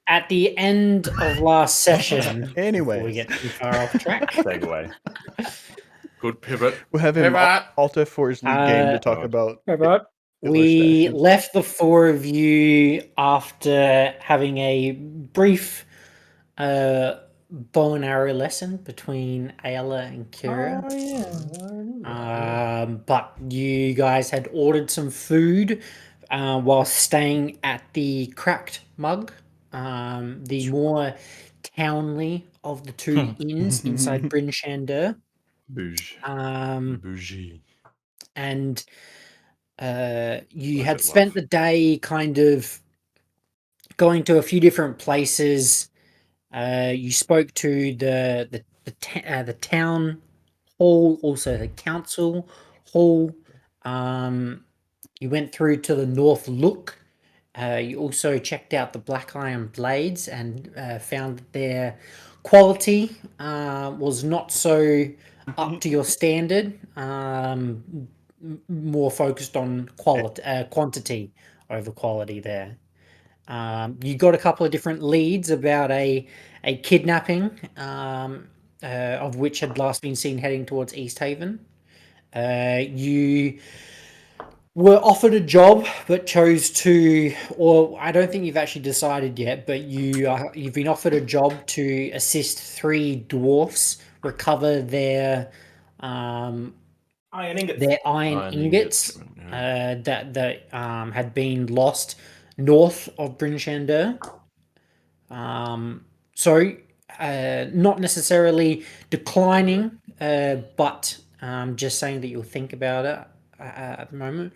at the end of last session, Anyways. before we get too far off track, Segue. Good pivot. We'll have him Pivot. alter for his league game to talk God. about. we stashes. left the four of you after having a brief bow and arrow lesson between Ayla and Kira. But you guys had ordered some food while staying at the Cracked Mug, the more townly of the two inns inside Bryn Shander. Bouge. Bougie. And you What's had it, spent love? the day kind of going to a few different places. You spoke to the town hall, also the council hall. You went through to the North Look. You also checked out the Black Iron Blades and found that their quality was not so up to your standard. More focused on quantity over quality there. You got a couple of different leads about a kidnapping, of which had last been seen heading towards East Haven. You were offered a job, but chose to, or I don't think you've actually decided yet, but you've been offered a job to assist 3 dwarfs recover their Iron ingots. their iron Iron ingots ingots, yeah. that had been lost north of Bryn Shander. So not necessarily declining, but just saying that you'll think about it at the moment.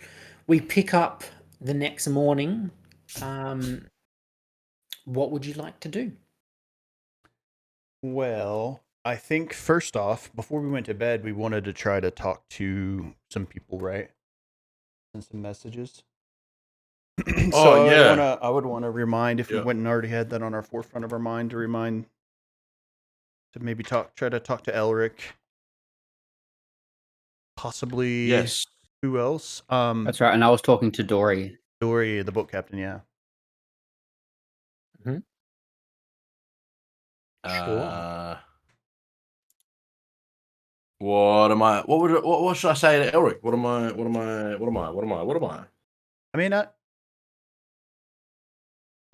We pick up the next morning. What would you like to do? Well, I think first off, before we went to bed, we wanted to try to talk to some people, right? Send some messages. Oh, yeah. I would want to remind, if we Yeah. went and already had that on our forefront of our mind, to maybe try to talk to Elric. Possibly. Yes. Who else? That's right. And I was talking to Dory. Dory, the boat captain. Yeah. Sure. What should I say to Elric? What am I? I mean, I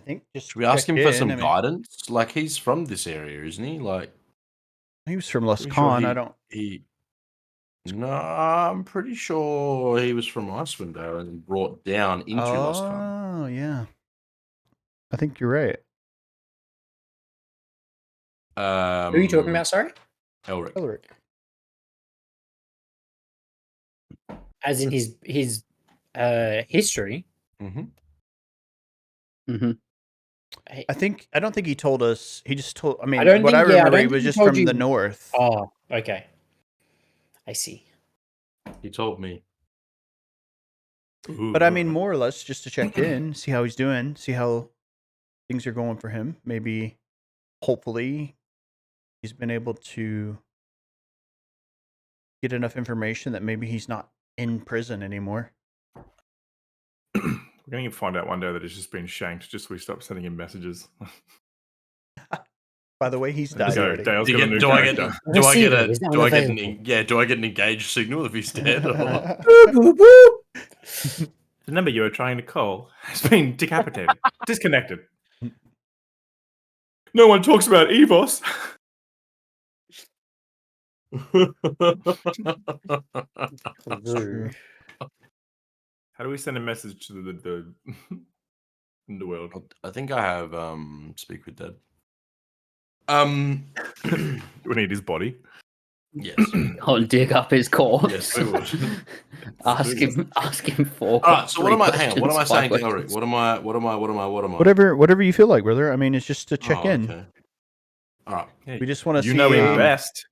think just Should we ask check him for in. some I mean, guidance? Like, he's from this area, isn't he? Like, he was from pretty sure Lascon. No, I'm pretty sure he was from Icewind Dale and brought down into Luscon. Oh, yeah. I think you're right. Who are you talking about? Sorry, Elric. as in his history. I don't think he told us. He just told. I mean, I remember, he don't was think just told from you- the north. Oh, okay. I see. He told me. But I mean, more or less, just to check in, see how he's doing, see how things are going for him. Maybe, hopefully, he's been able to get enough information that maybe he's not in prison anymore. We're going to find out one day that he's just been shanked just so we stop sending him messages. By the way, he's died already. Dale's Do got a new I character. get an engaged signal if he's dead? Or... The number you were trying to call has been decapitated. Disconnected. No one talks about Evos. True. How do we send a message to the underworld? I think I have Speak with Dead. We need his body. Yes. I'll dig up his corpse. Yes, we would. ask him for. All right. So what am I saying to Elric? What am I? Whatever you feel like, brother. I mean, it's just to check in. Okay. All right. Hey, We just want to see. You know him best.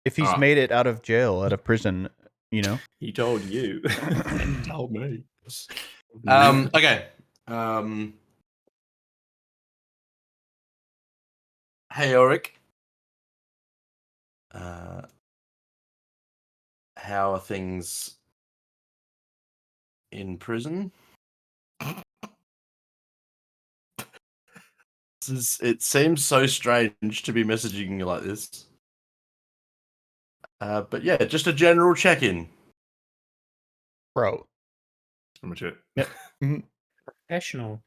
If he's made it out of jail, out of prison, you know. He told you. He told me. Okay. Hey, Elric. How are things in prison? It seems so strange to be messaging you like this. But yeah, just a general check-in. Bro. Pretty much it. Yep. Mhm. Professional.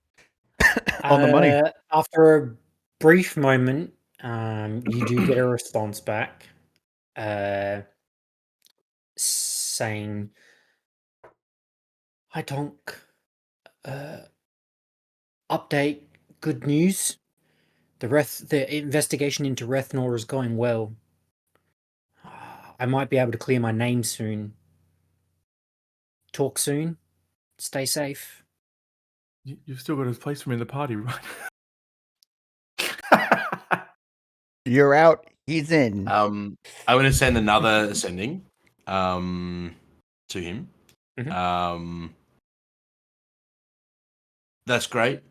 On the money. After a brief moment, you do get a response back saying, "Hi, Tonk. Update. Good news. The investigation into Rethnor is going well. I might be able to clear my name soon. Talk soon. Stay safe." You've still got a place for me in the party, right? You're out. He's in. I'm going to send another sending to him. Mhm. That's great.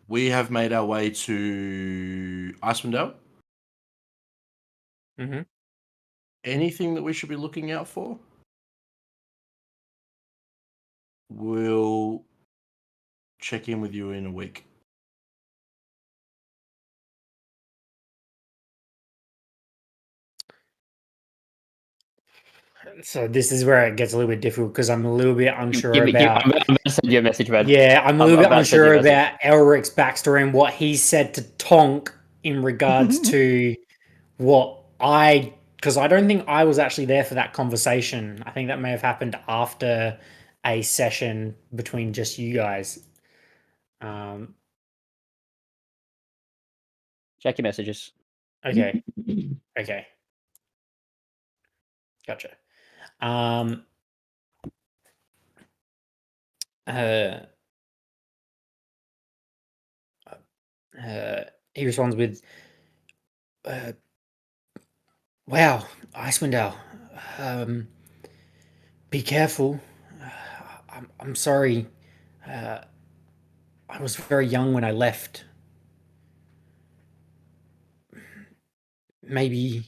We have made our way to Icewind Dale. Mm-hmm. Anything that we should be looking out for? We'll check in with you in a week. So this is where it gets a little bit difficult because I'm a little bit unsure I'm about. going to send you a message, man. Yeah, I'm a I'm little bit about to send you unsure a message. about Elric's backstory and what he said to Tonk in regards to what because I don't think I was actually there for that conversation. I think that may have happened after a session between just you guys. Check your messages. Okay. Okay. Gotcha. He responds with, "Wow, Icewind Dale. Be careful. I'm sorry. I was very young when I left. Maybe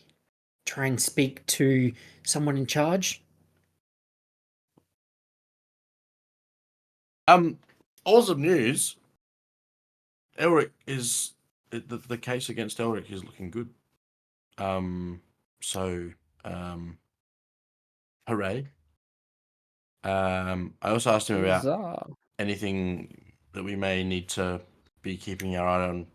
try and speak to someone in charge." Awesome news. Elric is the case against Elric is looking good. So hooray. I also asked him about Huzzah. anything that we may need to be keeping our eye on.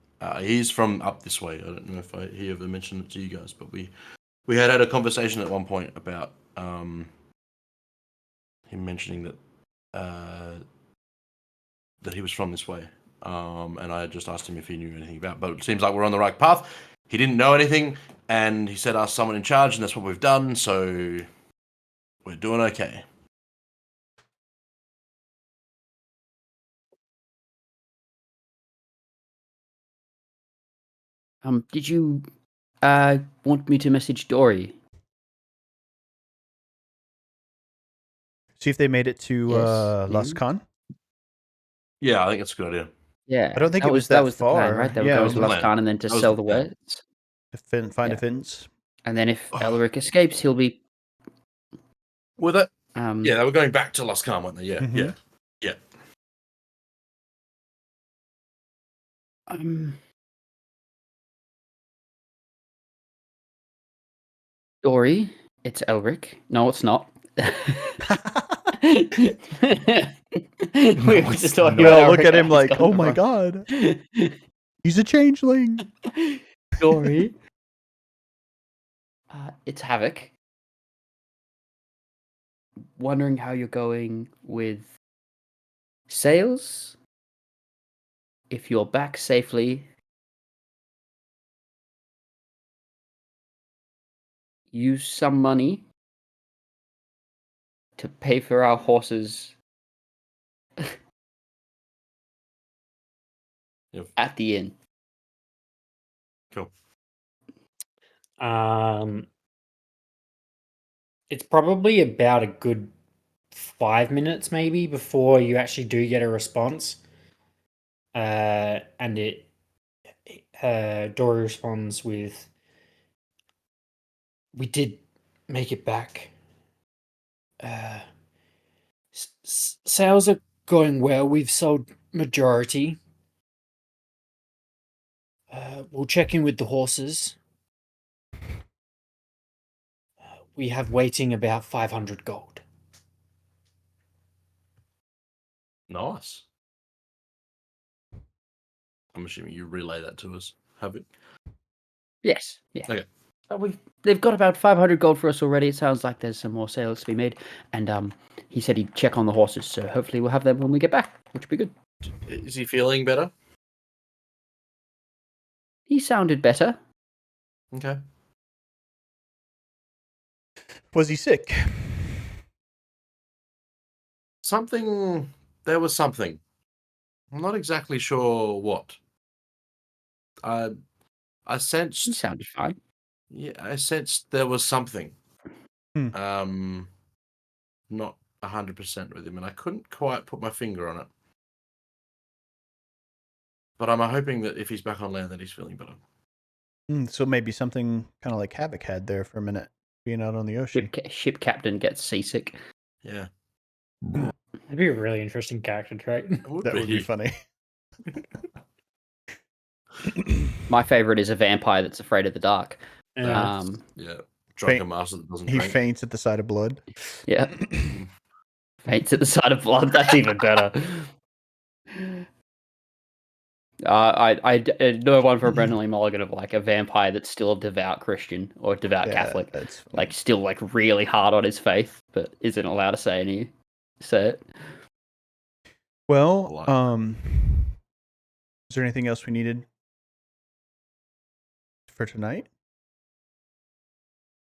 He's from up this way. I don't know if he ever mentioned it to you guys, but we had a conversation at one point about him mentioning that that he was from this way. And I just asked him if he knew anything about it. But it seems like we're on the right path. He didn't know anything, and he said ask someone in charge, and that's what we've done, so we're doing okay. Did you want me to message Dory? See if they made it to Yes, Luscon. Yeah, I think that's a good idea. Yeah, I don't think it was that that was the plan, far. right? They were Yeah, going it to was plan. Luskan and then to That was sell the the plan. wares. find a Yeah. fence. And then if Elric escapes, he'll be Well, that um yeah, they were going back to Luskan, weren't they? Yeah, Mhm. yeah. Dory. It's Elric. No, it's not. We were just talking You about all look Elric at and him he's like, gone "Oh my wrong. god, he's a changeling." Dory. It's Havoc. Wondering how you're going with sales. If you're back safely, use some money to pay for our horses Yep. at the inn. Cool. It's probably about a good 5 minutes maybe before you actually do get a response. And Dory responds with, "We did make it back. Sales are going well. We've sold majority. We'll check in with the horses. We have waiting about 500 gold. Nice. I'm assuming you relay that to us. Have it? Yes. Yeah. Okay. They've got about 500 gold for us already. It sounds like there's some more sales to be made. And he said he'd check on the horses, so hopefully we'll have them when we get back, which will be good. Is he feeling better? He sounded better. Okay. Was he sick? There was something. I'm not exactly sure what. I He sensed, sounded fine. I sensed there was something. Hmm. Not 100% with him, and I couldn't quite put my finger on it. But I'm hoping that if he's back on land, that he's feeling better. So maybe something kind of like Havoc had there for a minute, being out on the ocean. Ship captain gets seasick. Yeah, That'd be a really interesting character trait. it would That would be funny. My favorite is a vampire that's afraid of the dark. Yeah. Yeah, drunken Faint- master that doesn't He drink. faints at the sight of blood. Yeah. Faints at the sight of blood. That's even better. I know one from Brendan Lee Mulligan of like a vampire that's still a devout Christian or devout Yeah, Catholic, that's funny. like still like really hard on his faith, but isn't allowed to say it. Well, I like is there anything else we needed for tonight?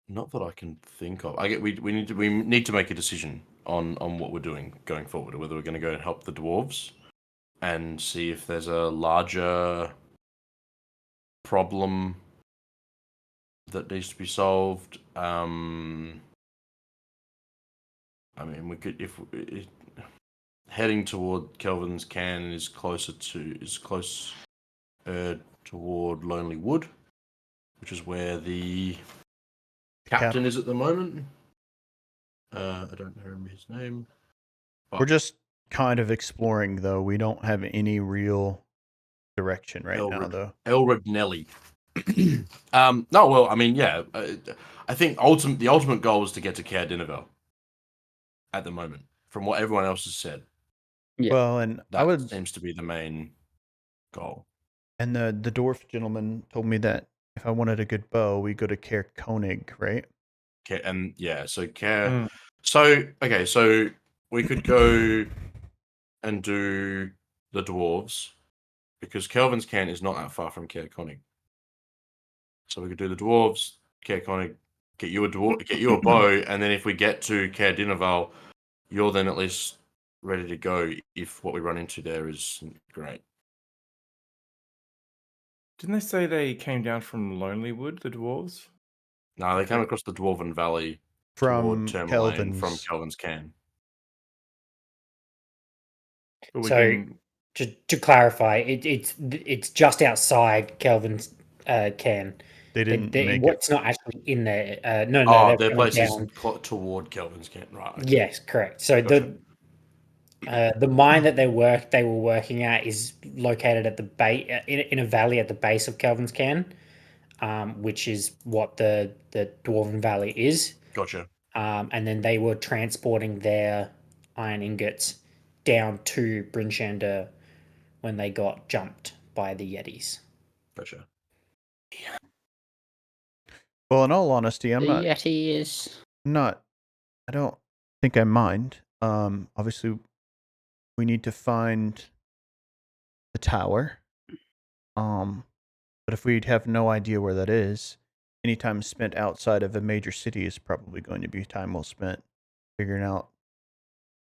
Not that I can think of. We need to make a decision on what we're doing going forward, whether we're going to go and help the dwarves and see if there's a larger problem that needs to be solved. I mean, we could heading toward Kelvin's Can is close toward Lonely Wood, which is where the captain is at the moment. I don't remember his name. We're just kind of exploring, though. We don't have any real direction right now, though. Elred Nelly. No, well, I mean, yeah. I think the ultimate goal is to get to Caer Dineval at the moment, from what everyone else has said. Yeah. Well, and That seems to be the main goal. And the dwarf gentleman told me that if I wanted a good bow, we go to Caer Koenig, right? Okay, and yeah, so Caer. So okay, so we could go and do the dwarves because Kelvin's Can is not that far from Caer Koenig. So we could do the dwarves, Caer Koenig, get you a bow, and then if we get to Caer Dineval, you're then at least ready to go if what we run into there is great. Didn't they say they came down from Lonely Wood, the dwarves? No, they came across the Dwarven Valley From toward Termalane Kelvin's. from Kelvin's Can. But we So can. to clarify, it's just outside Kelvin's Cairn. They didn't make it. It's not actually in there. No, Oh, they're their coming place is down. toward Kelvin's Can, right? Okay. Yes, correct. So Gotcha. the mine that they were working at is located at the in a valley at the base of Kelvin's Cairn, which is what the Dwarven Valley is. Gotcha. And then they were transporting their iron ingots down to Bryn Shander when they got jumped by the Yetis. Gotcha. Well, in all honesty, The Yeti is. I don't think I mind. Obviously, we need to find the tower. But if we have no idea where that is, any time spent outside of a major city is probably going to be time well spent figuring out.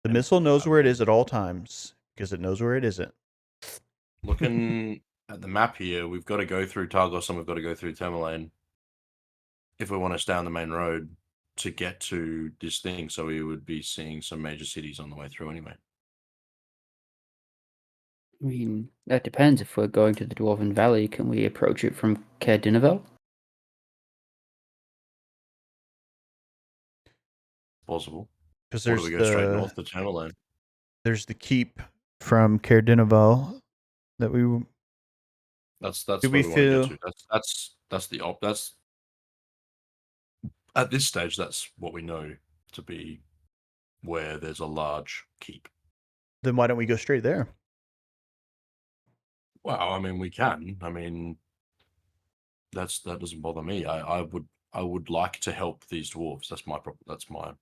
The missile knows where it is at all times because it knows where it isn't. Looking at the map here, we've got to go through Targos and we've got to go through Termalane if we want to stay on the main road to get to this thing. So we would be seeing some major cities on the way through anyway. I mean, that depends. If we're going to the Dwarven Valley, can we approach it from Caer Dineval? Possible. Because Or do we go straight north to Termalane? There's the keep from Caer Dineval that we That's Do where we we want to feel- get to. That's at this stage. That's what we know to be where there's a large keep. Then why don't we go straight there? Well, I mean, we can. I mean, that doesn't bother me. I would like to help these dwarves. That's my problem. That's my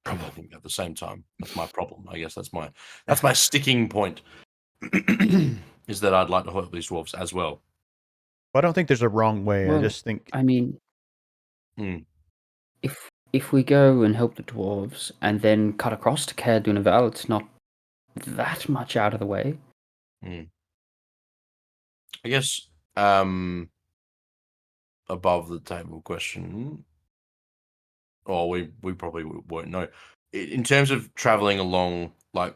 problem. I think at the same time, that's my problem. I guess that's my sticking point. Is that I'd like to help these dwarves as well. I don't think there's a wrong way. I Well, just think I mean, Hmm. if we go and help the dwarves and then cut across to Caer Dunaval, it's not that much out of the way. I guess above the table question. Oh, we probably won't know. In terms of traveling along, like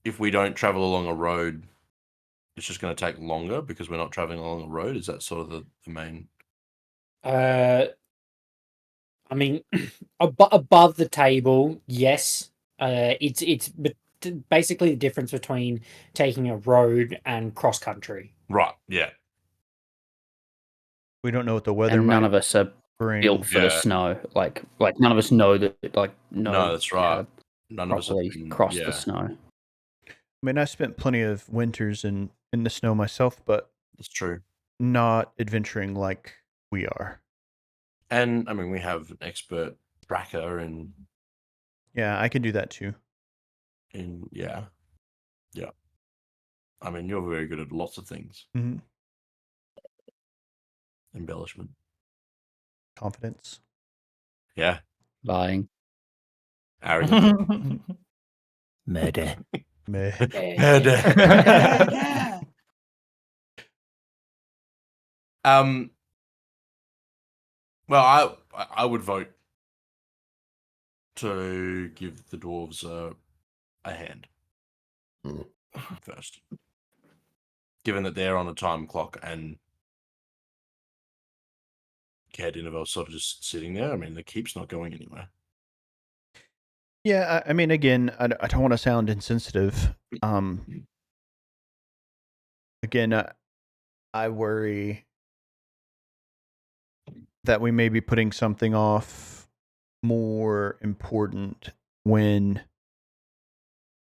if we don't travel along a road, it's just going to take longer because we're not traveling along a road. Is that sort of the main? I mean, above the table, yes. It's basically the difference between taking a road and cross country. Right. Yeah. we don't know what the weather And might none of us are bring. built for the Yeah. snow. Like none of us know that. No, that's how right. to None of us have properly been, cross yeah, the snow. I mean, I spent plenty of winters in the snow myself, but that's true. not adventuring like we are. And I mean, we have an expert tracker in Yeah, I can do that too. yeah. I mean, you're very good at lots of things. hmm Embellishment. Confidence. Yeah. Lying. Arrogant. Murder. Meh. Murder. Well, I would vote to give the dwarves a hand first, given that they're on a time clock and Caer Dineval's sort of just sitting there. I mean, the keep's not going anywhere. Yeah, I mean, again, I don't want to sound insensitive. Again, I worry that we may be putting something off more important when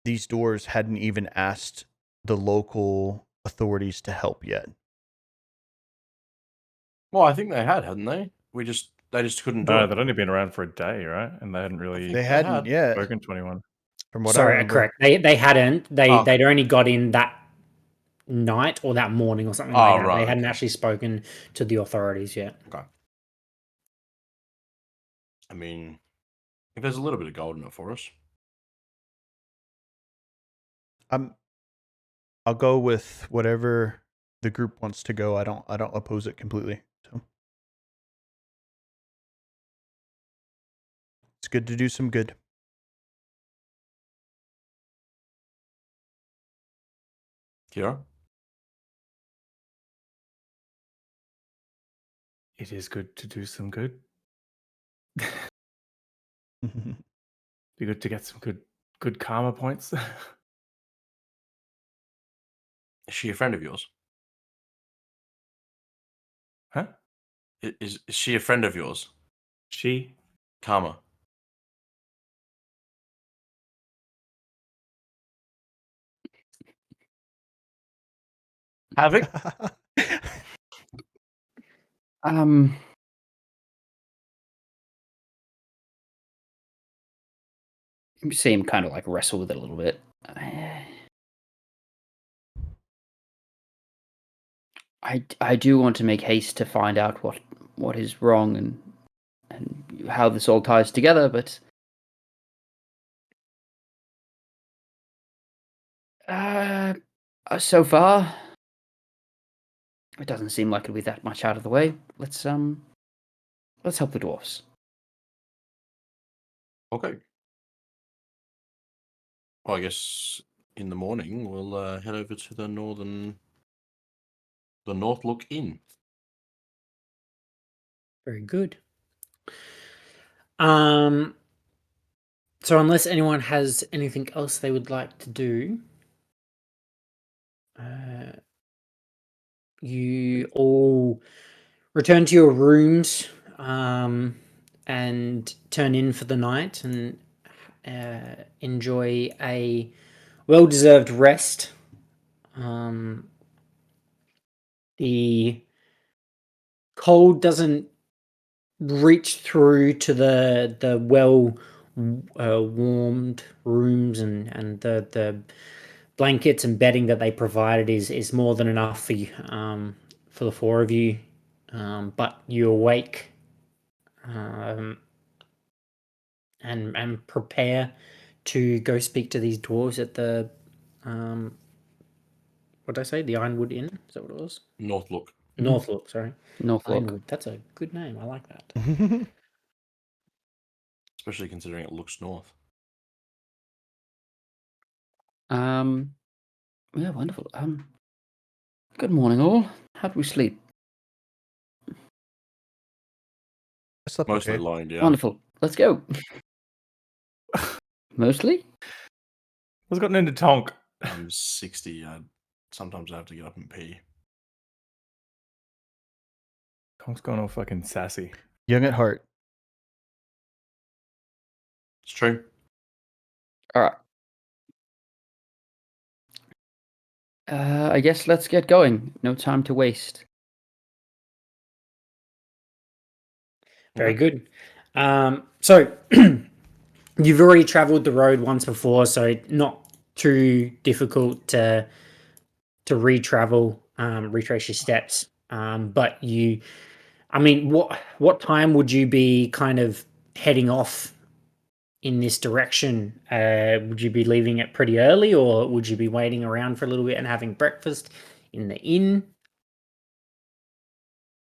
these doors hadn't even asked the local authorities to help yet. Well, I think they had, hadn't they? They just couldn't do No, it. they'd only been around for a day, right? And they hadn't really They They hadn't had. yet, spoken to anyone. from what I Sorry, remember. correct. They hadn't. Oh, They'd only got in that night or that morning or something like that. right, They hadn't okay. actually spoken to the authorities yet. Okay. I mean, if there's a little bit of gold in it for us. I'll go with whatever the group wants to go. I don't oppose it completely. So it's good to do some good. Kira? It is good to do some good. Be good to get some good karma points. Is she a friend of yours? Huh? Is she a friend of yours? She? Karma. Havoc? You see him kind of like wrestle with it a little bit. I do want to make haste to find out what is wrong and how this all ties together, but so far it doesn't seem like it'll be that much out of the way. Let's help the dwarfs. Okay. Well, I guess in the morning we'll head over to the North Look Inn. Very good. So unless anyone has anything else they would like to do, you all return to your rooms and turn in for the night and enjoy a well-deserved rest. The cold doesn't reach through to the well warmed rooms, and the blankets and bedding that they provided is more than enough for you, for the four of you. But you awake um, and prepare to go speak to these dwarves at the what did I say? The Ironwood Inn? Is that what it was? Northlook. Northlook, sorry. Northlook. Ironwood. That's a good name. I like that. Especially considering it looks north. Yeah, wonderful. Good morning, all. How did we sleep? I slept Mostly okay. lined, yeah. Wonderful. Let's go. Mostly? What's gotten into Tonk? I'm 60. Sometimes I have to get up and pee. Tonk's gone all fucking sassy. Young at heart. It's true. All right. I guess let's get going. No time to waste. Very good. So you've already traveled the road once before, so not too difficult to retrace your steps. But I mean, what time would you be kind of heading off in this direction? Would you be leaving it pretty early, or would you be waiting around for a little bit and having breakfast in the inn?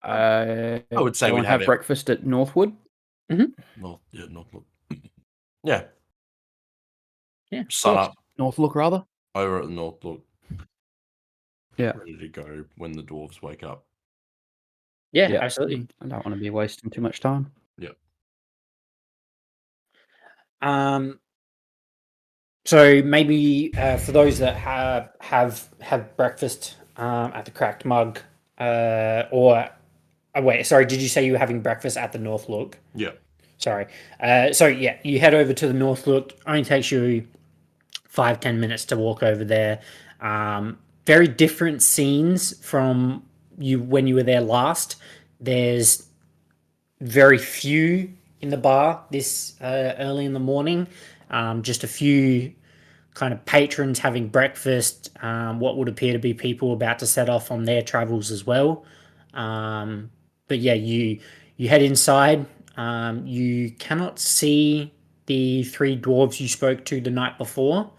I would say want we'd to have have it. breakfast at Northwood. Northlook. Yeah. Yeah, Sun course. up Northlook, rather. over at the Northlook. Yeah. Ready to go when the dwarves wake up. Yeah, Yeah. absolutely. I don't want to be wasting too much time. Yeah. So maybe for those that have breakfast at the Cracked Mug, or wait, sorry, did you say you were having breakfast at the North Look? Yeah. Sorry. So yeah, you head over to the North Look. Only takes you 5-10 minutes to walk over there. Very different scenes from you when you were there last. There's very few in the bar this early in the morning. Just a few kind of patrons having breakfast. What would appear to be people about to set off on their travels as well. But yeah, you head inside. You cannot see the three dwarves you spoke to the night before,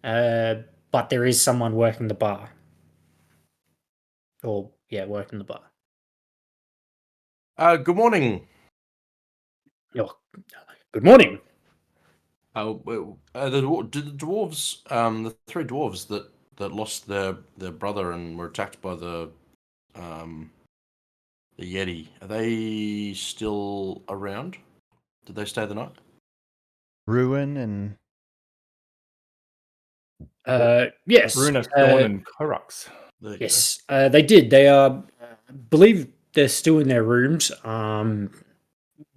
but there is someone working the bar. Or yeah, working the bar. Good morning. Oh, good morning. Did the dwarves, the three dwarves that lost their brother and were attacked by the Yeti, are they still around? Did they stay the night? Ruin and Yes. Runa, Thorn, and Koroks. There you Yes, they did. They believe they're still in their rooms.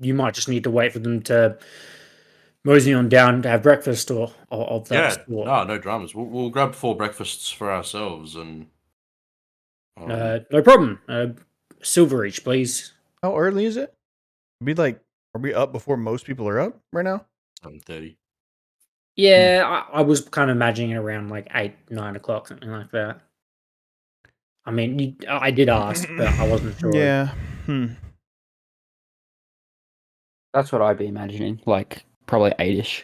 You might just need to wait for them to mosey on down to have breakfast or of go. that Yeah, sort. no dramas. We'll grab 4 breakfasts for ourselves and No problem. Silver each, please. how early is it? Are we up before most people are up right now? 7:30. Yeah, I was kind of imagining around like 8-9 o'clock, something like that. I mean, I did ask, but I wasn't sure. Yeah. That's what I'd be imagining. Like probably 8ish,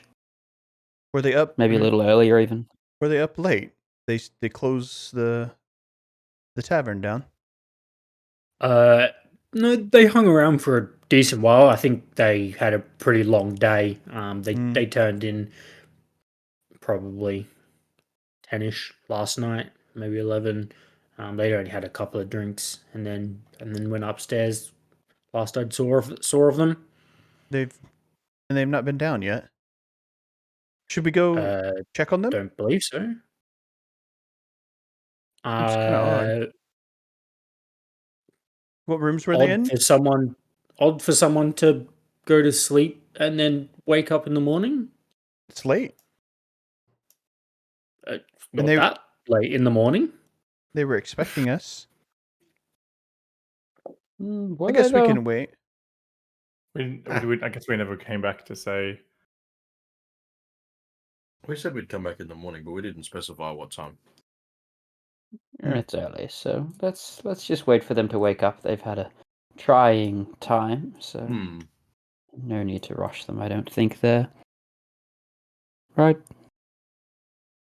Were they up? maybe a little earlier even. Were they up late? They close the tavern down. No, they hung around for a decent while. I think they had a pretty long day. They turned in probably 10ish last night, maybe 11. They'd only had a couple of drinks and then went upstairs. Last I saw of them. They've not been down yet. Should we go check on them? Don't believe so. It's kind of odd. What rooms were they Odd in? for someone, odd for someone to go to sleep and then wake up in the morning. It's late. Not they- that late in the morning. They were expecting us. Were I guess they, we though? can wait. I guess we never came back to say. We said we'd come back in the morning, but we didn't specify what time. It's early, so let's just wait for them to wake up. They've had a trying time, so no need to rush them. I don't think there. Right,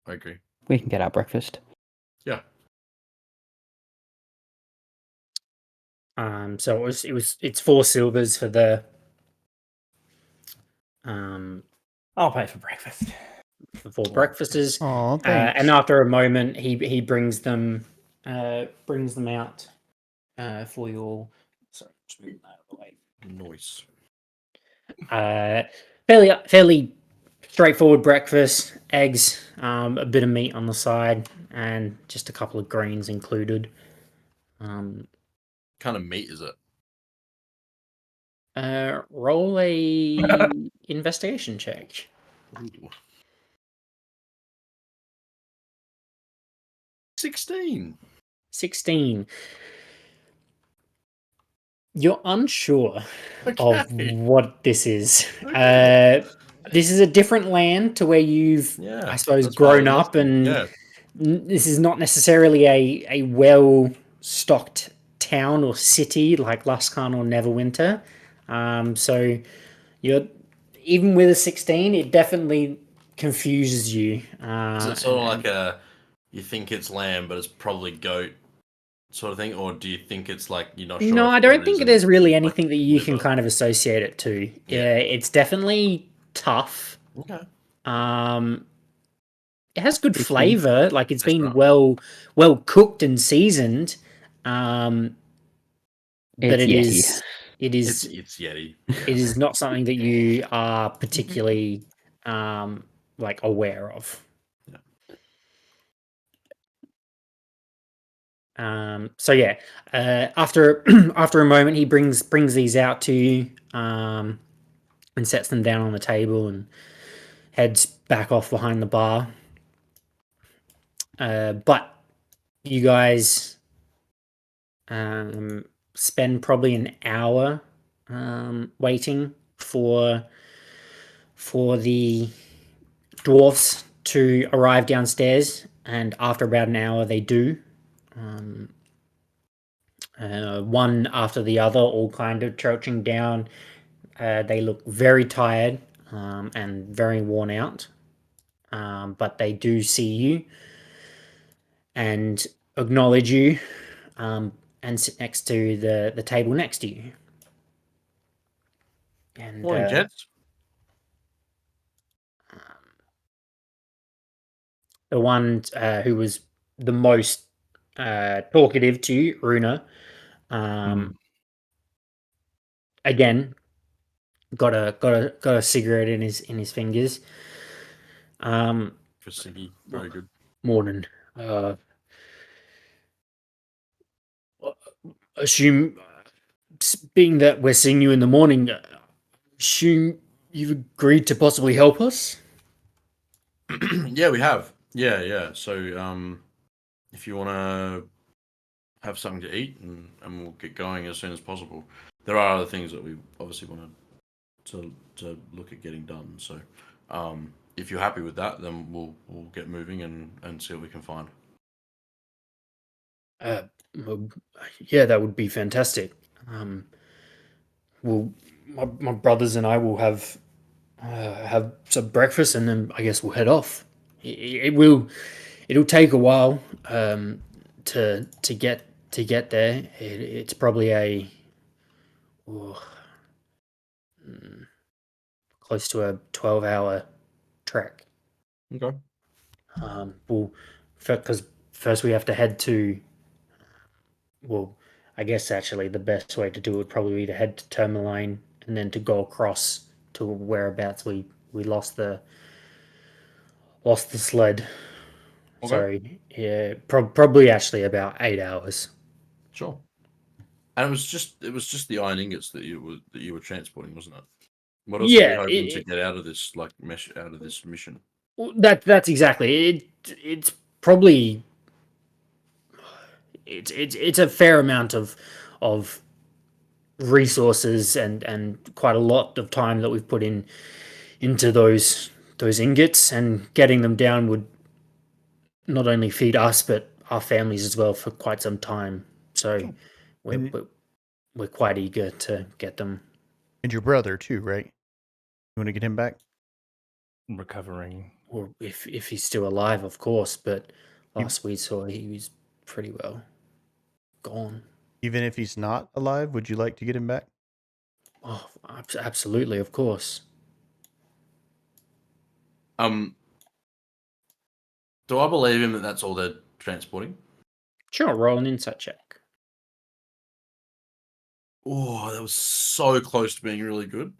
I agree. we can get our breakfast. Yeah. So it's 4 silvers for the I'll pay for breakfast. for 4 breakfasts. Oh, thanks. And after a moment, he brings them out for your. Sorry, just moving that out of the way. Noise. Fairly straightforward breakfast: eggs, a bit of meat on the side, and just a couple of greens included. What kind of meat is it? Roll a investigation check. Ooh. 16. 16. You're unsure of Okay. what this is. Okay. This is a different land to where you've, Yeah. I suppose, that's why I was grown up, asking. and Yeah. this is not necessarily a well-stocked town or city like Luskan or Neverwinter. So you're even with a 16, it definitely confuses you. Is it sort of like a, you think it's lamb, but it's probably goat sort of thing? Or do you think it's like, you're not sure? No, if I don't what it think is there's and really like anything that you can liver? kind of associate it to. Yeah. It's definitely tough. Okay. It has good Beats me. flavor, like it's That's been right. well cooked and seasoned. But It's it Yeti. is it It's is Yeti. it is not something that you are particularly like aware of. So yeah, after after a moment, he brings these out to you, and sets them down on the table and heads back off behind the bar. But you guys spend probably an hour waiting for the dwarfs to arrive downstairs, and after about an hour, they do. One after the other, all kind of crouching down. They look very tired and very worn out, but they do see you and acknowledge you, and sit next to the table next to you. And Morning, gents. the one who was the most talkative to you, Runa, again got a cigarette in his fingers. For Siggy. Very good. Morning. Assume, being that we're seeing you in the morning, assume you've agreed to possibly help us. Yeah, we have. Yeah. So, if you want to have something to eat, and we'll get going as soon as possible. There are other things that we obviously want to look at getting done. So, if you're happy with that, then we'll get moving and see what we can find. Well, yeah, that would be fantastic. Well, my brothers and I will have some breakfast, and then I guess we'll head off. It'll take a while to get there. It's probably a close to a 12-hour trek. Okay. Well, because first we have to head to. Well, I guess actually the best way to do it would probably be to head to Tourmaline and then to go across to whereabouts we lost the sled. Okay. Sorry, yeah, probably actually about 8 hours. Sure. And it was just the iron ingots that you were transporting, wasn't it? What else are we Yeah, hoping to get out of this mission? that's exactly it. It's probably it's a fair amount of resources and quite a lot of time that we've put into those ingots, and getting them down would not only feed us but our families as well for quite some time. So we're And, we're, we're quite eager to get them. and your brother too, right? You want to get him back? Recovering. Or if he's still alive, of course. But You- last we saw, he was pretty well gone. Even if he's not alive, would you like to get him back? Oh, absolutely, of course. Do I believe him that that's all they're transporting? Sure, roll an insight check. Oh, that was so close to being really good.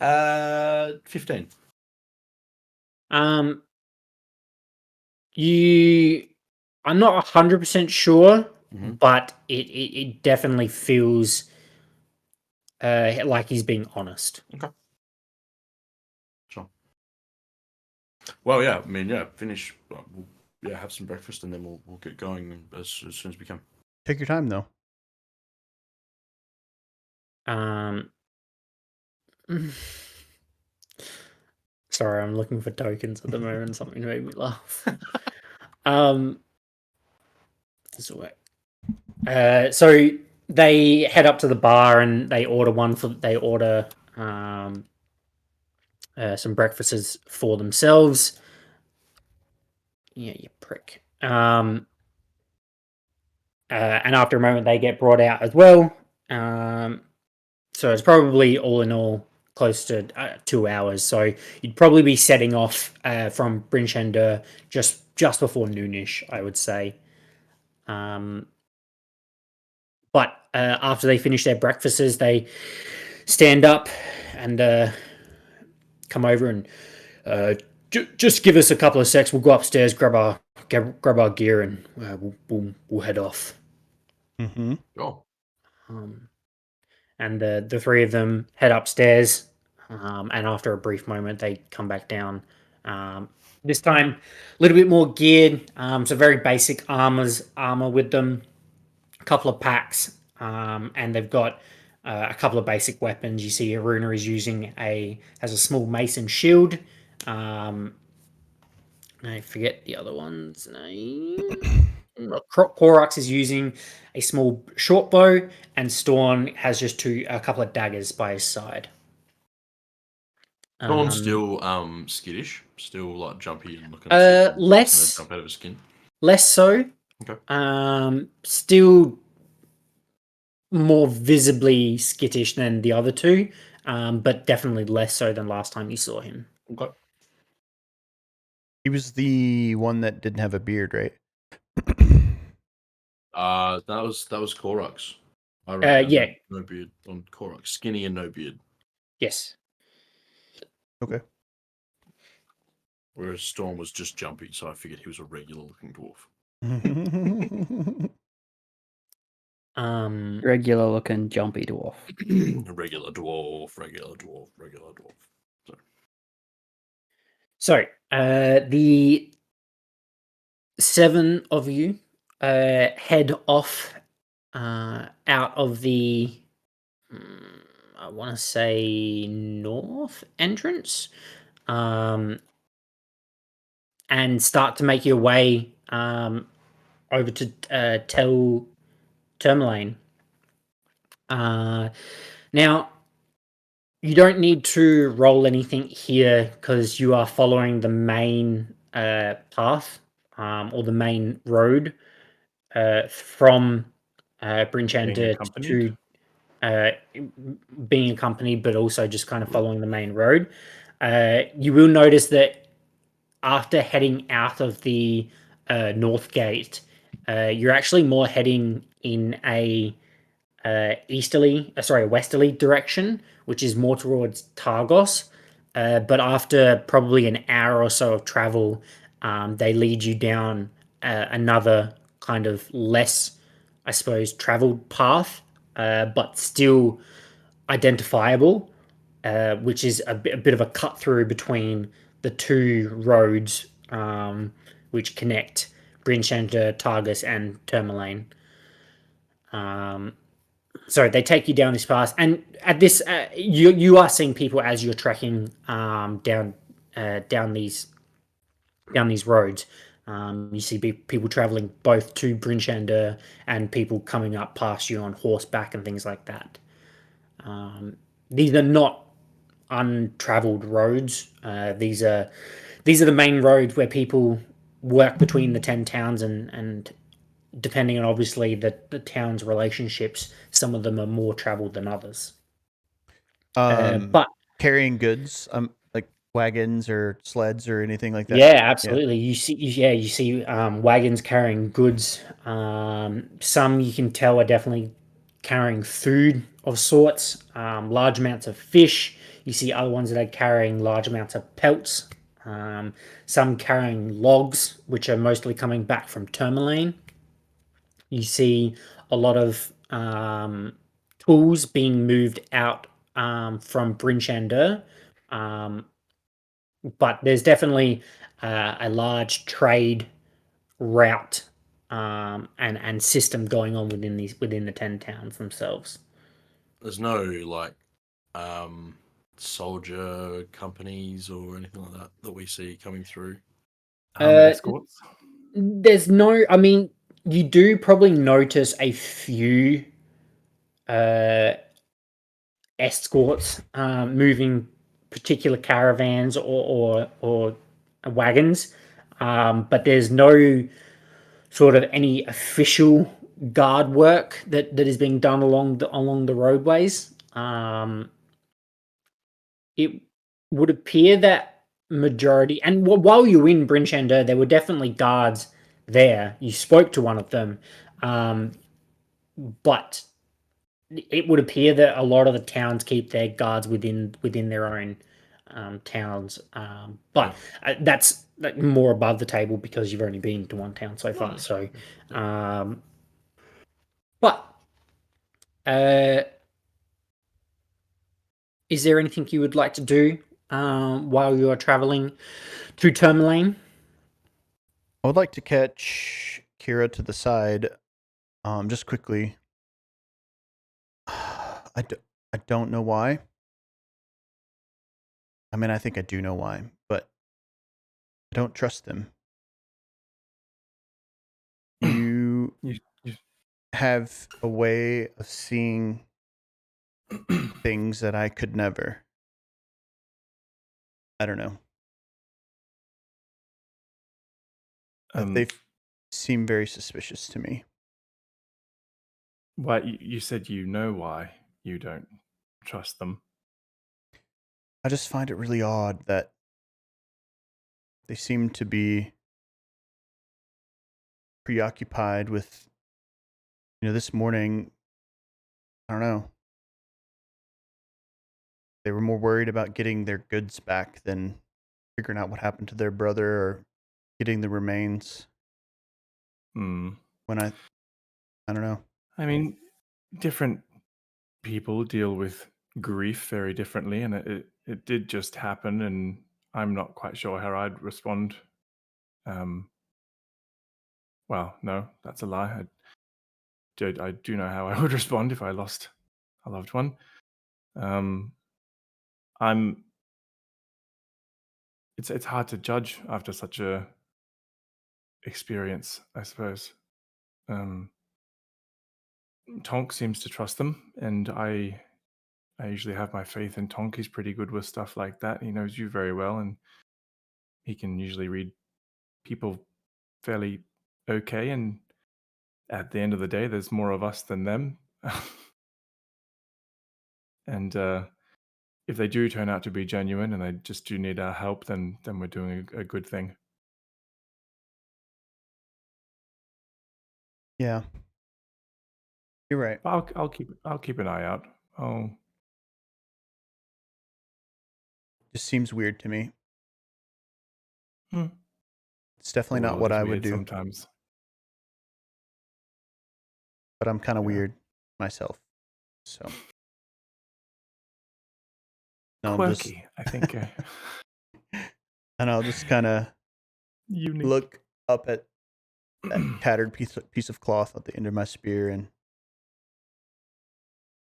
15. You, I'm not 100% sure, Mhm. but it definitely feels like he's being honest. Okay. Sure. Well, yeah. I mean, yeah. Finish. We'll, have some breakfast and then we'll get going as soon as we can. Take your time though. Um, sorry, I'm looking for tokens at the moment. Something made me laugh. This will work. So they head up to the bar and they order some breakfasts for themselves. Yeah, you prick. And after a moment, they get brought out as well. So it's probably all in all close to 2 hours. So you'd probably be setting off from Brinchender just before noonish, I would say. But after they finish their breakfasts, they stand up and come over and just give us a couple of secs. We'll go upstairs, grab our gear, and we'll head off. Mm-hmm. Oh. And the three of them head upstairs, and after a brief moment, they come back down. This time, a little bit more geared, so very basic armor with them, a couple of packs, and they've got a couple of basic weapons. You see, Aruna is has a small mason shield. I forget the other one's name. Korax is using a small short bow, and Storn has just a couple of daggers by his side. Dawn's still skittish, still like jumpy and looking less jump out of his skin. Less so. Okay. Still more visibly skittish than the other two, but definitely less so than last time you saw him. Okay. He was the one that didn't have a beard, right? That was Korax. Yeah. No beard on Korax. Skinny and no beard. Yes. Okay. Whereas Storm was just jumpy, so I figured he was a regular looking dwarf. Regular looking jumpy dwarf. A regular dwarf. So, the 7 of you head off out of the, I want to say, north entrance, and start to make your way over to Termalaine. Now, you don't need to roll anything here because you are following the main path, or the main road from Being Brinchanda accompanied? to being accompanied, but also just kind of following the main road. You will notice that after heading out of the north gate, you're actually more heading in a westerly direction, which is more towards Targos. But after probably an hour or so of travel, they lead you down another kind of less, I suppose, traveled path but still identifiable, which is a bit of a cut through between the two roads which connect Brinchender, Targus, and Tourmaline. So they take you down this pass, and at this, you are seeing people as you're trekking down these roads. You see people traveling both to Brinchender and people coming up past you on horseback and things like that. These are not untraveled roads. These are the main roads where people work between the 10 towns, and depending on obviously the town's relationships, some of them are more traveled than others. But carrying goods, like wagons or sleds or anything like that. Yeah, absolutely. You see wagons carrying goods. Some you can tell are definitely carrying food of sorts, large amounts of fish. You see other ones that are carrying large amounts of pelts. Some carrying logs, which are mostly coming back from Tourmaline. You see a lot of tools being moved out from Brinchender. But there's definitely a large trade route and system going on within the 10 towns themselves. There's no like soldier companies or anything like that we see coming through. Escorts. There's no. I mean, you do probably notice a few escorts moving particular caravans or wagons, but there's no sort of any official guard work that is being done along the roadways. It would appear that majority, and while you were in Brinchender, there were definitely guards there. You spoke to one of them, but it would appear that a lot of the towns keep their guards within their own towns. But that's more above the table because you've only been to one town so far. So, but is there anything you would like to do while you are traveling through Tourmaline? I would like to catch Kira to the side, just quickly. I don't know why. I mean, I think I do know why, but I don't trust them. You have a way of seeing things that I could never. I don't know. They seem very suspicious to me. Why you said you know why you don't trust them? I just find it really odd that they seem to be preoccupied with, this morning, I don't know. They were more worried about getting their goods back than figuring out what happened to their brother or getting the remains. When I don't know. I mean, different people deal with grief very differently, and it did just happen, and I'm not quite sure how I'd respond. Well, no, that's a lie. I do know how I would respond if I lost a loved one. It's hard to judge after such a experience, I suppose. Tonk seems to trust them, and I usually have my faith in Tonk. He's pretty good with stuff like that. He knows you very well, and he can usually read people fairly okay. And at the end of the day, there's more of us than them. And if they do turn out to be genuine and they just do need our help, then we're doing a good thing. Yeah, you're right. I'll keep an eye out. Oh, Just seems weird to me. It's the definitely not world what is I would weird do. sometimes. But I'm kind of Yeah. weird myself. So. Quirky, I think. And I'll just kind of look up at that tattered piece of cloth at the end of my spear and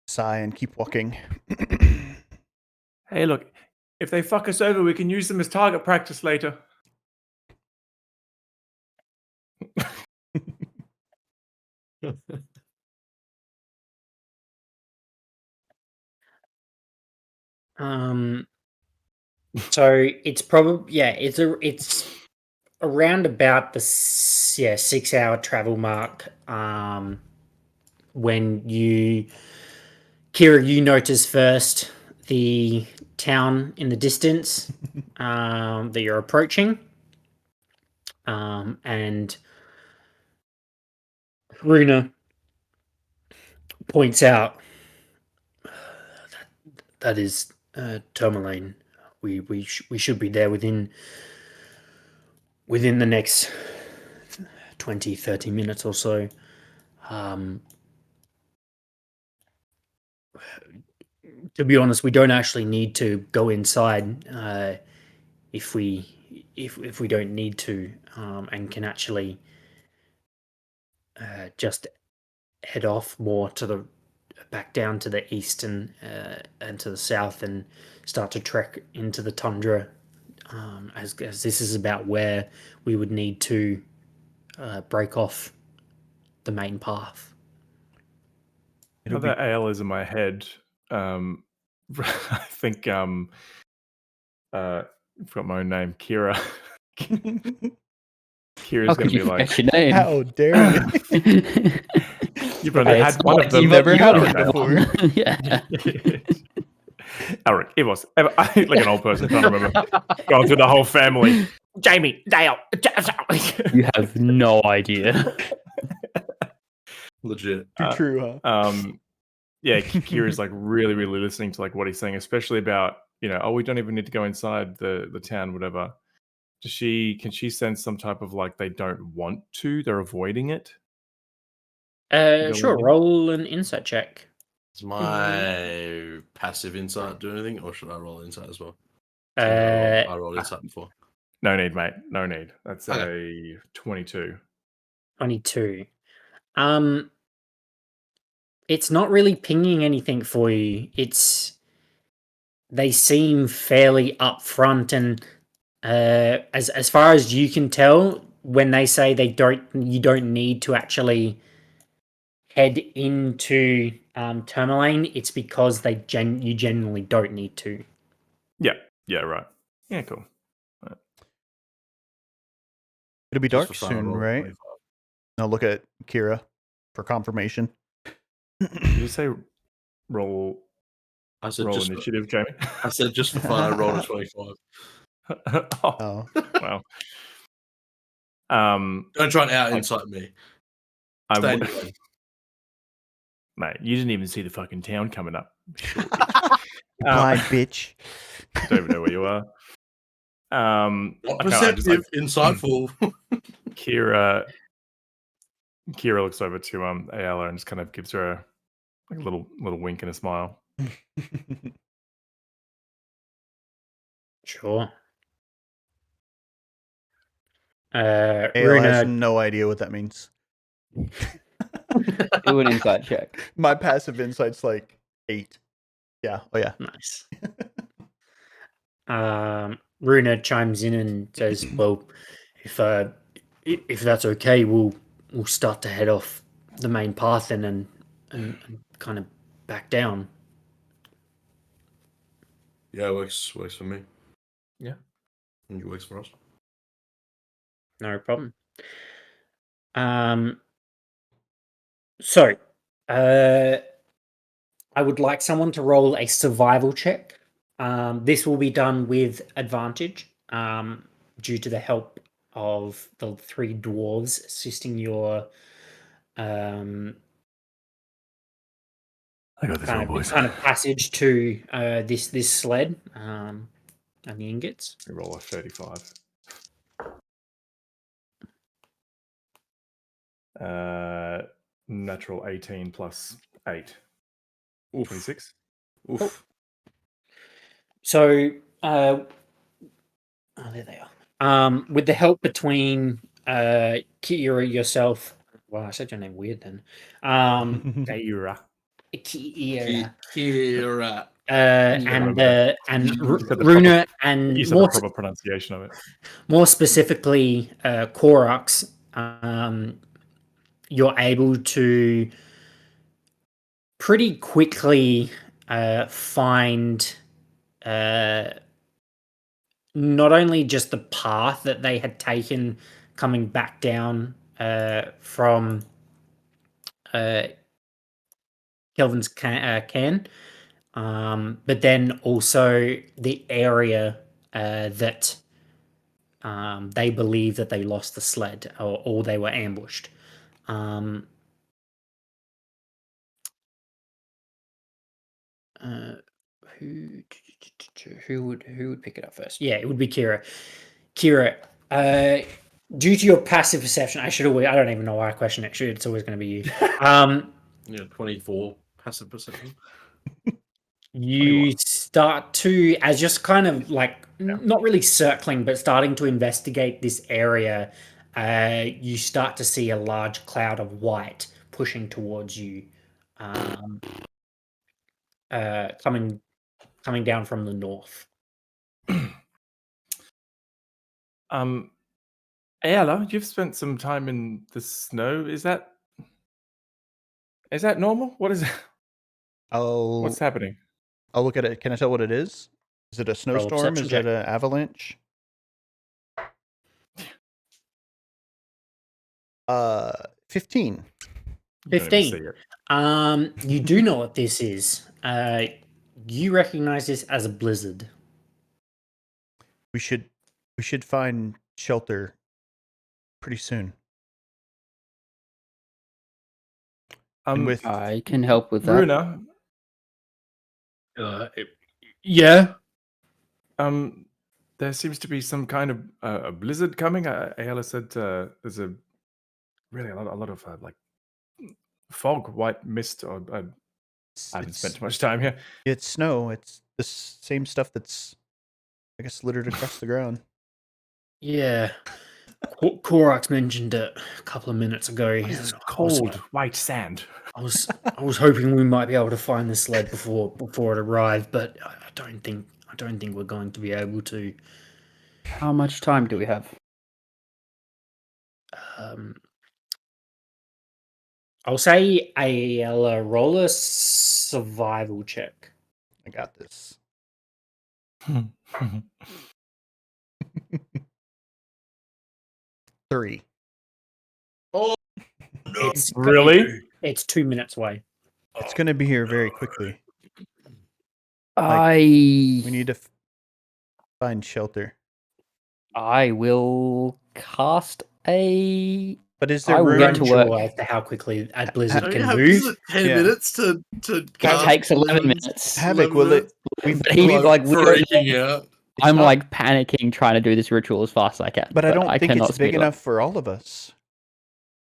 sigh and keep walking. Hey, look, if they fuck us over, we can use them as target practice later. So it's probably it's around about the 6 hour travel mark. When Kira, you notice first the town in the distance that you're approaching, and Runa points out that is Tourmaline. We should be there within the next 20-30 minutes or so. To be honest, we don't actually need to go inside if we don't need to, and can actually just head off more to the back down to the east and to the south and start to trek into the tundra, as this is about where we would need to break off the main path. Now that AL is in my head, I think I forgot my own name, Kira. Kira's going to be like, your name? How dare you? You've only had one of them. You've never had one it before. Yeah. Eric, it was like an old person trying to remember. Going through the whole family. Jamie, Dale. You have no idea. Legit. Too true, huh? Yeah, Kira's like really, really listening to like what he's saying, especially about, oh, we don't even need to go inside the town, whatever. Can she sense some type of like they don't want to, they're avoiding it? Sure, roll an insight check. Does my passive insight do anything, or should I roll insight as well? I rolled insight before. No need, mate. No need. That's okay. A 22. 22. It's not really pinging anything for you. They seem fairly upfront, and as far as you can tell, when they say you don't need to actually head into Tourmaline, it's because you genuinely don't need to. Yeah, right. Yeah, cool. Right. It'll be dark soon, right? I'll look at Kira for confirmation. Did you say roll? I said roll just initiative, Jamie. I said just for fun, I rolled a 25. Oh, wow. Don't try and out insight me. Mate, you didn't even see the fucking town coming up. Blind bitch. Don't even know where you are. Not perceptive, insightful. Kira looks over to Ayala and just kind of gives her a little wink and a smile. Sure. Ayala has no idea what that means. Do an insight check. My passive insight's like 8. Yeah. Oh yeah. Nice. Runa chimes in and says, "Well, if that's okay, we'll start to head off the main path and kind of back down." Yeah, it works for me. Yeah, and it works for us. No problem. So, I would like someone to roll a survival check. This will be done with advantage, due to the help of the 3 dwarves assisting your I got this one, boys. kind of passage to this sled and the ingots. We roll a 35. Natural 18 plus 8. Oof. 26. Oof. So, oh, there they are. With the help between Kira, yourself. Well, I said your name weird then. Kira. Kira. Kira. And You said the Runa, proper- and You said the proper pronunciation of it. more specifically, Korax, you're able to pretty quickly find not only just the path that they had taken coming back down from Kelvin's can, but then also the area that they believe that they lost the sled or they were ambushed. Um, who would pick it up first? Yeah, it would be Kira. Kira, due to your passive perception, I don't even know why I question it. It's always going to be you. Yeah, 24 passive perception. You start to, as just kind of like not really circling, but starting to investigate this area. You start to see a large cloud of white pushing towards you, coming down from the north. Ayala, you've spent some time in the snow. Is that normal? What is it? What's happening? I'll look at it. Can I tell what it is? Is it a snowstorm? perception Is check. it an avalanche? 15. You don't even see 15. it. You do know what this is. You recognize this as a blizzard. We should find shelter pretty soon. And with I can help with that. Runa, Yeah. there seems to be some kind of a blizzard coming. Ayala said there's a lot of like fog, white mist. Or I haven't spent too much time here. It's snow. It's the same stuff that's, I guess, littered across the ground. Yeah. Korax mentioned it a couple of minutes ago. It's cold, white sand. I was hoping we might be able to find the sled before it arrived, but I don't think we're going to be able to. How much time do we have? I'll say a roller survival check. I got this. 3. Oh, no. Really? It's 2 minutes away. It's going to be here very quickly. We need to find shelter. I will cast a. But is there I will room? get to work. As to how quickly a blizzard Don't can you have move. 10 Yeah. minutes to It cast takes 11 balloons? minutes. Havoc, will it? But he's like freaking out. I'm not- like panicking trying to do this ritual as fast as I can. But I don't think cannot it's big speed it up. enough for all of us.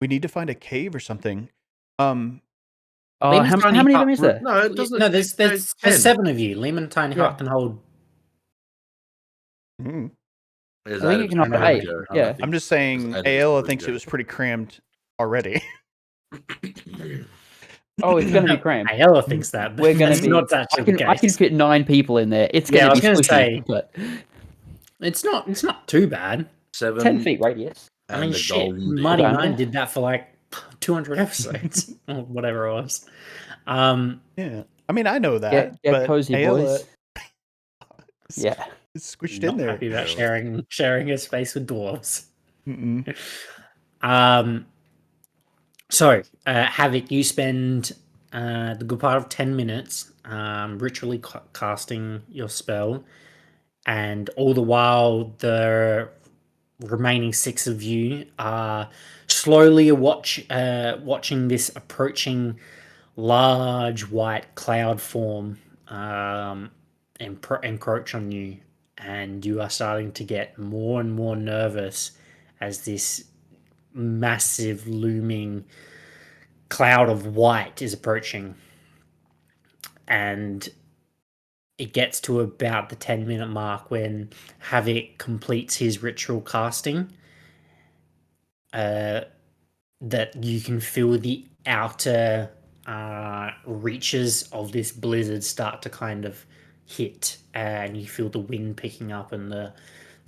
We need to find a cave or something. How many of them is there? No, it doesn't. No, there's 10. 7 of you. Lehman Tiny Yeah. Hut can hold. mm, Is I think that it can hold a- 8. Yeah. I'm just saying, I think it's Ayala pretty thinks it good. was pretty crammed already. Oh, it's going to be cramped. Ayala thinks that, but We're gonna that's be- not actually the I can case. fit 9 people in there. It's Yeah, going I to was be gonna squishy, say- but It's not too bad. 7 10 feet radius. I mean, the shit. golden Mighty Damn Nine it. did that for like 200 episodes or whatever it was. Yeah. I mean, I know that. Get but cozy, Ayala boys. Yeah. is squished Not in there. happy about Yeah. sharing a space with dwarves. Mm-mm. So, Havoc, you spend the good part of 10 minutes ritually casting your spell, and all the while, the remaining 6 of you are slowly watching this approaching large white cloud form encroach on you, and you are starting to get more and more nervous as this massive looming cloud of white is approaching. and it gets to about the 10-minute mark when Havoc completes his ritual casting. That you can feel the outer reaches of this blizzard start to kind of hit, and you feel the wind picking up and the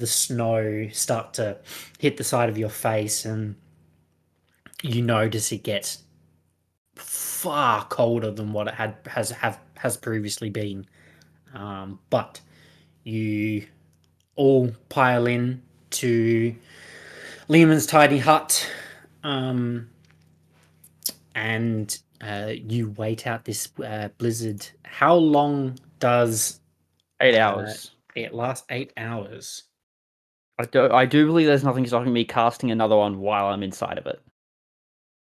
snow start to hit the side of your face, and you notice it gets far colder than what it has previously been. But you all pile in to Lehman's tiny hut, and you wait out this blizzard. How long does 8 hours. it last? 8 hours. I do believe there's nothing stopping me casting another one while I'm inside of it.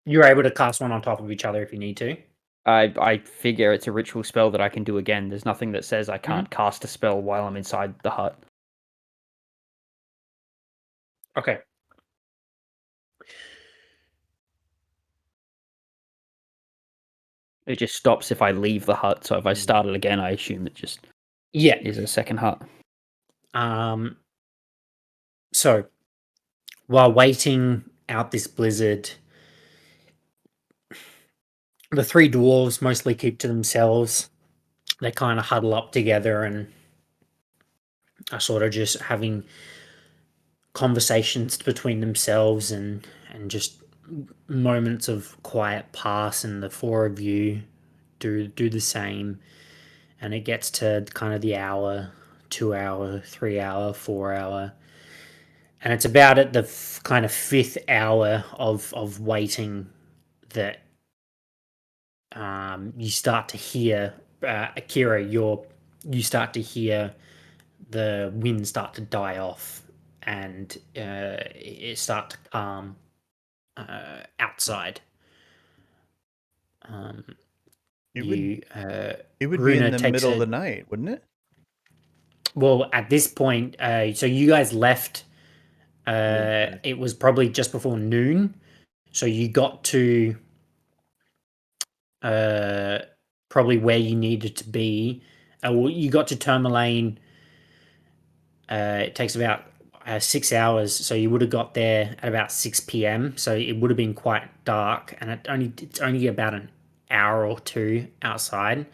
You're able to cast one on top of each other if you need to. I figure it's a ritual spell that I can do again. There's nothing that says I can't cast a spell while I'm inside the hut. Okay. It just stops if I leave the hut. So if I start it again, I assume it just is a second hut. So while waiting out this blizzard, the three dwarves mostly keep to themselves. They kind of huddle up together and are sort of just having conversations between themselves, and just moments of quiet pass, and the four of you do the same, and it gets to kind of the hour, 2 hour, 3 hour, 4 hour, and it's about at the kind of fifth hour of waiting that you start to hear Akira, you start to hear the wind start to die off, and it start to calm outside. It You, would be Runa in the takes middle of a- the night, wouldn't it? Well, at this point, so you guys left. It was probably just before noon, so you got to probably where you needed to be. Well, you got to Tourmaline. It takes about 6 hours, so you would have got there at about 6 p.m. So it would have been quite dark, and it's only about an hour or two outside.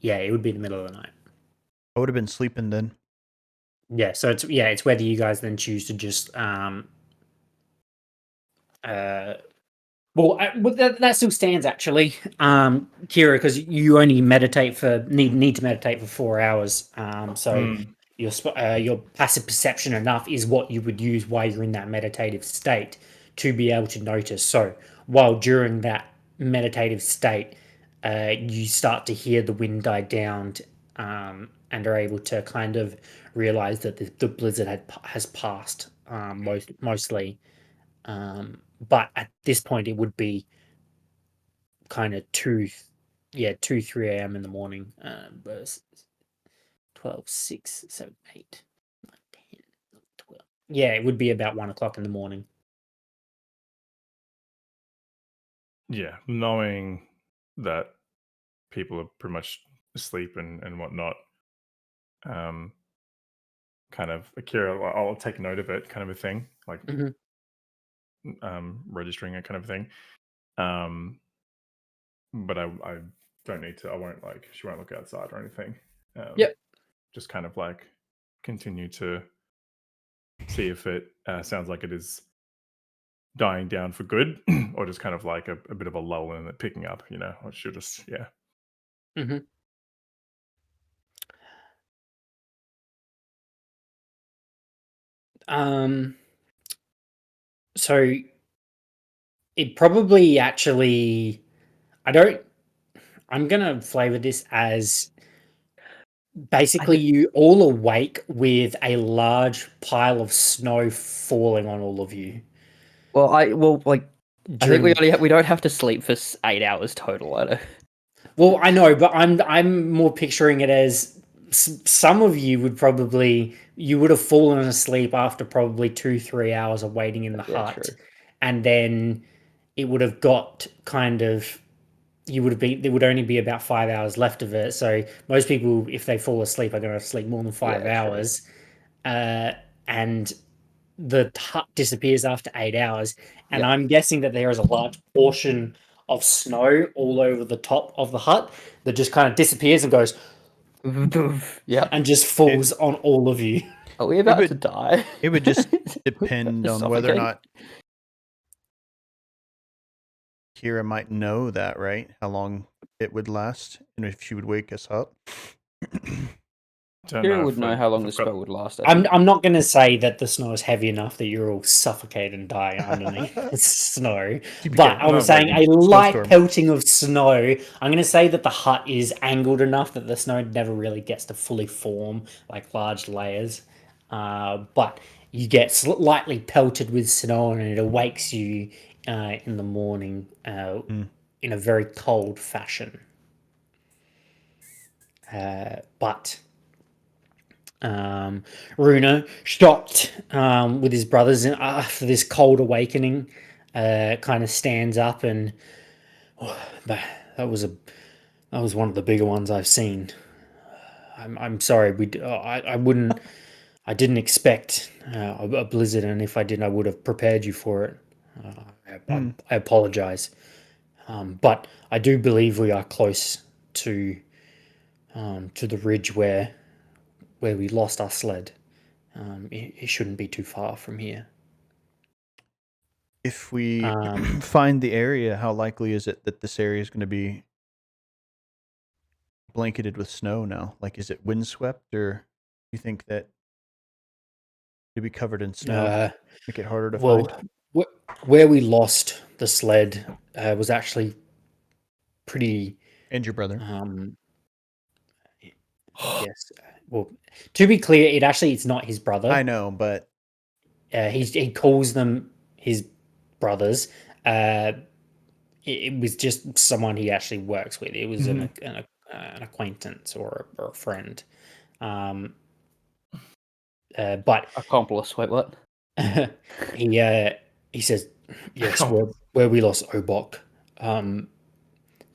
Yeah, it would be the middle of the night. I would have been sleeping then. Yeah, so it's whether you guys then choose to just well, that still stands actually, Kira, because you only need to meditate for 4 hours. So your passive perception enough is what you would use while you're in that meditative state to be able to notice. So while during that meditative state, you start to hear the wind die down, and are able to kind of realize that the blizzard has passed, mostly. But at this point, it would be kind of 3 a.m. in the morning. 12, 6, 7, 8, 9, 10, 12. Yeah, it would be about 1 o'clock in the morning. Yeah, knowing that people are pretty much asleep and whatnot, kind of Akira, I'll take note of it, kind of a thing, like registering it, kind of thing. But I don't need to. I won't she won't look outside or anything. Yep. Just kind of continue to see if it sounds like it is dying down for good, or just kind of like a bit of a lull in it picking up. Or should just Mm-hmm. So it probably actually, I'm gonna flavor this as basically you all awake with a large pile of snow falling on all of you. Well, I think During, we don't have to sleep for 8 hours total. I don't. well, I know, but I'm more picturing it as some of you would have fallen asleep after probably 2-3 hours of waiting in the Yeah, hut, true. and then it would have got kind of you would have been there would only be about 5 hours left of it. So most people, if they fall asleep, are going to sleep more than 5 hours. And the hut disappears after 8 hours. And Yeah. I'm guessing that there is a large portion of snow all over the top of the hut that just kind of disappears and goes Yeah. and just falls on all of you. Are we about to would- die? It would just We're about depend to on whether or suffocate? not Kira might know that, right? How long it would last, and if she would wake us up. Don't Kira know would if know I- how long if the I've got- spell would last. I I'm think. I'm not going to say that the snow is heavy enough that you're all suffocate and die underneath the snow, Keep it but going. I'm saying a light Snowstorm. pelting of snow. I'm going to say that the hut is angled enough that the snow never really gets to fully form like large layers, but you get slightly pelted with snow and it awakes you in the morning in a very cold fashion. But Runa, shocked with his brothers after this cold awakening, kind of stands up and that was one of the bigger ones I've seen. I'm sorry, I didn't expect a blizzard, and if I did, I would have prepared you for it. I apologize, but I do believe we are close to the ridge where we lost our sled. It shouldn't be too far from here. If we Um, find the area, how likely is it that this area is going to be blanketed with snow now? Like, is it windswept, or do you think that it'd be covered in snow, make it harder to well, find? where we lost the sled was actually pretty. And your brother? Um, yes. Well, to be clear, it's not his brother. I know, but He calls them his brothers. It was just someone he actually works with. It was an acquaintance or a friend. Um, but Accomplice. Wait, what? he he says, yes, Accomplice. where we lost Obok.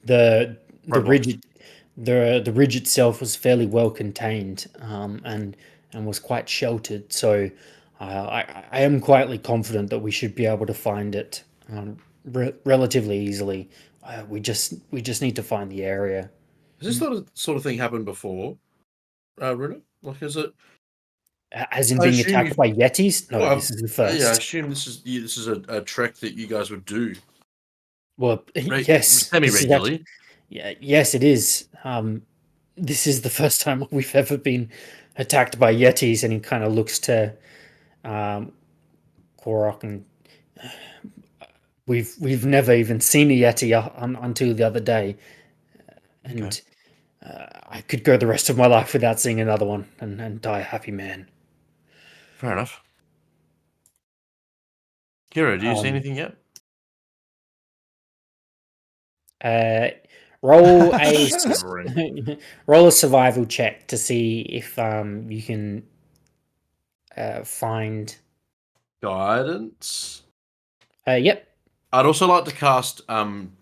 The Roblox. the ridge itself was fairly well contained, and was quite sheltered. So I am quietly confident that we should be able to find it relatively easily. We just need to find the area. Has this sort of thing happened before, Runa? Like, is it? As in I being assume attacked by Yetis? No, Well, this is the first. yeah, I assume this is a trek that you guys would do Well, yes, semi this is actually, regularly. yeah, yes, it is. This is the first time we've ever been attacked by Yetis, and he kind of looks to Korok, and we've never even seen a Yeti until the other day, and I could go the rest of my life without seeing another one and die a happy man. Fair enough. Kira, do you see Um, anything yet? uh, roll a Shivering. roll a survival check to see if you can find. Guidance. Yep, I'd also like to cast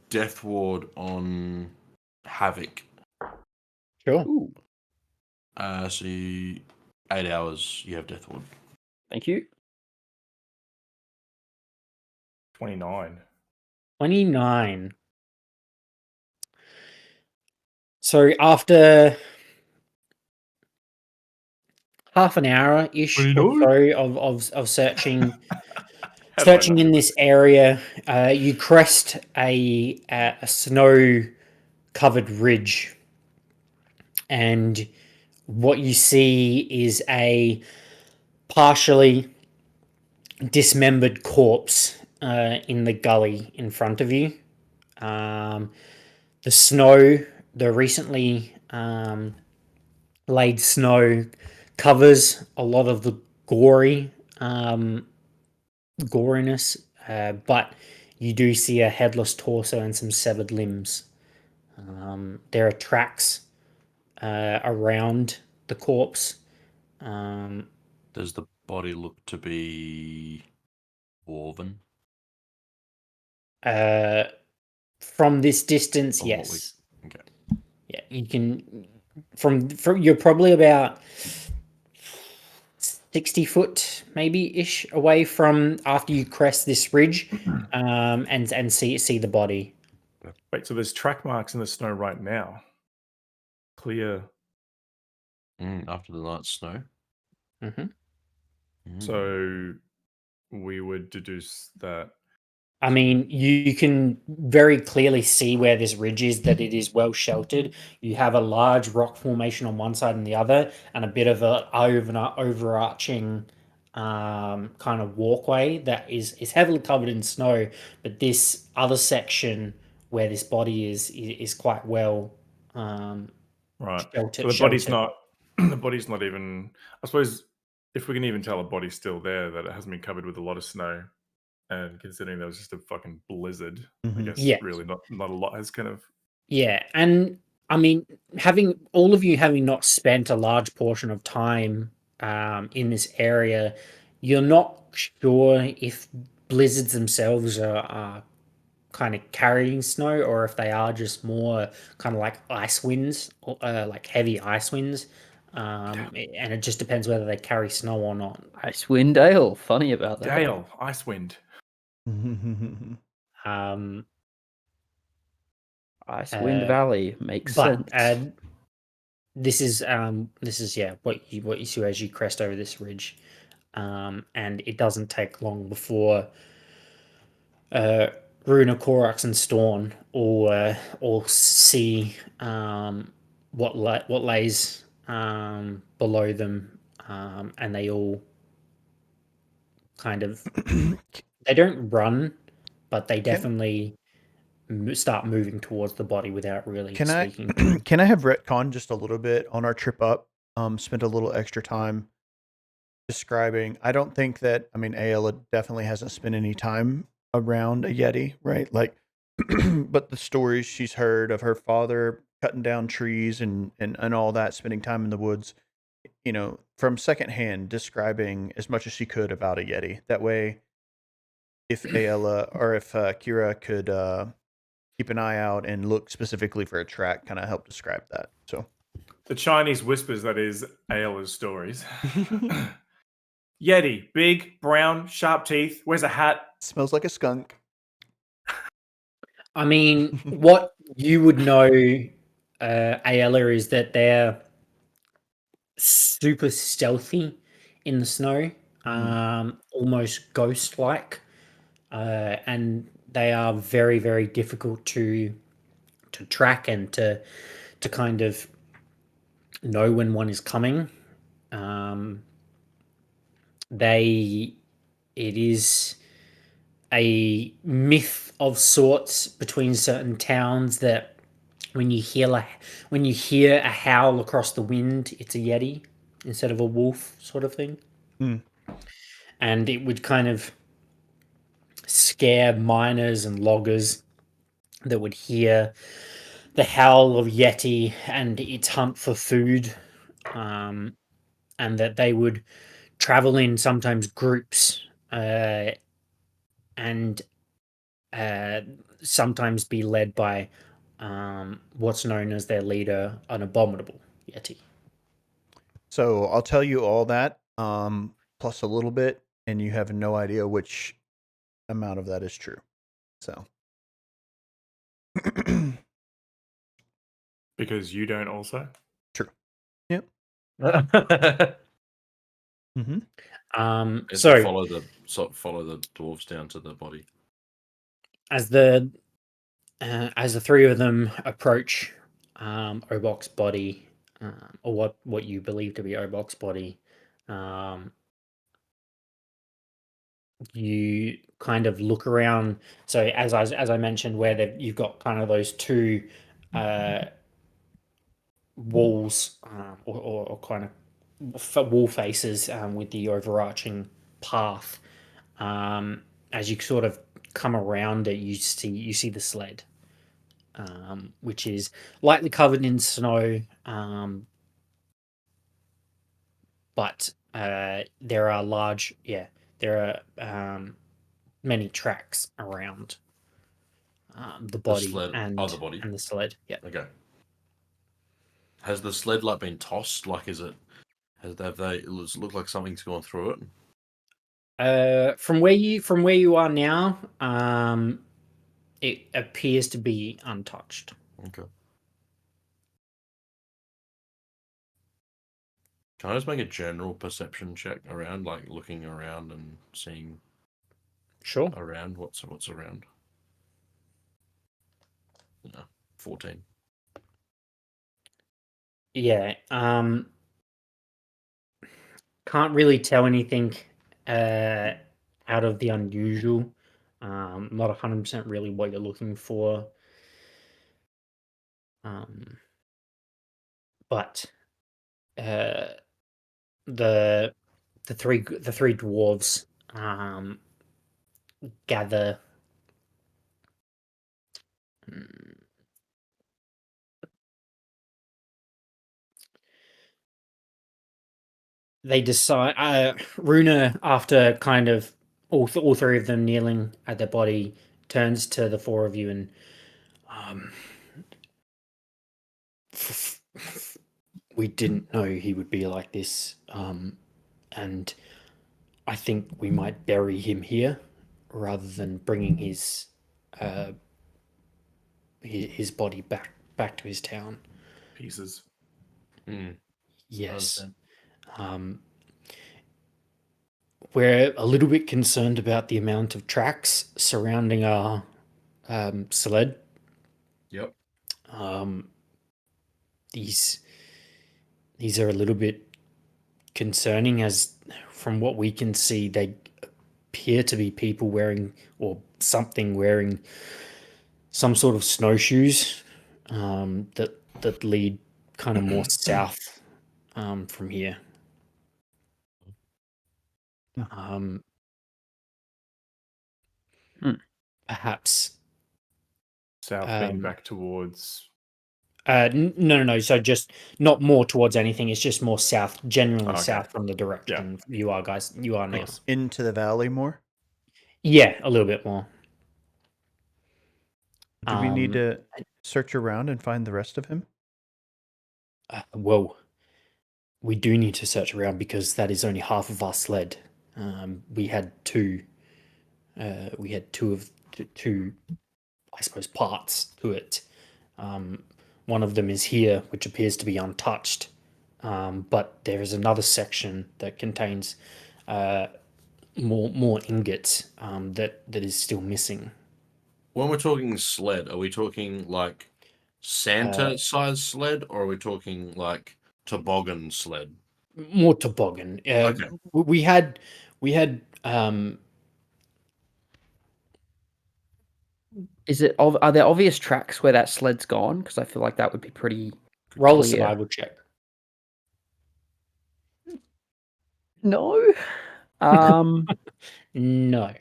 Death Ward on Havoc. sure. Ooh, So 8 hours, you have Death Ward. thank you. 29. 29. So after half an hour ish or 29? so of searching How do I searching know? in this area, you crest a snow covered ridge, and what you see is a partially dismembered corpse in the gully in front of you. The snow, the recently laid snow, covers a lot of the goriness, but you do see a headless torso and some severed limbs. There are tracks around the corpse. Does the body look to be woven? From this distance, From what yes. Okay. Yeah, you can. From you're probably about 60 foot, maybe ish, away from after you crest this ridge, and see the body. Wait, so there's track marks in the snow right now. Clear. After the night's snow. Hmm. So we would deduce that. I mean, you can very clearly see where this ridge is, that it is well sheltered. You have a large rock formation on one side and the other, and a bit of a overarching kind of walkway that is heavily covered in snow. But this other section where this body is quite well Right. sheltered. So the body's not. The body's not even. I suppose if we can even tell a body's still there, that it hasn't been covered with a lot of snow, and considering there was just a fucking blizzard, I guess Yeah. really not a lot has kind of. Yeah, and I mean, having all of you having not spent a large portion of time in this area, you're not sure if blizzards themselves are kind of carrying snow, or if they are just more kind of like ice winds, like heavy ice winds. And it just depends whether they carry snow or not. Icewind Dale. Funny about that. Gale, ice wind. Um, Icewind uh, Valley makes but sense. this is yeah what you see as you crest over this ridge, and it doesn't take long before Runa, Korax, and Storn all see what lays below them, and they all kind of they don't run, but they definitely start moving towards the body without really Can I speaking. can I have retcon just a little bit on our trip up? Spent a little extra time describing. I don't think that. I mean, Ayla definitely hasn't spent any time around a Yeti, right? Like, but the stories she's heard of her father cutting down trees and all that, spending time in the woods, from secondhand, describing as much as she could about a Yeti. That way, if Ayla or if Kira could keep an eye out and look specifically for a track, kind of help describe that. So The Chinese whispers, that is Ayla's stories. Yeti, big, brown, sharp teeth, wears a hat. smells like a skunk. I mean, what you would know, Ayala, is that they're super stealthy in the snow, almost ghost-like, and they are very, very difficult to track and to kind of know when one is coming. Um, they, it is a myth of sorts between certain towns that when you hear a howl across the wind, it's a yeti instead of a wolf, sort of thing. And it would kind of scare miners and loggers that would hear the howl of yeti and its hunt for food, and that they would travel in sometimes groups, and uh, sometimes be led by what's known as their leader, an abominable yeti. So I'll tell you all that, plus a little bit, and you have no idea which amount of that is true. So Because you don't also? true. Yep. Mm-hmm. So follow the dwarves down to the body. as the three of them approach Obok's body, or what you believe to be Obok's body, you kind of look around. So as I mentioned, where you've got kind of those two walls, or kind of wall faces, with the overarching path. As you sort of come around it, you see the sled, which is lightly covered in snow, but there are there are many tracks around. the body sled. and The body. and the sled. Yeah. Okay. Has the sled like been tossed? Like, is it? Have they? It look like something's gone through it. From where you are now, it appears to be untouched. Okay. Can I just make a general perception check around, like looking around and seeing Sure. around what's around? No, 14. Yeah. Can't really tell anything out of the unusual. Not 100% really what you're looking for. But the three dwarves gather. They decide. Runa, after kind of all three of them kneeling at their body, turns to the four of you and we didn't know he would be like this, and I think we might bury him here rather than bringing his body back to his town. Pieces. Yes. We're a little bit concerned about the amount of tracks surrounding our sled. Yep. These are a little bit concerning, as from what we can see, they appear to be people wearing or something wearing some sort of snowshoes that lead kind of more south from here. Perhaps South being back towards. No. So just not more towards anything. It's just more south, generally south from the direction you are, guys. You are now. Into the valley more? Yeah, a little bit more. Do we need to search around and find the rest of him? Well, we do need to search around because that is only half of our sled. We had two. We had two, I suppose, parts to it. One of them is here, which appears to be untouched. But there is another section that contains more ingots that is still missing. When we're talking sled, are we talking like Santa-sized sled, or are we talking like toboggan sled? More toboggan. Okay. We had. Are there obvious tracks where that sled's gone? Because I feel like that would be pretty. Roll clear. a survival check. No. No,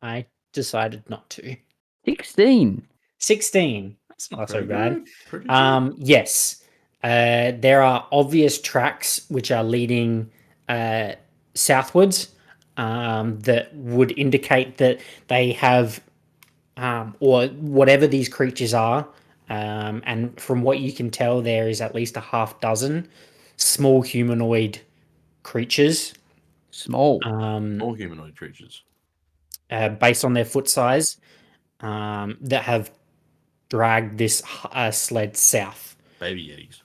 I decided not to. 16. 16. That's not so bad. Good. Pretty good. Yes. There are obvious tracks which are leading southwards that would indicate that they have, or whatever these creatures are, and from what you can tell, there is at least a half dozen small humanoid creatures. Small. All humanoid creatures. Based on their foot size, that have dragged this sled south. Baby Yetis.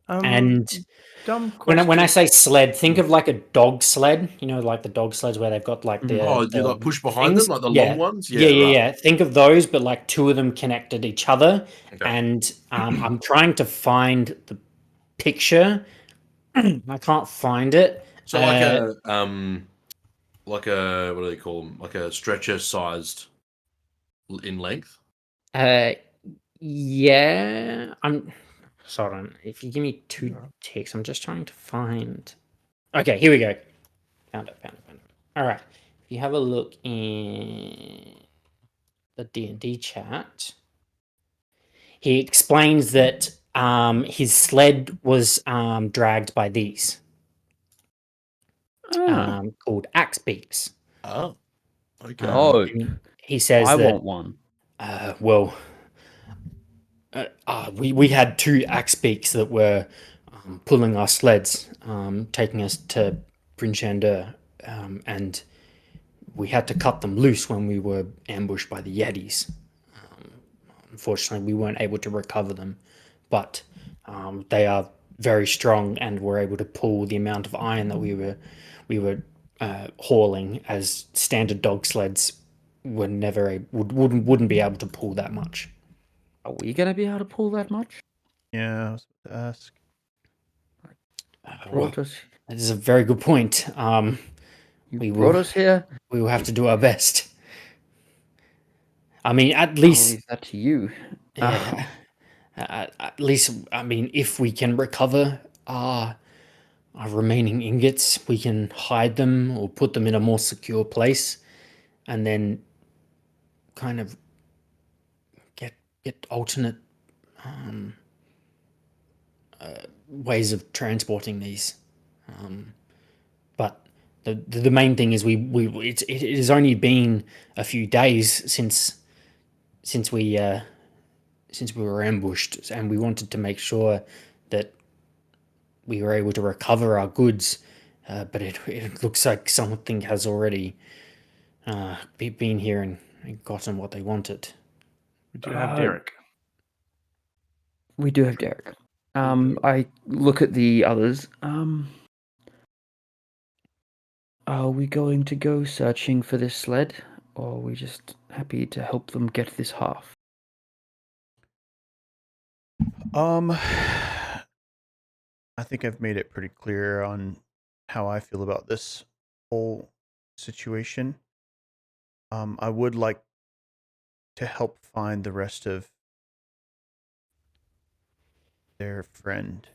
And dumb question. when I say sled, think of like a dog sled. You know, like the dog sleds where they've got like the you like push behind things? them, like the long ones? Yeah. Think of those, but like two of them connected each other. Okay. And I'm trying to find the picture. I can't find it. So like a what do they call them? Like a stretcher sized in length. Yeah. Sorry. If you give me 2 ticks, I'm just trying to find. Okay, here we go. Found it. All right. If you have a look in the D&D chat, he explains that his sled was dragged by these called axe beaks. Oh, okay. Oh. he says I that want one. well, we had two axe beaks that were pulling our sleds, taking us to Brinchander, and we had to cut them loose when we were ambushed by the Yetis. Unfortunately, we weren't able to recover them, but they are very strong and were able to pull the amount of iron that we were hauling, as standard dog sleds were never wouldn't be able to pull that much. Are we gonna be able to pull that much? Yeah, I was about to ask. Brought us. That is a very good point. You we brought will us here. we will have to do our best. I mean, at I'll least leave that to you. yeah, at least I mean, if we can recover our remaining ingots, we can hide them or put them in a more secure place, and then kind of get alternate ways of transporting these. But the main thing is it has only been a few days since we were ambushed, and we wanted to make sure that we were able to recover our goods. But it looks like something has already been here and gotten what they wanted. We do have Derek. We do have Derek. I look at the others. Are we going to go searching for this sled, or are we just happy to help them get this half? I think I've made it pretty clear on how I feel about this whole situation. I would like to help find the rest of their friend.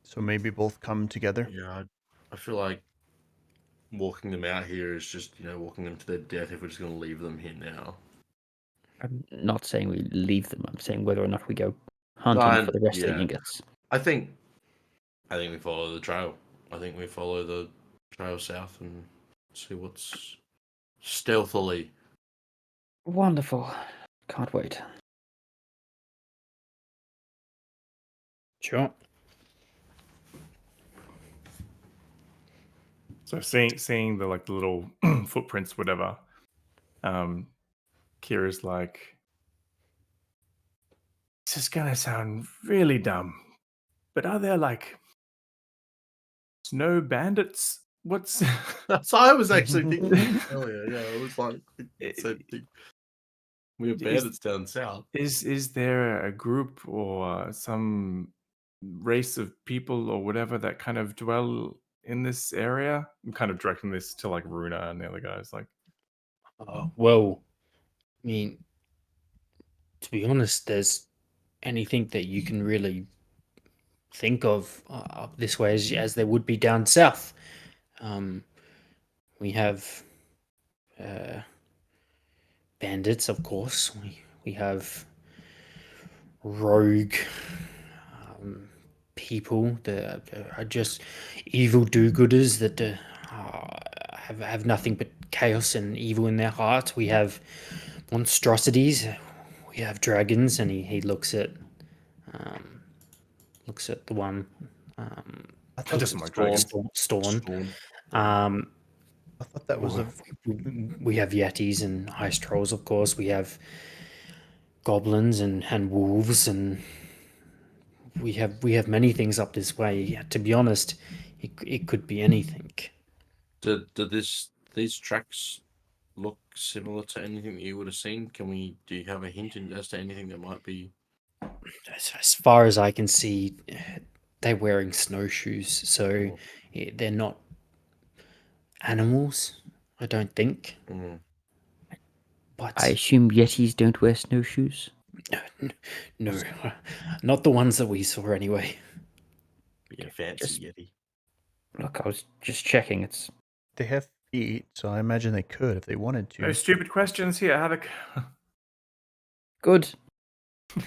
So maybe both come together. Yeah, I feel like walking them out here is just, walking them to their death if we're just going to leave them here now. I'm not saying we leave them. I'm saying whether or not we go hunting for the rest of the ingots. I think we follow the trail. I think we follow the trail south and see what's stealthily. Wonderful. Can't wait. Sure. So seeing the the little footprints, whatever. Kira's like, this is gonna sound really dumb, but are there snow bandits? What's So I was actually thinking earlier. Yeah, it was like the same thing. We have bandits down south. Is there a group or some race of people or whatever that kind of dwell in this area? I'm kind of directing this to Runa and the other guys. Well, I mean, to be honest, there's anything that you can really think of up this way as there would be down south. We have bandits, of course. We have rogue people that are just evil do-gooders that have nothing but chaos and evil in their heart. We have monstrosities. We have dragons, and he looks at the one. I thought, Doesn't like dragons. Storn. I thought that was We have yetis and ice trolls, of course. We have goblins and wolves, and we have many things up this way. To be honest, it could be anything. Do these tracks look similar to anything that you would have seen? Do you have a hint as to anything that might be? As far as I can see, they're wearing snowshoes, so they're not animals, I don't think. But I assume Yetis don't wear snowshoes. no, not the ones that we saw anyway. Be a fancy Yeti. Look, I was just checking. they have feet, so I imagine they could if they wanted to. No stupid questions here, Havoc. Good.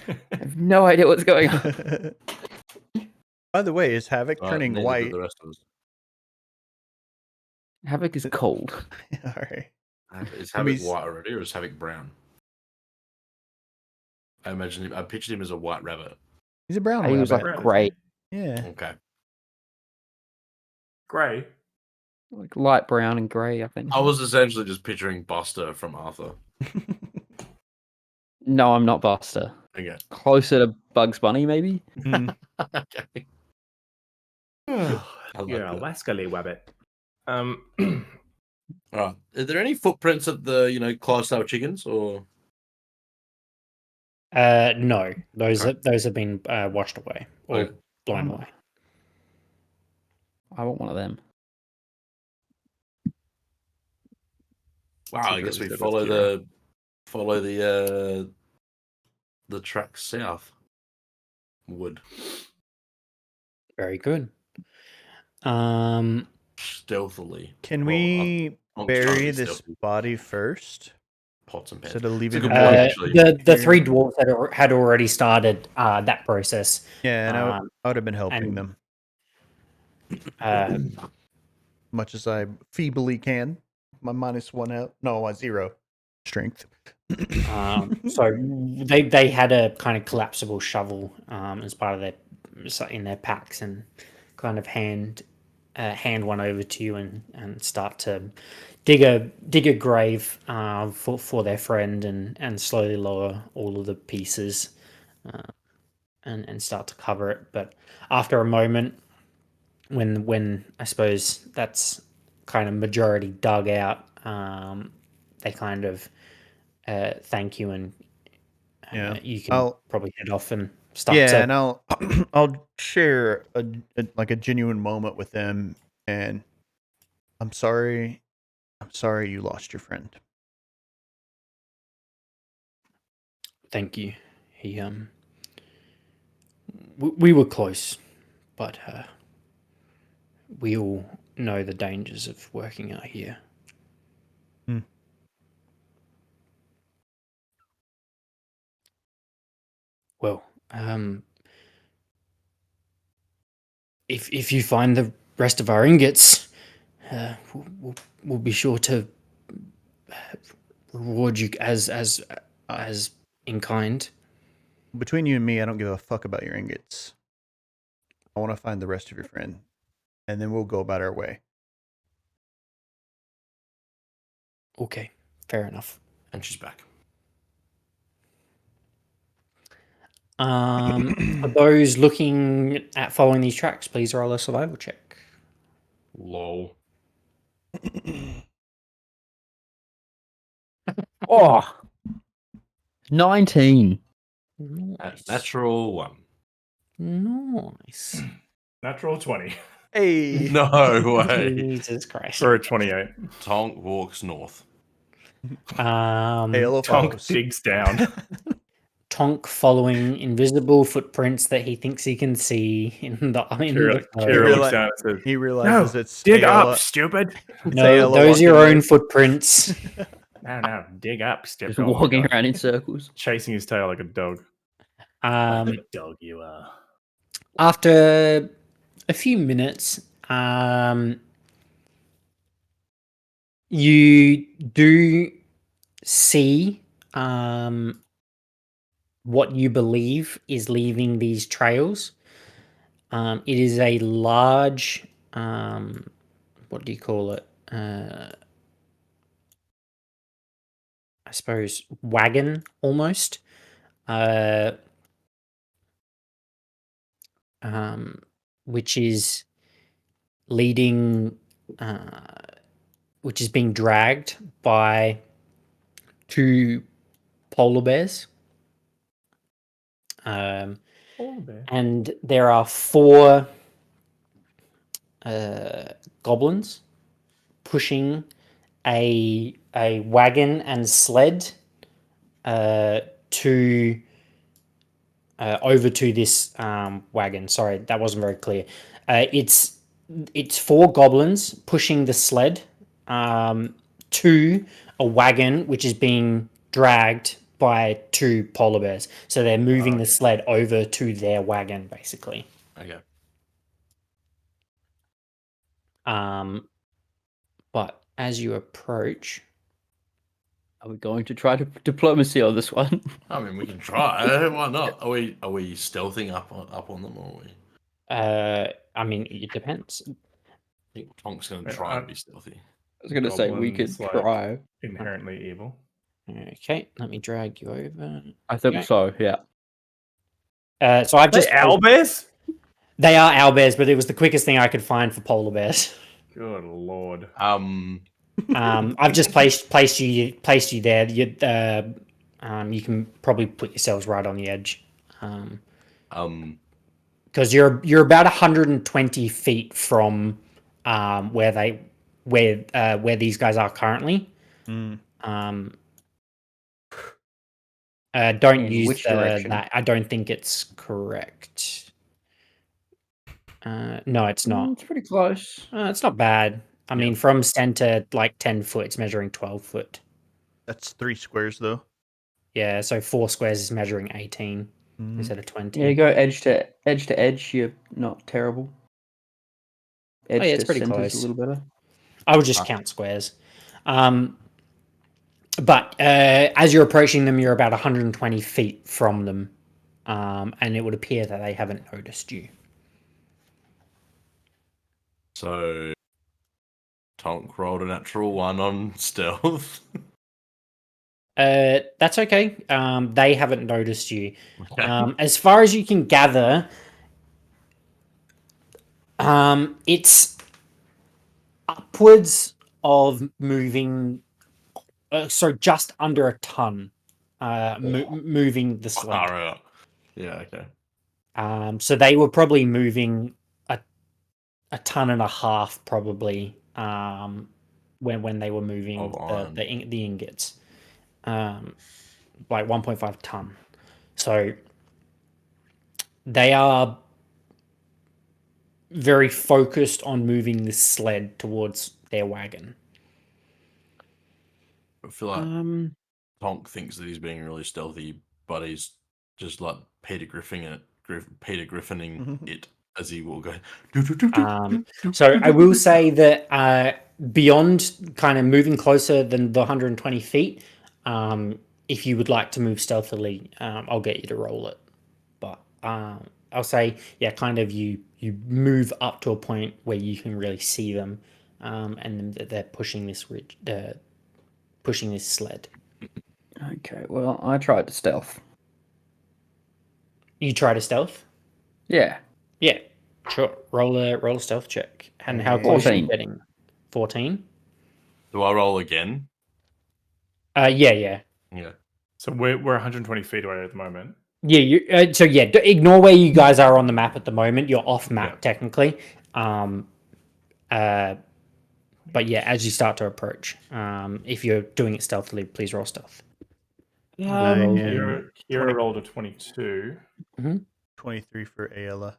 I have no idea what's going on. By the way, is Havoc turning Neither do white? the rest of us. Havoc is cold. All right. Is I mean, Havoc white already, or is Havoc brown? I imagine him. I pictured him as a white rabbit. he's a brown He was like rabbit. grey, Yeah. Okay. Grey. like light brown and grey, I think. I was essentially just picturing Buster from Arthur. No, I'm not Buster. Okay. Closer to Bugs Bunny, maybe. Mm. Okay. I like You're a that. wascally wabbit. All right. Are there any footprints of the Clydesdale chickens, or? No, those have been washed away or Okay. blown away. I want one of them. Wow, I guess we Secretly follow Kira. the track south. Wood. Very good. Stealthily. Can Well, we I'm trying to bury be this stealthy. body first? Pots and pans. Instead of It's a leaving good him point, out actually. the three here? dwarves had already started that process. Yeah, and Um, I would have been helping and- them Uh, much as I feebly can. My -1 out. No, my 0 strength. so they had a kind of collapsible shovel as part of their packs, and kind of hand one over to you and start to dig a grave for their friend, and slowly lower all of the pieces and start to cover it. But after a moment, when I suppose that's kind of majority dug out, they kind of thank you, and Yeah. you can probably head off and start Yeah, to. and I'll share a genuine moment with them, and I'm sorry you lost your friend. Thank you. He we were close, but we all know the dangers of working out here. Hmm. Well, if you find the rest of our ingots, we'll be sure to reward you as in kind. Between you and me, I don't give a fuck about your ingots. I want to find the rest of your friend, and then we'll go about our way. Okay, fair enough. And she's back. For those looking at following these tracks, please roll a survival check. Lol. Oh, 19. Nice. Natural 1. Nice. Natural 20 Hey. No way. Jesus Christ. for a 28. Tonk walks north. Hail of Tonk hoes. digs down. Tonk following invisible footprints that he thinks he can see in the Kira forest. looks down and says, He realizes "No, it's dig Ayla. up, stupid. It's No, Ayla those are your walking own away. footprints. No, dig up, stupid." Just walking around in circles. Chasing his tail like a dog. Like the dog you are. After a few minutes, you do see what you believe is leaving these trails. It is a large, what do you call it? I suppose wagon almost. Which is leading, which is being dragged by two polar bears. And there are four goblins pushing a wagon and sled to over to this wagon. Sorry, that wasn't very clear. It's four goblins pushing the sled to a wagon which is being dragged by two polar bears. So they're moving the sled over to their wagon, basically. Okay. But as you approach, Are we going to try to diplomacy on this one? I mean, we can try. Why not? Are we stealthing up on them, or are we? I mean, it depends. I think Tonk's going to Yeah, try and be stealthy. I was going to say we could Goblins, try. Inherently evil. Okay, let me drag you over. I think Okay. so. Yeah. So I've just owlbears. They are owlbears, but it was the quickest thing I could find for polar bears. Good lord. I've just placed you there. You can probably put yourselves right on the edge. Because you're about 120 feet from where these guys are currently. Mm. Don't In use which direction? that. I don't think it's correct. No, it's not. It's pretty close. It's not bad. I mean, from center, like 10 foot, it's measuring 12 foot. That's 3 squares, though. Yeah, so 4 squares is measuring 18 instead of 20. Yeah, you go edge to edge. You're not terrible. Edge it's to pretty center's close. a little better. I would just count squares. But as you're approaching them, you're about 120 feet from them. And it would appear that they haven't noticed you. So Tonk rolled a natural 1 on stealth. That's okay. They haven't noticed you. As far as you can gather, it's upwards of moving. So just under a ton, moving the sled. Right. Yeah. Okay. So they were probably moving a ton and a half, probably. When they were moving the ingots, like 1.5 ton. So they are very focused on moving this sled towards their wagon. I feel like Tonk thinks that he's being really stealthy, but he's just like Peter Griffining it as he will go. So I will say that beyond kind of moving closer than the 120 feet, if you would like to move stealthily, I'll get you to roll it. But I'll say, yeah, kind of you move up to a point where you can really see them, and then they're pushing this sled. Okay, well, I tried to stealth. You try to stealth? Yeah. Yeah, sure. Roll a stealth check. And how close are you 14. getting? 14? Do I roll again? Yeah. Yeah. So we're 120 feet away at the moment. Yeah, so yeah, ignore where you guys are on the map at the moment. You're off map technically. But yeah, as you start to approach, if you're doing it stealthily, please roll stealth. Kira rolled a 22. 23 for Ayla.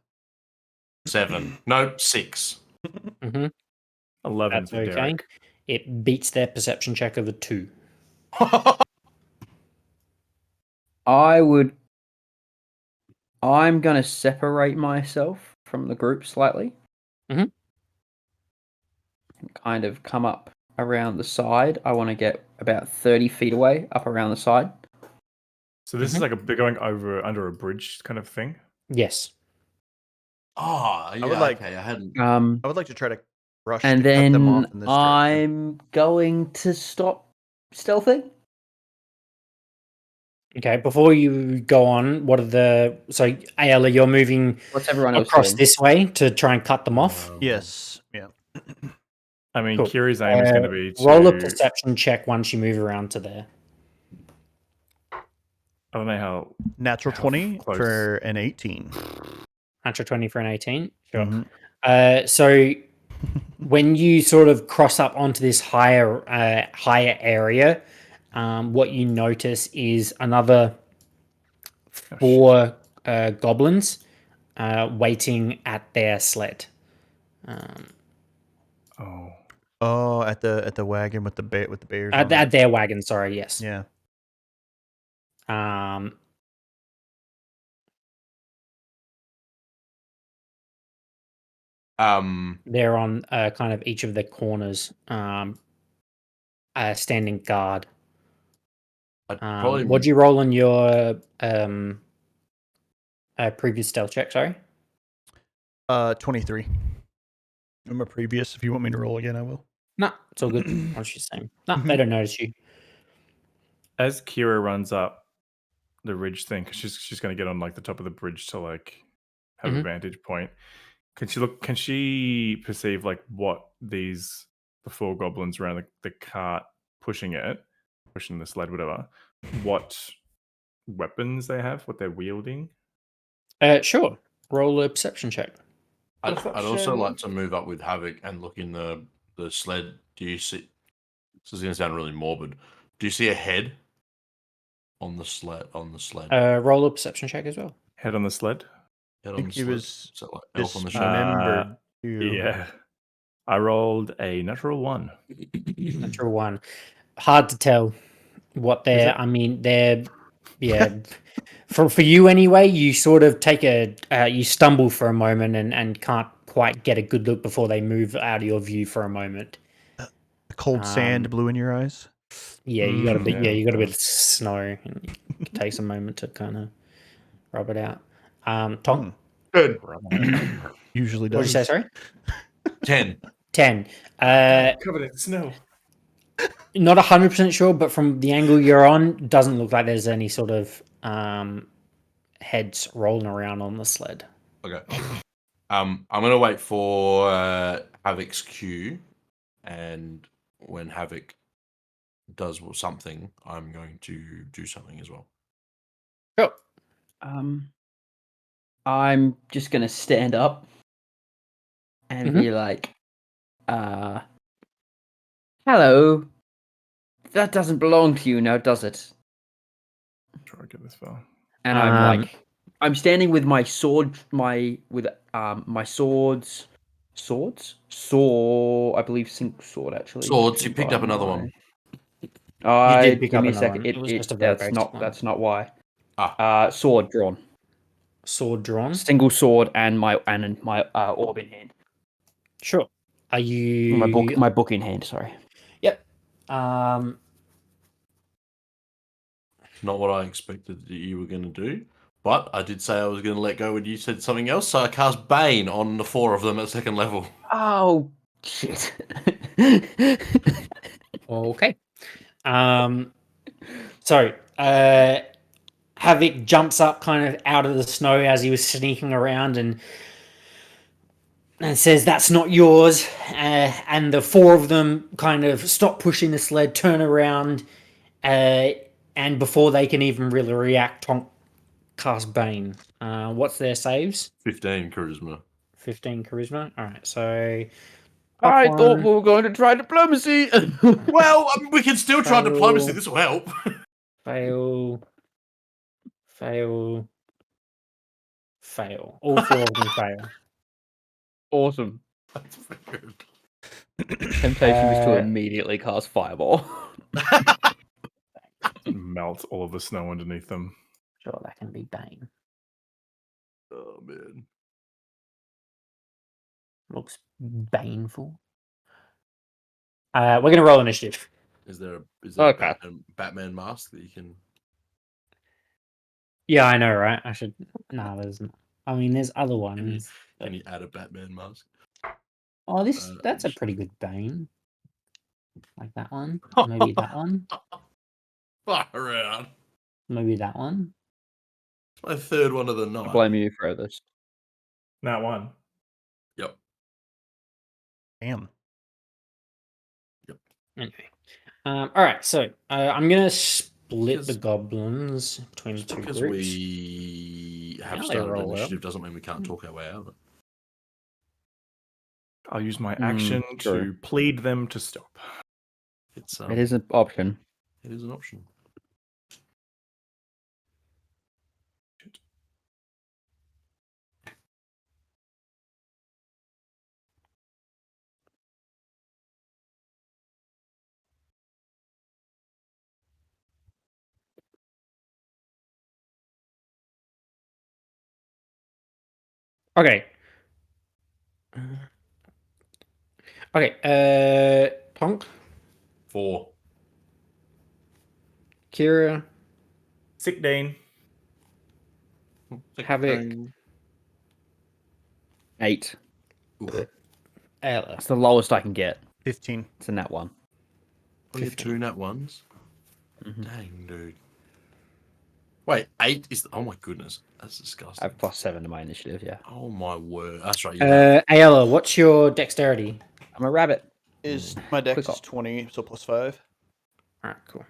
7. No, 6. 11 That's for okay. Derek. It beats their perception check of a 2. I'm going to separate myself from the group slightly. Mhm. And kind of come up around the side. I want to get about 30 feet away, up around the side. So this is like they're going under a bridge kind of thing? Yes. Oh, yeah, okay. I hadn't. I would like to try to rush and to cut them off then in this direction. I'm going to stop stealthing. Okay, before you go on, so Ayala, you're moving What's everyone else across doing? this way to try and cut them off? Yes. Yeah. I mean, Cool. Kiri's aim is going to be to... Roll a perception check once you move around to there. I don't know how... Natural 20 close. for an 18. Natural 20 for an 18? Sure. Mhm. So when you sort of cross up onto this higher area, what you notice is another 4 goblins waiting at their sled. Oh, at the wagon with the bears. on At it. their wagon, sorry, yes. Yeah. They're on kind of each of the corners, standing guard. I'd probably What'd you roll on your previous stealth check? Sorry. 23. I'm a previous. If you want me to roll again, I will. No, it's all good. What's she saying? No, Mm-hmm. they don't notice you. As Kira runs up the ridge thing, because she's going to get on like the top of the bridge to like have a vantage point. Can she perceive like what the four goblins around the cart pushing the sled, whatever, what weapons they have, what they're wielding? Sure. Roll a perception check. I'd also like to move up with Havoc and look in the sled. Do you see? This is going to sound really morbid. Do you see a head on the sled? Roll a perception check as well. Head on the sled? Head I on think the he sled? was Is that like elf on the shoulder? dismembered too. Yeah. I rolled a natural 1. Natural 1. Hard to tell what Is they're. it? I mean, they're. Yeah. For you anyway, you sort of take you stumble for a moment and can't quite get a good look before they move out of your view for a moment. The cold sand Um, blew in your eyes. Yeah, you got a bit. yeah, Yeah, you got a bit does. of snow. And it takes a moment to kind of rub it out. Tom, Good. Usually what did you say? does. Sorry, 10. 10. Covered in snow. Not 100% sure, but from the angle you're on, doesn't look like there's any sort of heads rolling around on the sled. Okay. I'm gonna wait for Havoc's cue, and when Havoc does something, I'm going to do something as well. Sure. I'm just gonna stand up and Mhm. be like, hello. That doesn't belong to you now, does it? Try to get this far. And I'm like, I'm standing with my sword, my swords, I believe single sword actually. Swords. You actually picked by up another one. You did pick give up me a another second. one. It was just a very That's basic not one. why. Ah. Sword drawn, Sword drawn. single sword, and my orb in hand. Sure. Are you My book in hand? Sorry. Yep. Not what I expected that you were going to do, but I did say I was going to let go when you said something else. So I cast Bane on the 4 of them at second level. Oh shit. Okay. So Havoc jumps up kind of out of the snow as he was sneaking around and says, "That's not yours." And the 4 of them kind of stop pushing the sled, turn around, and before they can even really react, Tonk cast Bane. What's their saves? 15 charisma. 15 charisma. All right, so I top thought we one were going to try diplomacy. Well, I mean, we can still try diplomacy. fail, This will help. fail, fail, fail. All 4 of them fail. Awesome. That's very good. Temptation was to immediately cast fireball. Melt all of the snow underneath them. Sure, that can be Bane. Oh man. Looks baneful. We're gonna roll initiative. Is there Okay. a Batman mask that you can? Yeah, I know, right? I should. No, there's. I mean, there's other Can you, ones. can you add a Batman mask? Oh, that's a pretty good Bane. Like that one. Maybe that one. Far around. Maybe that one. My third one of the I night. blame you for this. Not one. Yep. Damn. Anyway. All right. So I'm gonna split the Because- goblins between the Just two because groups. we have Now they started roll initiative out. doesn't mean we can't talk our way out of it. I'll use my action true. to plead them to stop. It's It is an option. It is an option. Okay. Okay. Tonk. 4. Kira, 16. Havoc, 8. Ayla. That's the lowest I can get. 15. It's in that one. Oh, you 2 nat ones? Mhm. Dang, dude. Wait, 8 is... Oh, my goodness. That's I disgusting. have +7 to my initiative, yeah. Oh, my word. That's right, you have... Ayla, what's your dexterity? I'm a rabbit. Is my dex Quick is up. 20, so +5. All right, cool.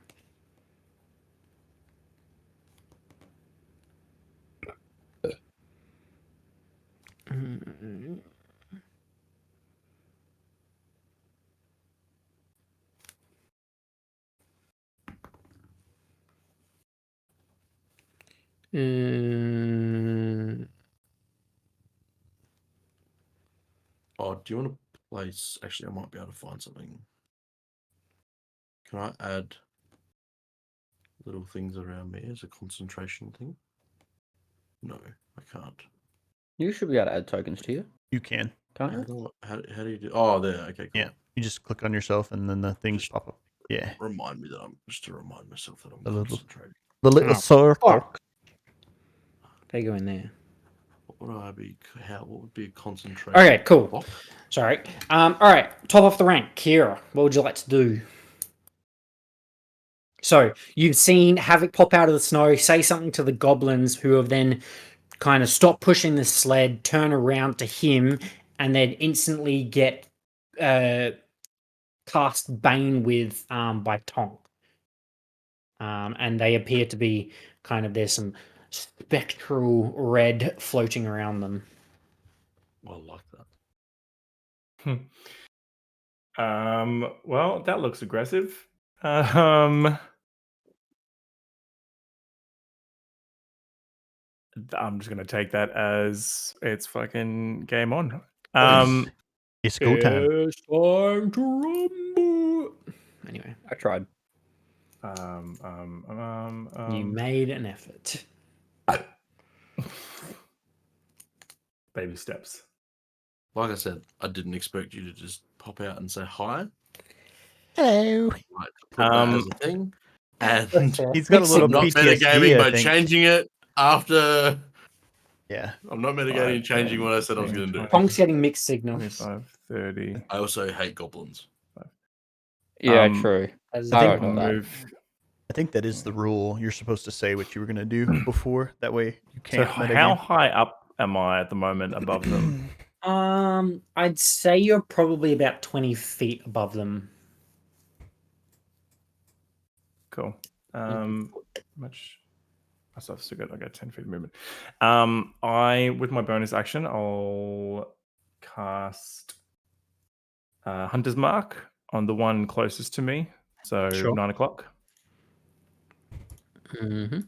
Oh, do you want to place... Actually, I might be able to find something. Can I add little things around me as a concentration thing? No, I can't. You should be able to add tokens to you, You can. can't How you? do you do... Oh, there. Okay, cool. Yeah. You just click on yourself and then the things Just- pop up. Yeah. Remind me that I'm... Just to remind myself that I'm A little- concentrating. The little Oh, circle. fuck. They go in there. What would I be... What would be a concentration? Okay, cool. block? Sorry. All right. Top off the rank, Kira. What would you like to do? So you've seen Havoc pop out of the snow, say something to the goblins, who have then kind of stopped pushing the sled, turn around to him, and then instantly get cast Bane with by Tonk. And they appear to be kind of, there's some spectral red floating around them. I like that. Well, that looks aggressive. I'm just gonna take that as it's fucking game on. It's go time. It's time to rumble. Anyway, I tried. you made an effort. Baby steps. Like I said, I didn't expect you to just pop out and say hi. Hello. Like, put that as a thing. And He's got a little I'm not PTSD, metagaming I by think. changing it after. Yeah. I'm not mitigating and changing what I said I was going to do. Tonk's getting mixed signals. 25, 30. I also hate goblins. Yeah, true. As I think- don't know that. Move. I think that is the rule. You're supposed to say what you were going to do before. That way you So can't how metagame. high up am I at the moment above them? I'd say you're probably about 20 feet above them. Cool. Mhm. Much. I've still got 10 feet of movement. With my bonus action, I'll cast Hunter's Mark on the one closest to me. So Sure. 9 o'clock. Mm-hmm.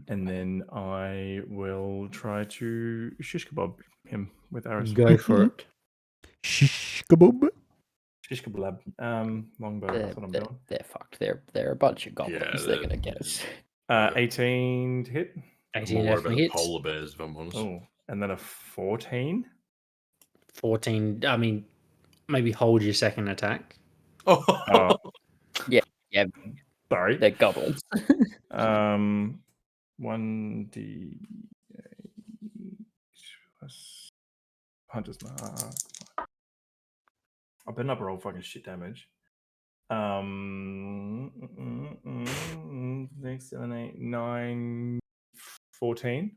And then I will try to shish kebab him with arrows. Go for it. Shish kaboom. Shish kebab. Longbow. They're, That's what I'm they're, doing. they're fucked. They're a bunch of goblins. Yeah, they're gonna get us. 18 to hit. 18 I'm more definitely about hits. polar bears, if I'm honest. Oh, and then a 14. 14. I mean, maybe hold your second attack. Oh, Yeah, sorry. they're goblins. 1d plus Hunter's Mark. I better not roll fucking shit damage. 6, 7, 8, 9, 14.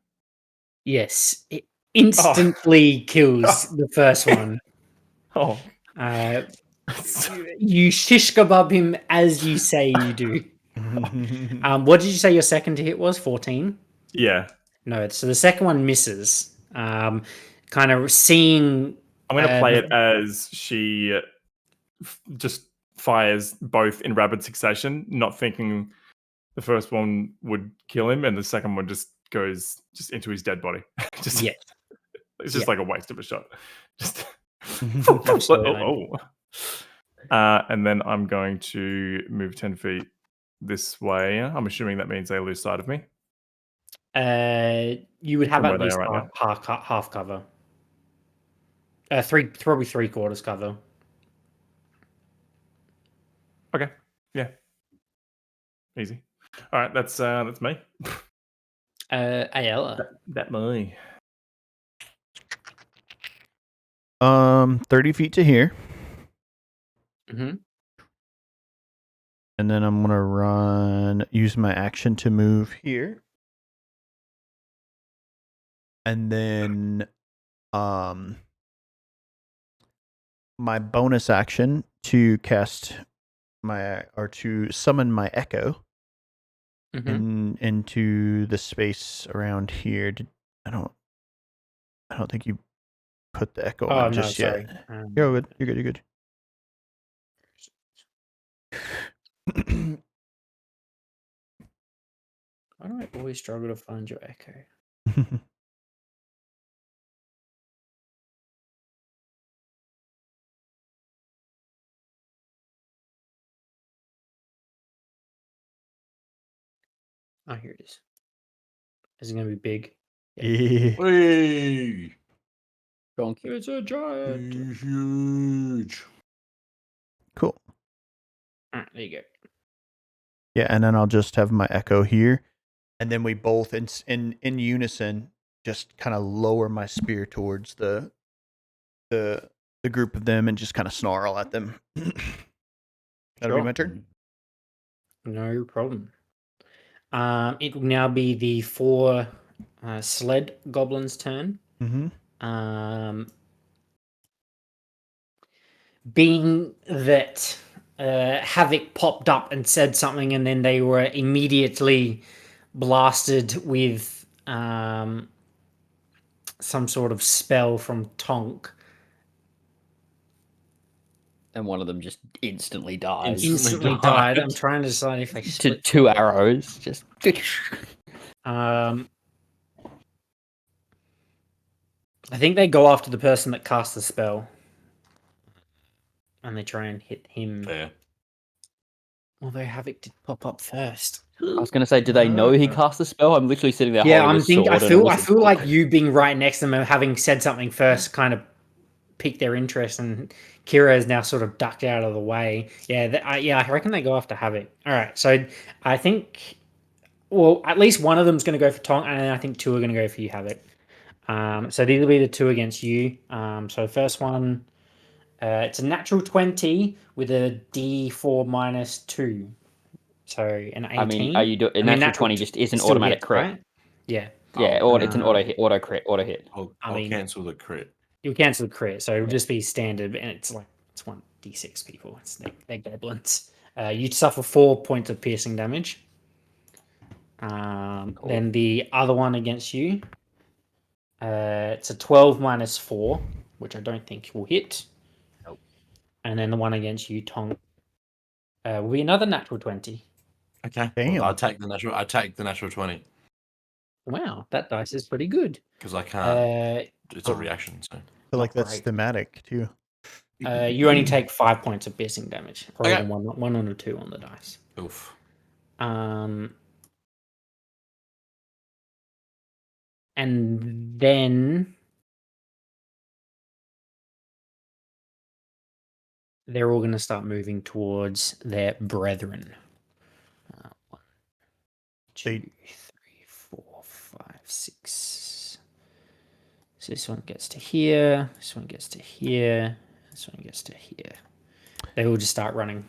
Yes, it instantly kills the first one. Oh, You shish kebab him as you say you do. What did you say your second to hit was? 14? yeah. No, so the second one misses. Kind of seeing. I'm going to play it as she just fires both in rapid succession, not thinking the first one would kill him, and the second one just goes just into his dead body. Yeah. It's just like a waste of a shot. Just Absolutely. and then I'm going to move 10 feet this way. I'm assuming that means they lose sight of me. You would have From where at they least are right half cover. Probably 3/4 cover. Okay. Yeah. Easy. All right, that's me. Ayala. That me. 30 feet to here. Mm-hmm. And then I'm gonna use my action to move here. And then my bonus action to cast to summon my echo into the space around here. I don't think you put the echo on just sorry. yet. You're good. You're good. Why do I always struggle to find your echo? Oh, here it is. Is it going to be big? Yeah. Hey, Donkey. It's a giant. huge. Cool. There you go. Yeah, and then I'll just have my echo here, and then we both in unison just kind of lower my spear towards the group of them and just kind of snarl at them. That'll be my turn. No problem. It will now be the 4 sled goblins' turn. Mm-hmm. Being that Havoc popped up and said something, and then they were immediately blasted with some sort of spell from Tonk. And one of them just instantly dies. Instantly died. I'm trying to decide if I to split 2 arrows. Just. I think they go after the person that cast the spell, and they try and hit him. Fair. Although Havoc did pop up first. I was going to say, do they know he cast the spell? I'm literally sitting there Yeah, holding a sword. I and a feel wizard's like book. you being right next to them and having said something first kind of piqued their interest, and Kira is now sort of ducked out of the way. Yeah, I reckon they go after Havoc. All right, so I think, well, at least one of them's going to go for Tonk, and I think 2 are going to go for you, Havoc. So these will be the 2 against you. So first one, it's a natural 20 with a D4 minus 2. So an 18. I mean, are you doing a natural 20 just isn't still automatic hits, crit? right? Yeah. Yeah, or it's an auto crit, auto hit. I'll cancel the crit. You'll cancel the crit, so it'll just be standard, and it's 1d6 people. They're goblins. You suffer 4 points of piercing damage. Cool. Then the other one against you, it's a 12 minus 4, which I don't think will hit. Nope. And then the one against you, Tonk, will be another natural 20. Okay. Damn. Well, I take the natural 20 Wow, that dice is pretty good. because I can't. It's a oh. reaction, so. I feel like that's great. thematic too. You only take 5 points of piercing damage, rather Okay. than one on a 2 on the dice. Oof. And then they're all going to start moving towards their brethren. 1, 2, 3, 4, 5, 6. So this one gets to here. This one gets to here. This one gets to here. They all just start running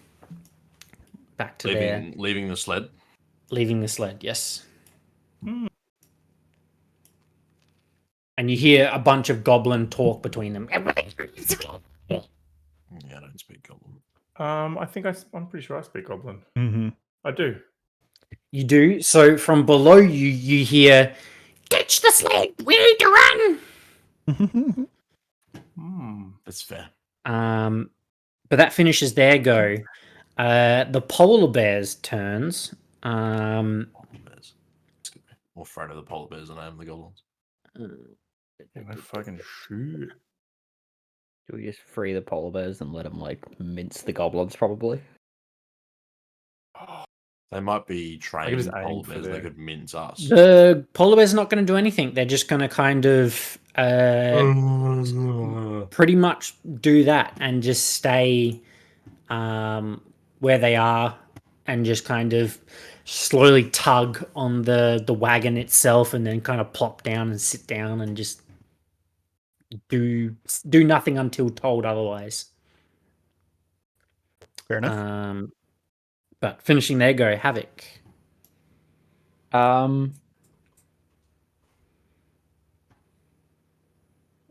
back to leaving the sled. Leaving the sled, yes. And you hear a bunch of goblin talk between them. Yeah, I don't speak goblin. I think I'm pretty sure I speak goblin. Mm-hmm. I do. You do. So from below you hear, "Ditch the sled. We need to run." That's fair. But that finishes their go. The polar bears turns. Polar bears. More afraid of the polar bears than I am the goblins. Yeah, no fucking shoot. Do we just free the polar bears and let them mince the goblins? Probably. They might be trained just aim polar for bears. They their- could mince us. The polar bears are not going to do anything. They're just going to kind of pretty much do that and just stay where they are and just kind of slowly tug on the wagon itself, and then kind of plop down and sit down and just do nothing until told otherwise. Fair enough. But finishing their go, Havoc.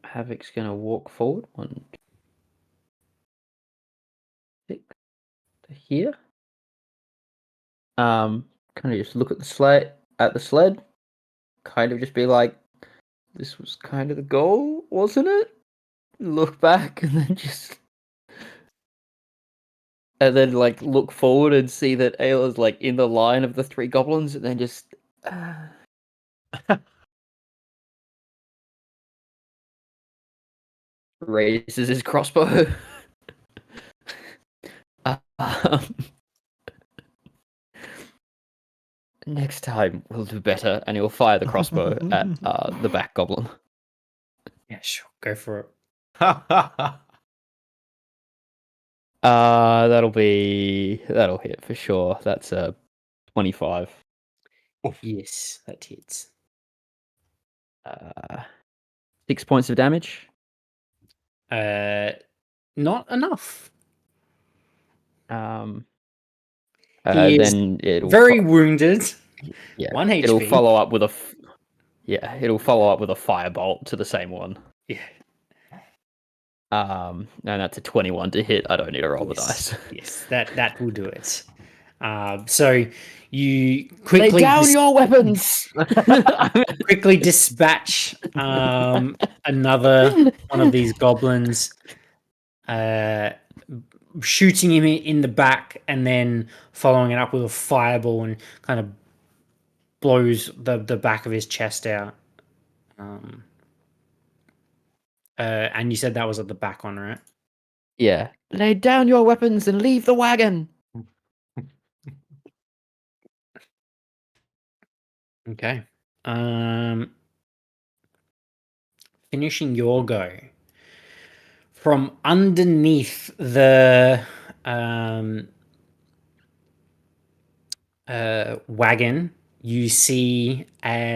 Havoc's gonna walk forward 1, 6 to here. Kind of just look at the sled, kind of just be like, this was kind of the goal, wasn't it? Look back and then like look forward and see that Ayla's like in the line of the 3 goblins, and then just raises his crossbow. Next time we'll do better, and he'll fire the crossbow at the back goblin. Yeah, sure, go for it. That'll hit for sure. That's a 25. Yes, that hits. 6 points of damage. Not enough. He is Then it'll very wounded. yeah. 1 HP. It'll follow up with a firebolt to the same one. Yeah. And that's a 21 to hit. I don't need to roll the dice. Yes, that will do it. So you quickly Lay down your weapons. quickly dispatch another one of these goblins, shooting him in the back, and then following it up with a fireball and kind of blows the back of his chest out. And you said that was at the back one, right? Yeah. Lay down your weapons and leave the wagon. Okay. Finishing your go. From underneath the wagon, you see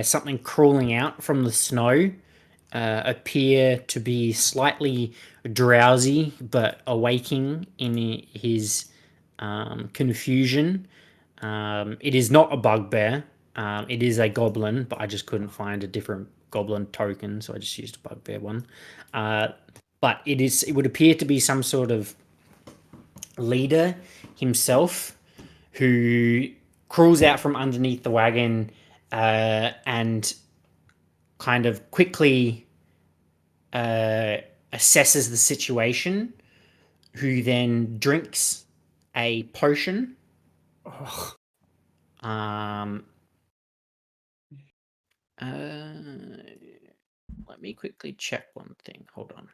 something crawling out from the snow, appear to be slightly drowsy but awaking in his confusion. It is not a bugbear. It is a goblin, but I just couldn't find a different goblin token, so I just used a bugbear one. But it would appear to be some sort of leader himself who crawls out from underneath the wagon and kind of quickly assesses the situation, who then drinks a potion. Let me quickly check one thing. Hold on.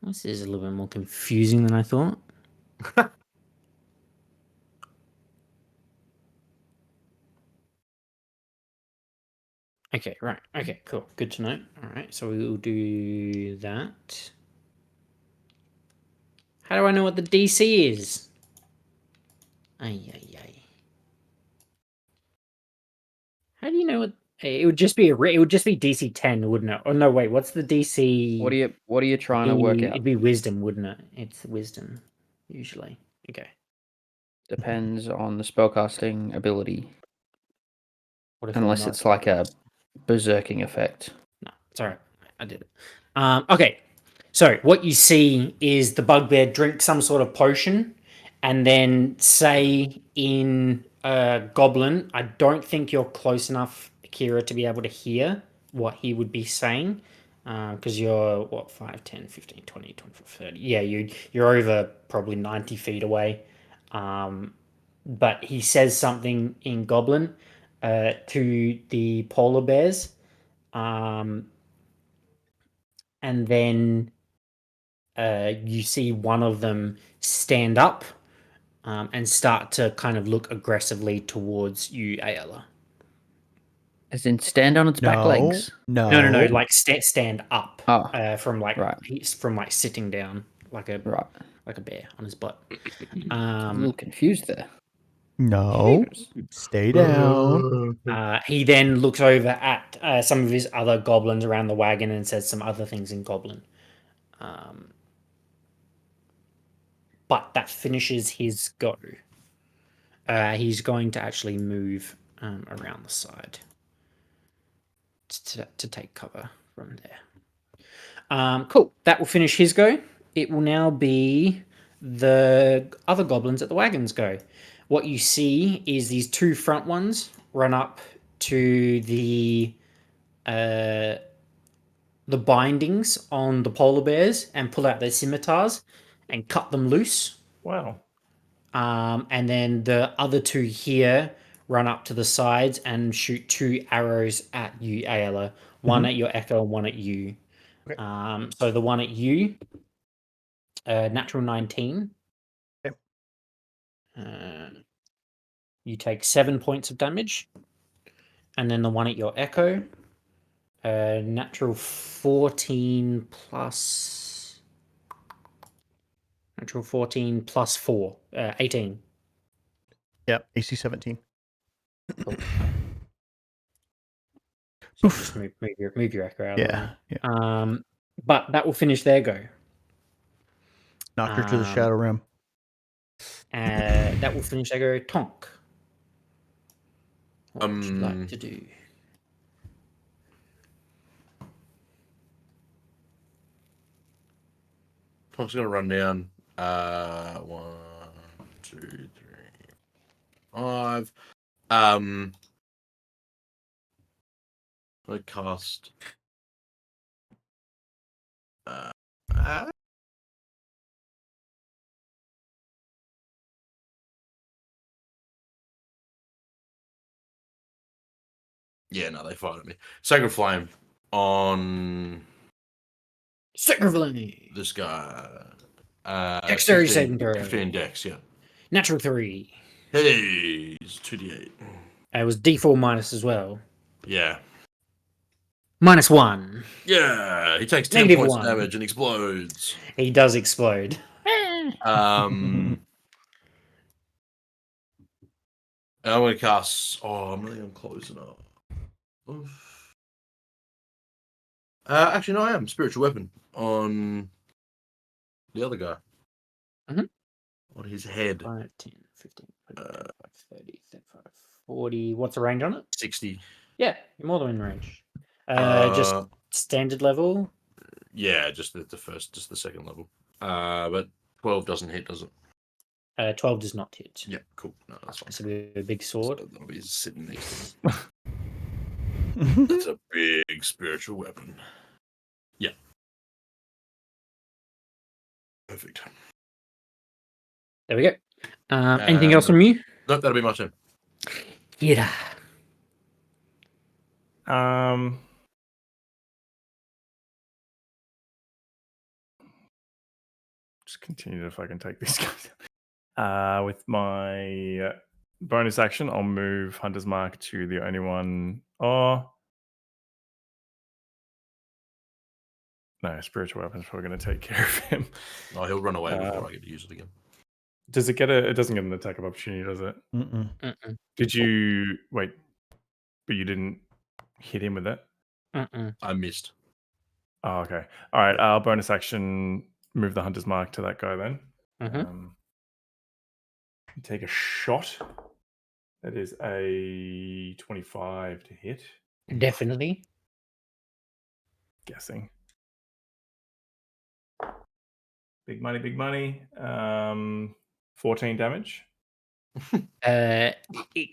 This is a little bit more confusing than I thought. Okay, right. Okay, cool. Good to know. All right, so we will do that. How do I know what the DC is? Ay. How do you know what? It would just be it would just be DC 10, wouldn't it? Oh no, wait. What's the DC? What are you trying to work out? It'd be wisdom, wouldn't it? It's wisdom usually. Okay. Depends on the spellcasting ability. What if unless it's like a berserking effect? No, it's all right. I did it. Okay. So what you see is the bugbear drink some sort of potion, and then say in Goblin, I don't think you're close enough, Kira, to be able to hear what he would be saying, because you're, what, 5, 10, 15, 20, 24, 30. Yeah, you're over probably 90 feet away. but he says something in Goblin to the polar bears, and then you see one of them stand up and start to kind of look aggressively towards you, Ayala. As in stand on its back legs? No, like stand up. Oh, From like right. he's from like sitting down like a bear on his butt. A little confused there. No. Stay down. He then looks over at some of his other goblins around the wagon and says some other things in Goblin. But that finishes his go. He's going to actually move around the side to take cover from there. Cool. That will finish his go. It will now be the other goblins at the wagons go. What you see is these two front ones run up to the bindings on the polar bears and pull out their scimitars and cut them loose. Wow. And then the other two here run up to the sides and shoot 2 arrows at you, Ayala. One at your Echo and one at you. Okay. So the one at you, natural 19. Okay. You take 7 points of damage. And then the one at your Echo, natural 14 plus... Natural 14 plus 4, 18. Yep, AC 17. Cool. So just move your Echo out of the way. Yeah. But that will finish their go. Knock her to the Shadow Rim. That will finish their go. Tonk. What would you like to do? Tonk's gonna run down. 1, 2, 3, 5. I cast. Yeah, no, they fired at me. Sacred Flame on Sacred Flame. this guy. Dexterity 15, saving throw. 15 dex, yeah. Natural 3. Hey, it's 2d8. It was D4 minus as well. Yeah. -1. Yeah, he takes 10 Negative points 1. of damage and explodes. He does explode. And I'm going to cast. Oh, I'm really close enough. Actually, no, I am. Spiritual Weapon on the other guy. Mhm. On his head. 5, 10, 15, 25, 30, 35, 40. What's the range on it? 60. Yeah, you're more than in range. Just standard level. Yeah, just the second level. But 12 doesn't hit, does it? 12 does not hit. Yeah, cool. No, that's fine. It's a big sword. So that'll be sitting next to him. It's a big spiritual weapon. Yeah. Perfect. There we go. Anything else from you? Nope, that'll be my turn. Yeah. Just continue if I can take these guys. With my bonus action, I'll move Hunter's Mark to the only one. Oh. No, Spiritual Weapon's probably going to take care of him. Oh, he'll run away before I get to use it again. Does it get it doesn't get an attack of opportunity, does it? Mm-mm. Did you wait? But you didn't hit him with it? I missed. Oh, okay. All right. I'll bonus action move the Hunter's Mark to that guy then. Take a shot. That is a 25 to hit. Definitely. Guessing. Big money, big money. 14 damage.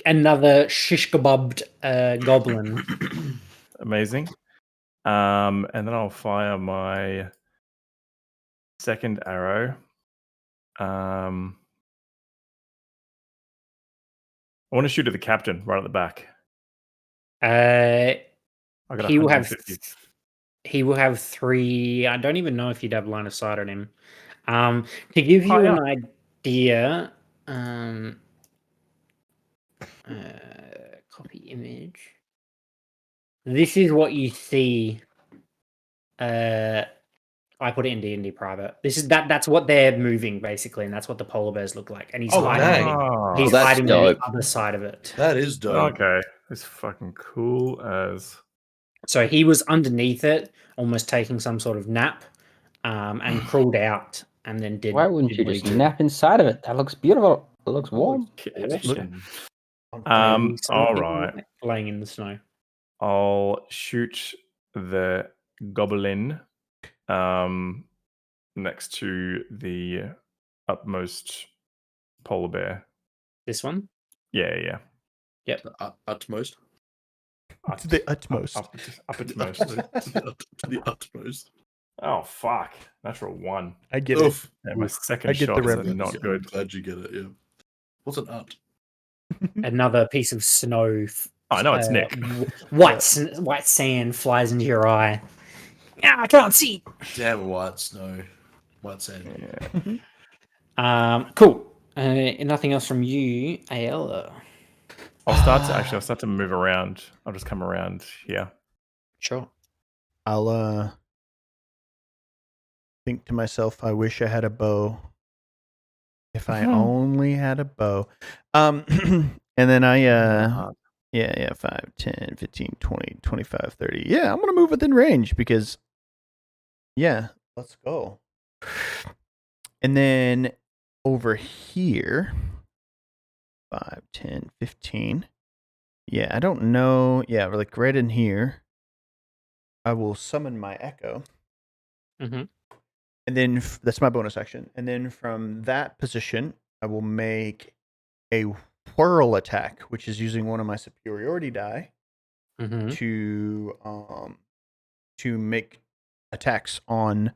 Another shish kebabbed goblin. Amazing. And then I'll fire my second arrow. I want to shoot at the captain right at the back. Uh, I got he will have 150. he will have 3. I don't even know if you'd have line of sight on him. To give you High an up. idea, copy image. This is what you see. I put it in D&D private. This is that's what they're moving basically, and that's what the polar bears look like. And he's Oh, hiding. dang. He's that's hiding on the dope. other side of it. That is dope. Okay, it's fucking cool as. So he was underneath it, almost taking some sort of nap, and crawled out, and then did. Why wouldn't did you what he just did. nap inside of it? That looks beautiful. It looks warm. Awesome. All right. Laying in the snow. I'll shoot the goblin next to the upmost polar bear. This one. Yeah. Yep. Utmost. To the utmost. Uppermost. To the utmost. Oh fuck! Natural 1. I get Oof. And my second I get the shot is reference. not good. I'm glad you get it. Yeah. What's an ut? Another piece of snow. I know it's Nick. White sand flies into your eye. Ah, I can't see. Damn white snow. White sand. Yeah. Cool. Nothing else from you, Ayala. I'll start to move around. I'll just come around here. Sure. I'll think to myself, I wish I had a bow. If I only had a bow. And then I yeah, 5, 10, 15, 20, 25, 30. Yeah, I'm gonna move within range because let's go. And then over here, 5, 10, 15. Yeah, I don't know. Yeah, like right in here, I will summon my echo. Mm-hmm. And then that's my bonus action. And then from that position, I will make a whirl attack, which is using one of my superiority die Mm-hmm. to make attacks on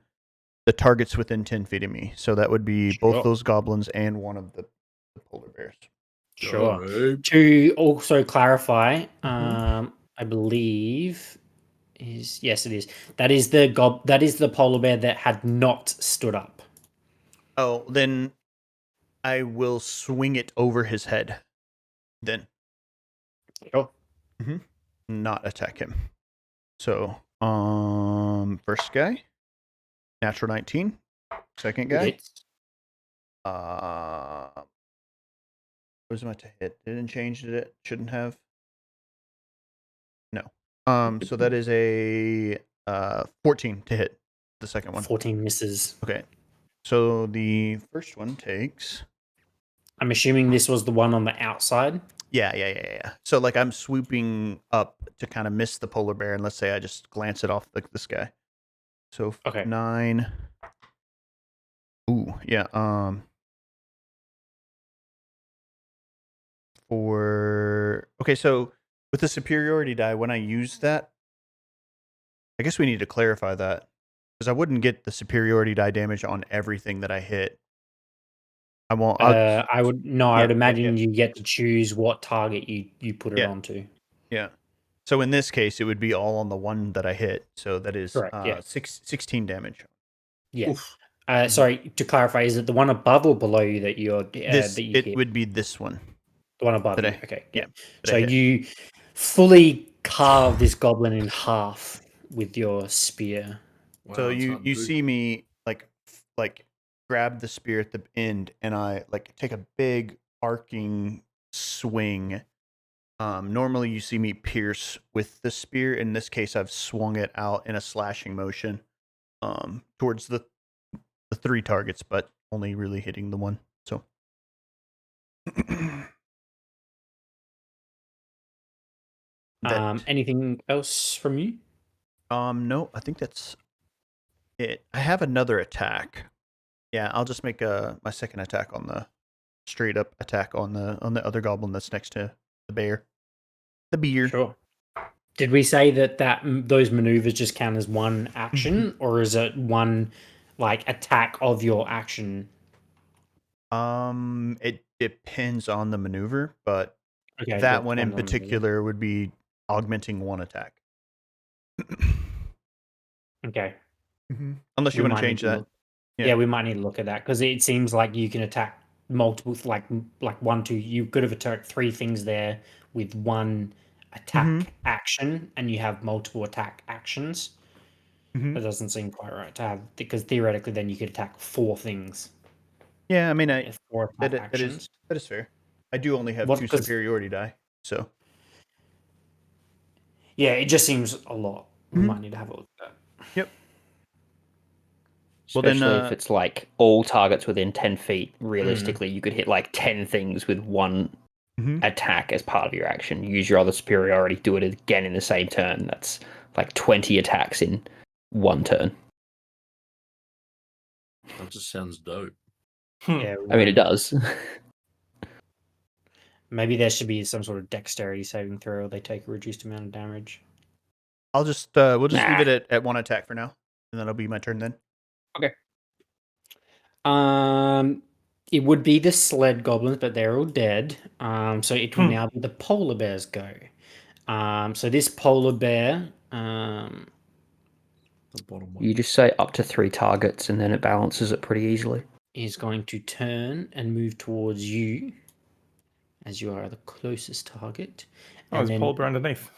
the targets within 10 feet of me. So that would be both Sure. those goblins and one of the polar bears. Sure. Dope. To also clarify, Mhm. I believe yes, it is. That is the polar bear that had not stood up. Oh, then I will swing it over his head. Then Sure. not attack him. So, first guy, natural 19. Second guy, Hits. what was my to hit? Didn't change, did it? Shouldn't have. No. So that is a 14 to hit. The second one. 14 misses. Okay. So the first one takes. I'm assuming this was the one on the outside. Yeah. So like I'm swooping up to kind of miss the polar bear, and let's say I just glance it off this guy. So Okay. 9. Ooh, yeah. Okay, so with the superiority die, when I use that, I guess we need to clarify that because I wouldn't get the superiority die damage on everything that I hit. I won't. I would imagine yeah. you get to choose what target you put it onto. Yeah. So in this case, it would be all on the one that I hit. So that is Correct, yeah. 16 damage. Yeah. Sorry, to clarify, is it the one above or below you that you're It hit? would be this one. The one above you. Today. Okay. Yeah. So you fully carve this goblin in half with your spear. Wow, So that's hard to you do. see me like grab the spear at the end, and I like take a big arcing swing. Normally you see me pierce with the spear. In this case, I've swung it out in a slashing motion towards the 3 targets, but only really hitting the one. So Anything else from you? No, I think that's it. I have another attack. Yeah, I'll just make my second attack on the straight up attack on the other goblin that's next to the bear. The beer. Sure. Did we say that those maneuvers just count as one action, or is it one like attack of your action? It depends on the maneuver, but Okay, that the one in on the- particular would be augmenting one attack. Okay. Unless you We want might to need change to that. look. Yeah, we might need to look at that because it seems like you can attack multiple, like 1, 2. You could have attacked 3 things there with one attack action, and you have multiple attack actions. Mhm. That doesn't seem quite right to have, because theoretically, then you could attack 4 things. Yeah, I mean, 4 attack that actions. is fair. I do only have What? 2 Because superiority die, so yeah, it just seems a lot. We might need to have a look at that. yep. Well, then, Especially if it's like all targets within 10 feet, realistically, you could hit like 10 things with one attack as part of your action. Use your other superiority, do it again in the same turn. That's like 20 attacks in one turn. That just sounds dope. Yeah, I mean, it does. Maybe there should be some sort of dexterity saving throw, or they take a reduced amount of damage. I'll just we'll just leave Nah. it at 1 attack for now, and that'll be my turn then. Okay. It would be the sled goblins, but they're all dead. So it will now be the polar bears go. So this polar bear, The bottom one. You just say up to 3 targets, and then it balances it pretty easily. is going to turn and move towards you, as you are the closest target. Oh, And there's polar bear underneath.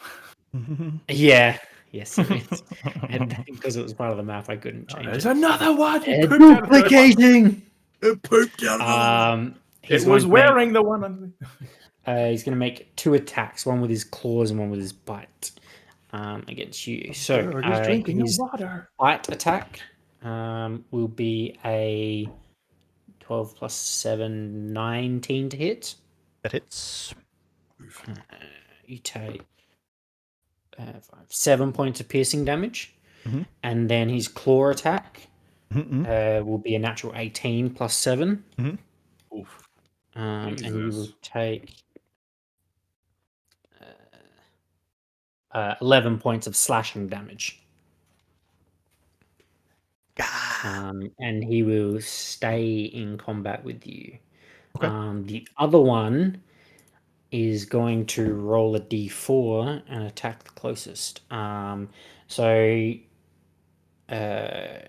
yeah, yes, there is. And because it was part of the map, I couldn't change There's it. another one. He pooped out of the Duplicating. It pooped out. He's It was going to make- wearing the one underneath. he's going to make 2 attacks, one with his claws and one with his bite, against you. So Bird is drinking his your water. bite attack will be a 12 plus 7, 19 to hit. That hits. You take 7 points of piercing damage. And then his claw attack will be a natural 18 plus 7. Oof. And you will Jesus. take 11 points of slashing damage. And he will stay in combat with you. Okay. The other one is going to roll a d4 and attack the closest. So the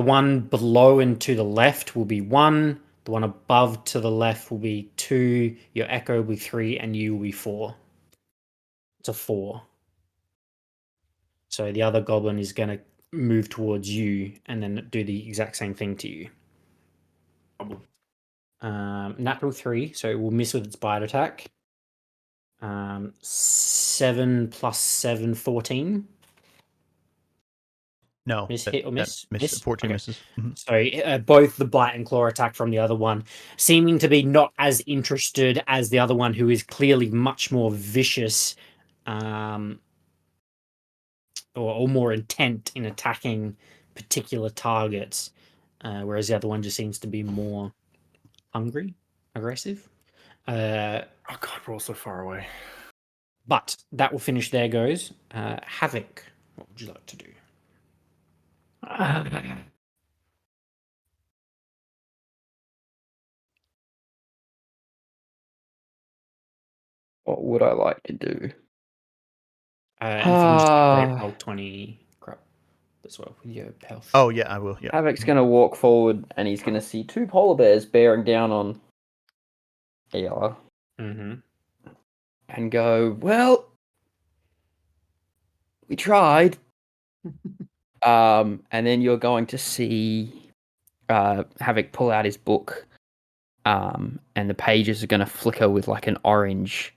one below and to the left will be 1. The one above to the left will be 2. Your echo will be 3, and you will be 4. It's a 4. So the other goblin is going to move towards you and then do the exact same thing to you. Natural 3, so it will miss with its bite attack. 7 plus 7, 14. No. Hit or miss? Miss. 14 Okay. misses. So both the bite and claw attack from the other one, seeming to be not as interested as the other one, who is clearly much more vicious, or more intent in attacking particular targets, whereas the other one just seems to be more hungry, aggressive. Oh God, we're all so far away. But that will finish their goes. Havoc, what would you like to do? What would I like to do? And if you can just straight roll 20 crap as well with your health. Oh yeah, I will. Yeah. Havoc's going to walk forward, and he's going to see 2 polar bears bearing down on Ayala. Mm-hmm. And go, well, we tried. And then you're going to see Havoc pull out his book, and the pages are going to flicker with like an orange,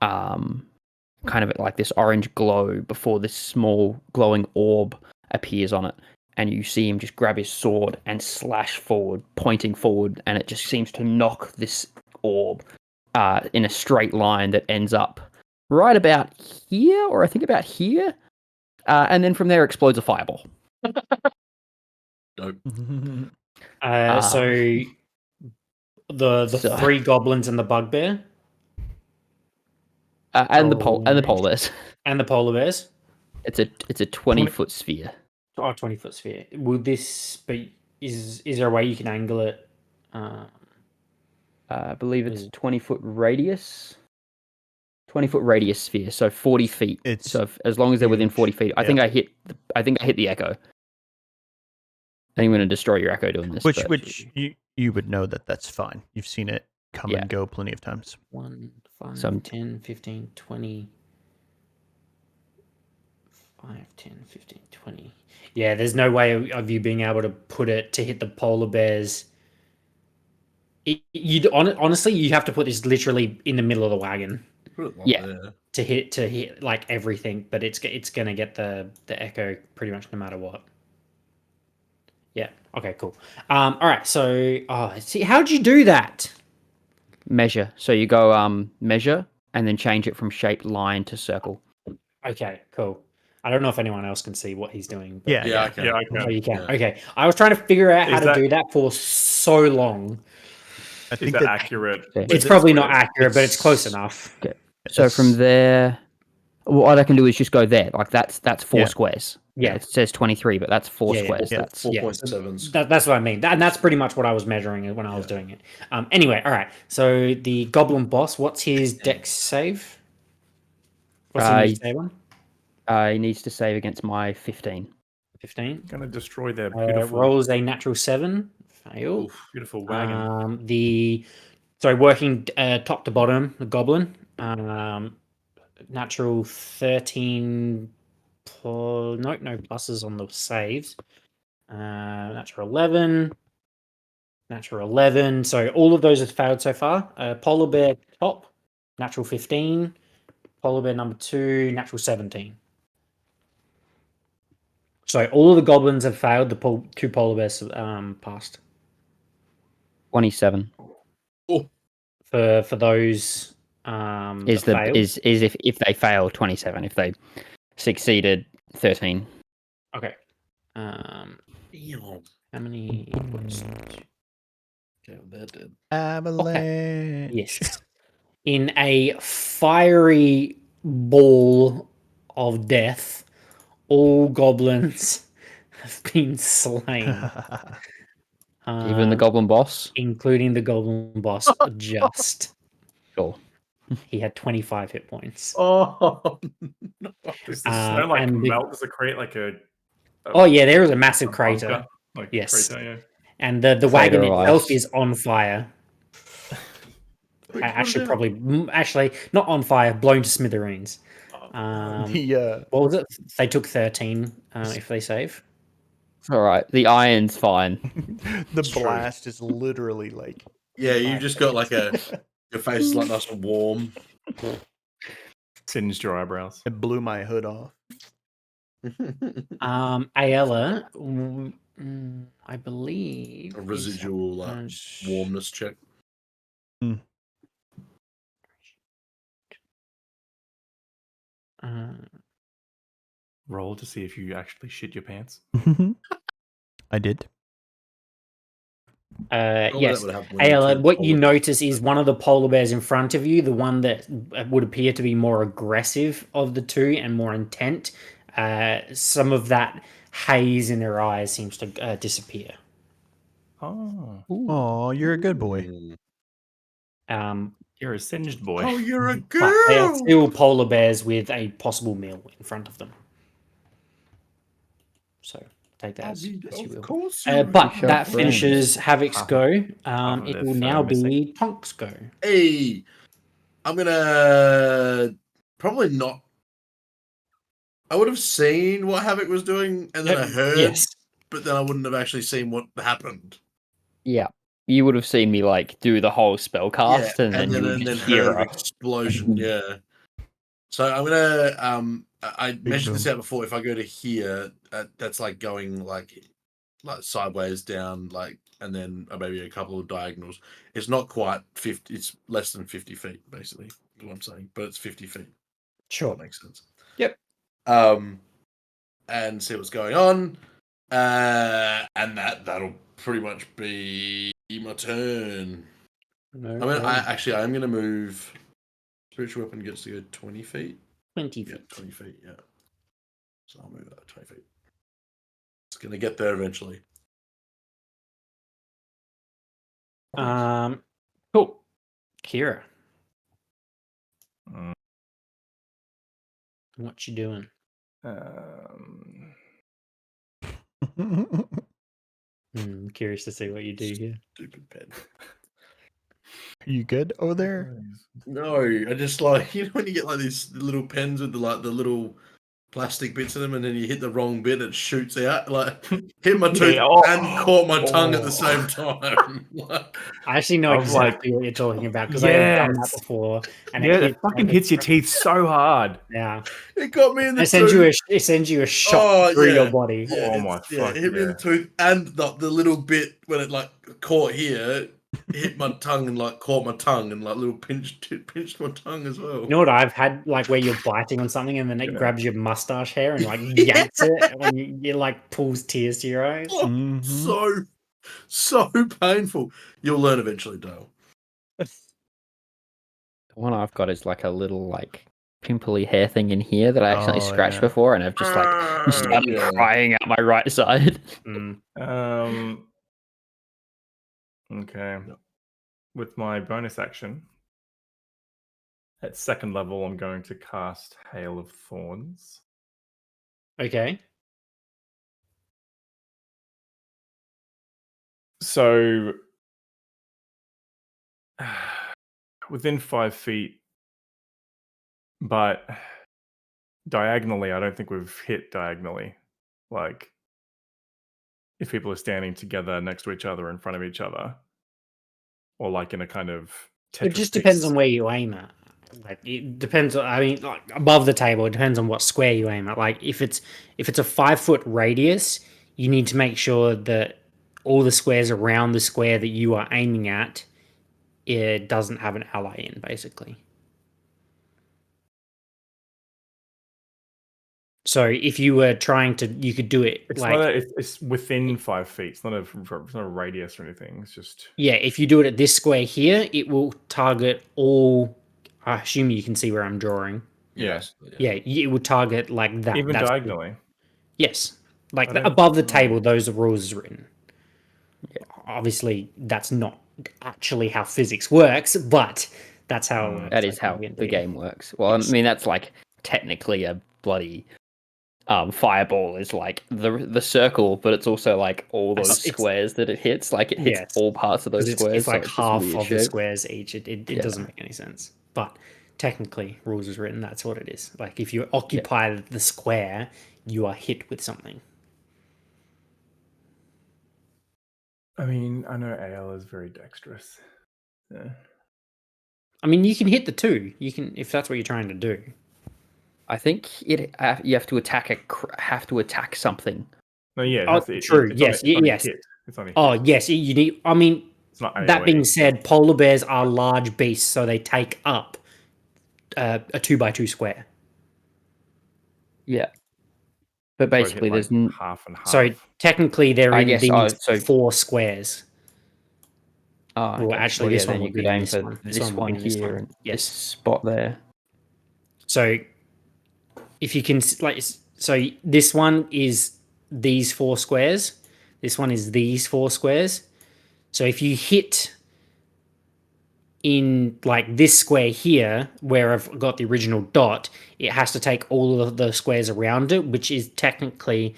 kind of like this orange glow before this small glowing orb appears on it. And you see him just grab his sword and slash forward, pointing forward, and it just seems to knock this orb in a straight line that ends up right about here, or I think about here. And then from there explodes a fireball. Dope. So the 3 goblins and the bugbear, and the polar bears. and the polar bears. It's a 20-foot sphere. 20-foot sphere. Will this be? Is there a way you can angle it? I believe it's Is- 20-foot radius. 20-foot radius sphere, so 40 feet. It's So as long as they're within huge. 40 feet, I Yep. think I hit. I think I hit the echo. I think I'm going to destroy your echo doing this. but- Which you would know that's fine. You've seen it come Yeah. and go plenty of times. 1, 5, Some- 10, 15, 20. 5, 10, 15, 20. Yeah, there's no way of you being able to put it to hit the polar bears. Honestly, you have to put this literally in the middle of the wagon Put it like Yeah. there. to hit like everything, but it's gonna get the echo pretty much no matter what. Yeah. Okay. Cool. All right. So, see, how'd you do that? measure. So you go measure and then change it from shape line to circle. Okay. Cool. I don't know if anyone else can see what he's doing. But Yeah, Yeah, I can. Yeah, I Oh, can. you can. Yeah. Okay. I was trying to figure out how Is to that- do that for so long. I Is think that that accurate? Okay. with It's the probably not squares? accurate, but it's close It's- enough. So from there, what I can do is just go there. Like that's 4 Yeah. squares. Yeah. It says 23, but that's 4 Yeah, yeah. squares. Yeah. That's 4.7s. That's what I mean. And that's pretty much what I was measuring when I was Yeah. doing it. Anyway, all right. So the goblin boss, what's his dex save? What's he need to save on? he needs to save against my 15. 15. Gonna destroy their beautiful, Rolls a natural 7. Fail. beautiful wagon. Working top to bottom, the goblin. Natural 13. No pluses on the saves. Natural 11. Natural 11. So all of those have failed so far. Polar bear top, natural 15. Polar bear number 2, natural 17. So all of the goblins have failed. The 2 polar bears passed. 27 For those is that failed. is if they fail 27. If they succeeded 13. Okay. How many? Okay, they're dead. avalanche. Yes. In a fiery ball of death, all goblins have been slain, Even the goblin boss. including the goblin boss. Just Sure. he had 25 hit points. Oh, Does the snow like and the- melt? Does it create like a Oh yeah, there is a massive a crater, bunker? Like Yes. crater, yeah. and the Crater wagon of itself ice. is on fire. Quick, Actually, put it probably not on fire, blown to smithereens. Oh, The What was it? They took 13 if they save. All right. The iron's fine. the true. blast is literally like Yeah, you just got like your face is like nice and warm. singed your eyebrows. it blew my hood off. Ayala, I believe A residual warmness check. Roll to see if you actually shit your pants. I did. Normally yes. that would happen when Ayala, two what you polar bears- notice is one of the polar bears in front of you, the one that would appear to be more aggressive of the two and more intent. Some of that haze in their eyes seems to disappear. Oh, Oh, you're a good boy. Um, you're a singed boy. Oh, you're a but they are girl. still polar bears with a possible meal in front of them. So take that as you will. Of course. But Sharp that brains. finishes Havoc's Half- go. of It their will fur now missing. be Tonk's go. Hey, I'm gonna probably not. I would have seen what Havoc was doing, and then I heard, Yes. but then I wouldn't have actually seen what happened. Yeah. You would have seen me like do the whole spell cast, and then you would just hear heard an a explosion. Yeah. So I'm gonna I mentioned this boom. out before. If I go to here, that's like going like sideways down, like, and then maybe a couple of diagonals. It's not quite 50. It's less than 50 feet, basically. Is what I'm saying, but it's 50 feet. Sure. That makes sense. Yep. And see what's going on. And that'll pretty much be my turn. No I mean, problem. I am gonna move. Spiritual weapon gets to go 20 feet. 20 Yeah, feet. 20 feet. Yeah. So I'll move that 20 feet. It's gonna get there eventually. Cool. Kira. Mm, What you doing? Curious to see what you do here. Stupid pen. You good over there? No, I just like when you get like these little pens with the little plastic bits in them, and then you hit the wrong bit, it shoots out. Like hit my tooth and caught my tongue at the same time. I actually know I'm like, exactly what you're talking about because I have done that yes. before, and Yeah, it that fucking hits your teeth so hard. Yeah, it got me in the it sends tooth. you a shock through your body. Yeah, Oh my fuck, it hit me in the tooth, and the little bit when it like caught here, hit my tongue and like caught my tongue and like little pinched my tongue as well. You know what I've had, like where you're biting on something and then it grabs your mustache hair and like yanks it when you like pulls tears to your eyes. Oh, so painful. You'll learn eventually, Dale. The one I've got is like a little like pimply hair thing in here that I accidentally scratched before, and I've just like started crying out my right side. Okay. With my bonus action, at second level, I'm going to cast Hail of Thorns. Okay. So, within 5 feet, but diagonally, I don't think we've hit diagonally. Like, if people are standing together next to each other in front of each other, or like in a kind of Tetris It just depends on Fix. where you aim at. Like it depends. I mean, like above the table, it depends on what square you aim at. Like if it's a 5-foot radius, you need to make sure that all the squares around the square that you are aiming at, it doesn't have an ally in, basically. So if you were trying to, you could do it It's like not it's within 5 feet. It's not a radius or anything. It's just yeah. If you do it at this square here, it will target all. I assume you can see where I'm drawing. yes. Yeah, it would target like that. Even That's diagonally. yes, like I don't- above the table. Those are rules is written. Obviously, that's not actually how physics works, but that's how it works. That is how the game works. Well, Yes. I mean, that's like technically a bloody fireball is like the circle, but it's also like all those squares that it hits. Like it hits Yes. all parts of those 'Cause squares. it's like so it's half just of the weird shape. squares each. It doesn't make any sense. But technically, rules is written. That's what it is. Like if you occupy the square, you are hit with something. I mean, I know AL is very dexterous. Yeah. I mean, you can hit the 2. You can if that's what you're trying to do. I think you have to attack something. No, yeah. Oh, true. It's Yes. only Yes. hit. It's only hit. Oh, yes. You need. I mean, It's not that being AoE. said, polar bears are large beasts, so they take up a 2x2 square. Yeah. But So it hit, basically, like, there's half and half. So technically, they're I in guess, these 4 squares. Oh, Well, okay. actually, Well, this then one you would could be in aim this for one. this would be one in this here one. and Yes. this spot there. So if you can so this one is these 4 squares. This one is these 4 squares. So if you hit in like this square here, where I've got the original dot, it has to take all of the squares around it, which is technically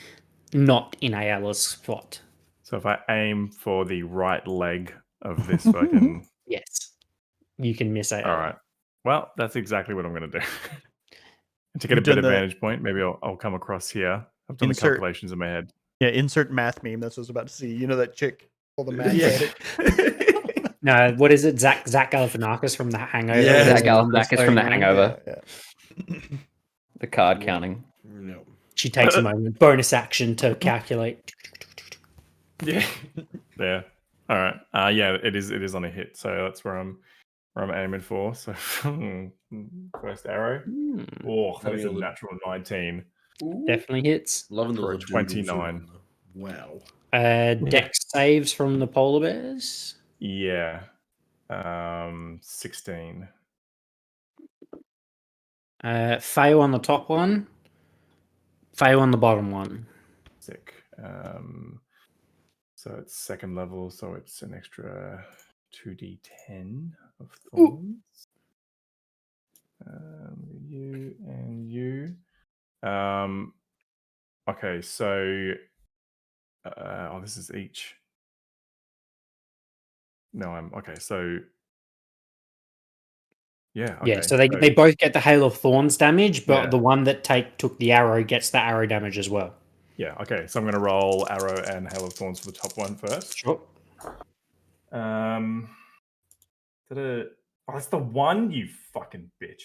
not in Ayala's spot. So if I aim for the right leg of this fucking Yes, you can miss Ayala. all right. Well, that's exactly what I'm going to do. To get You've a better done the- vantage point, maybe I'll come across here. I've done the Insert- calculations in my head. Yeah, insert math meme. That's what I was about to see. You know that chick? All the math Yeah. at it. No, what is it? Zach Galifianakis from The Hangover. Yeah. Zach Galifianakis from The Hangover. Yeah. The card counting. No. She takes a moment, bonus action to calculate. Yeah. Yeah. All right. Yeah, it is on a hit. So that's where I'm aiming for. So first arrow. Oh, that is a natural 19. Definitely hits. Loving For the a 29. Wow. Dex saves from the polar bears. Yeah. 16. Fail on the top one. Fail on the bottom one. Sick. So it's second level, so it's an extra 2d10 of Ooh. thorns. You and you. Okay, so this is each. No, I'm okay. So yeah, Yeah, okay. so they both get the Hail of Thorns damage, but Yeah. the one that took the arrow gets the arrow damage as well. Yeah, okay. So I'm going to roll arrow and hail of thorns for the top one first. Sure. Oh, that's the one, you fucking bitch.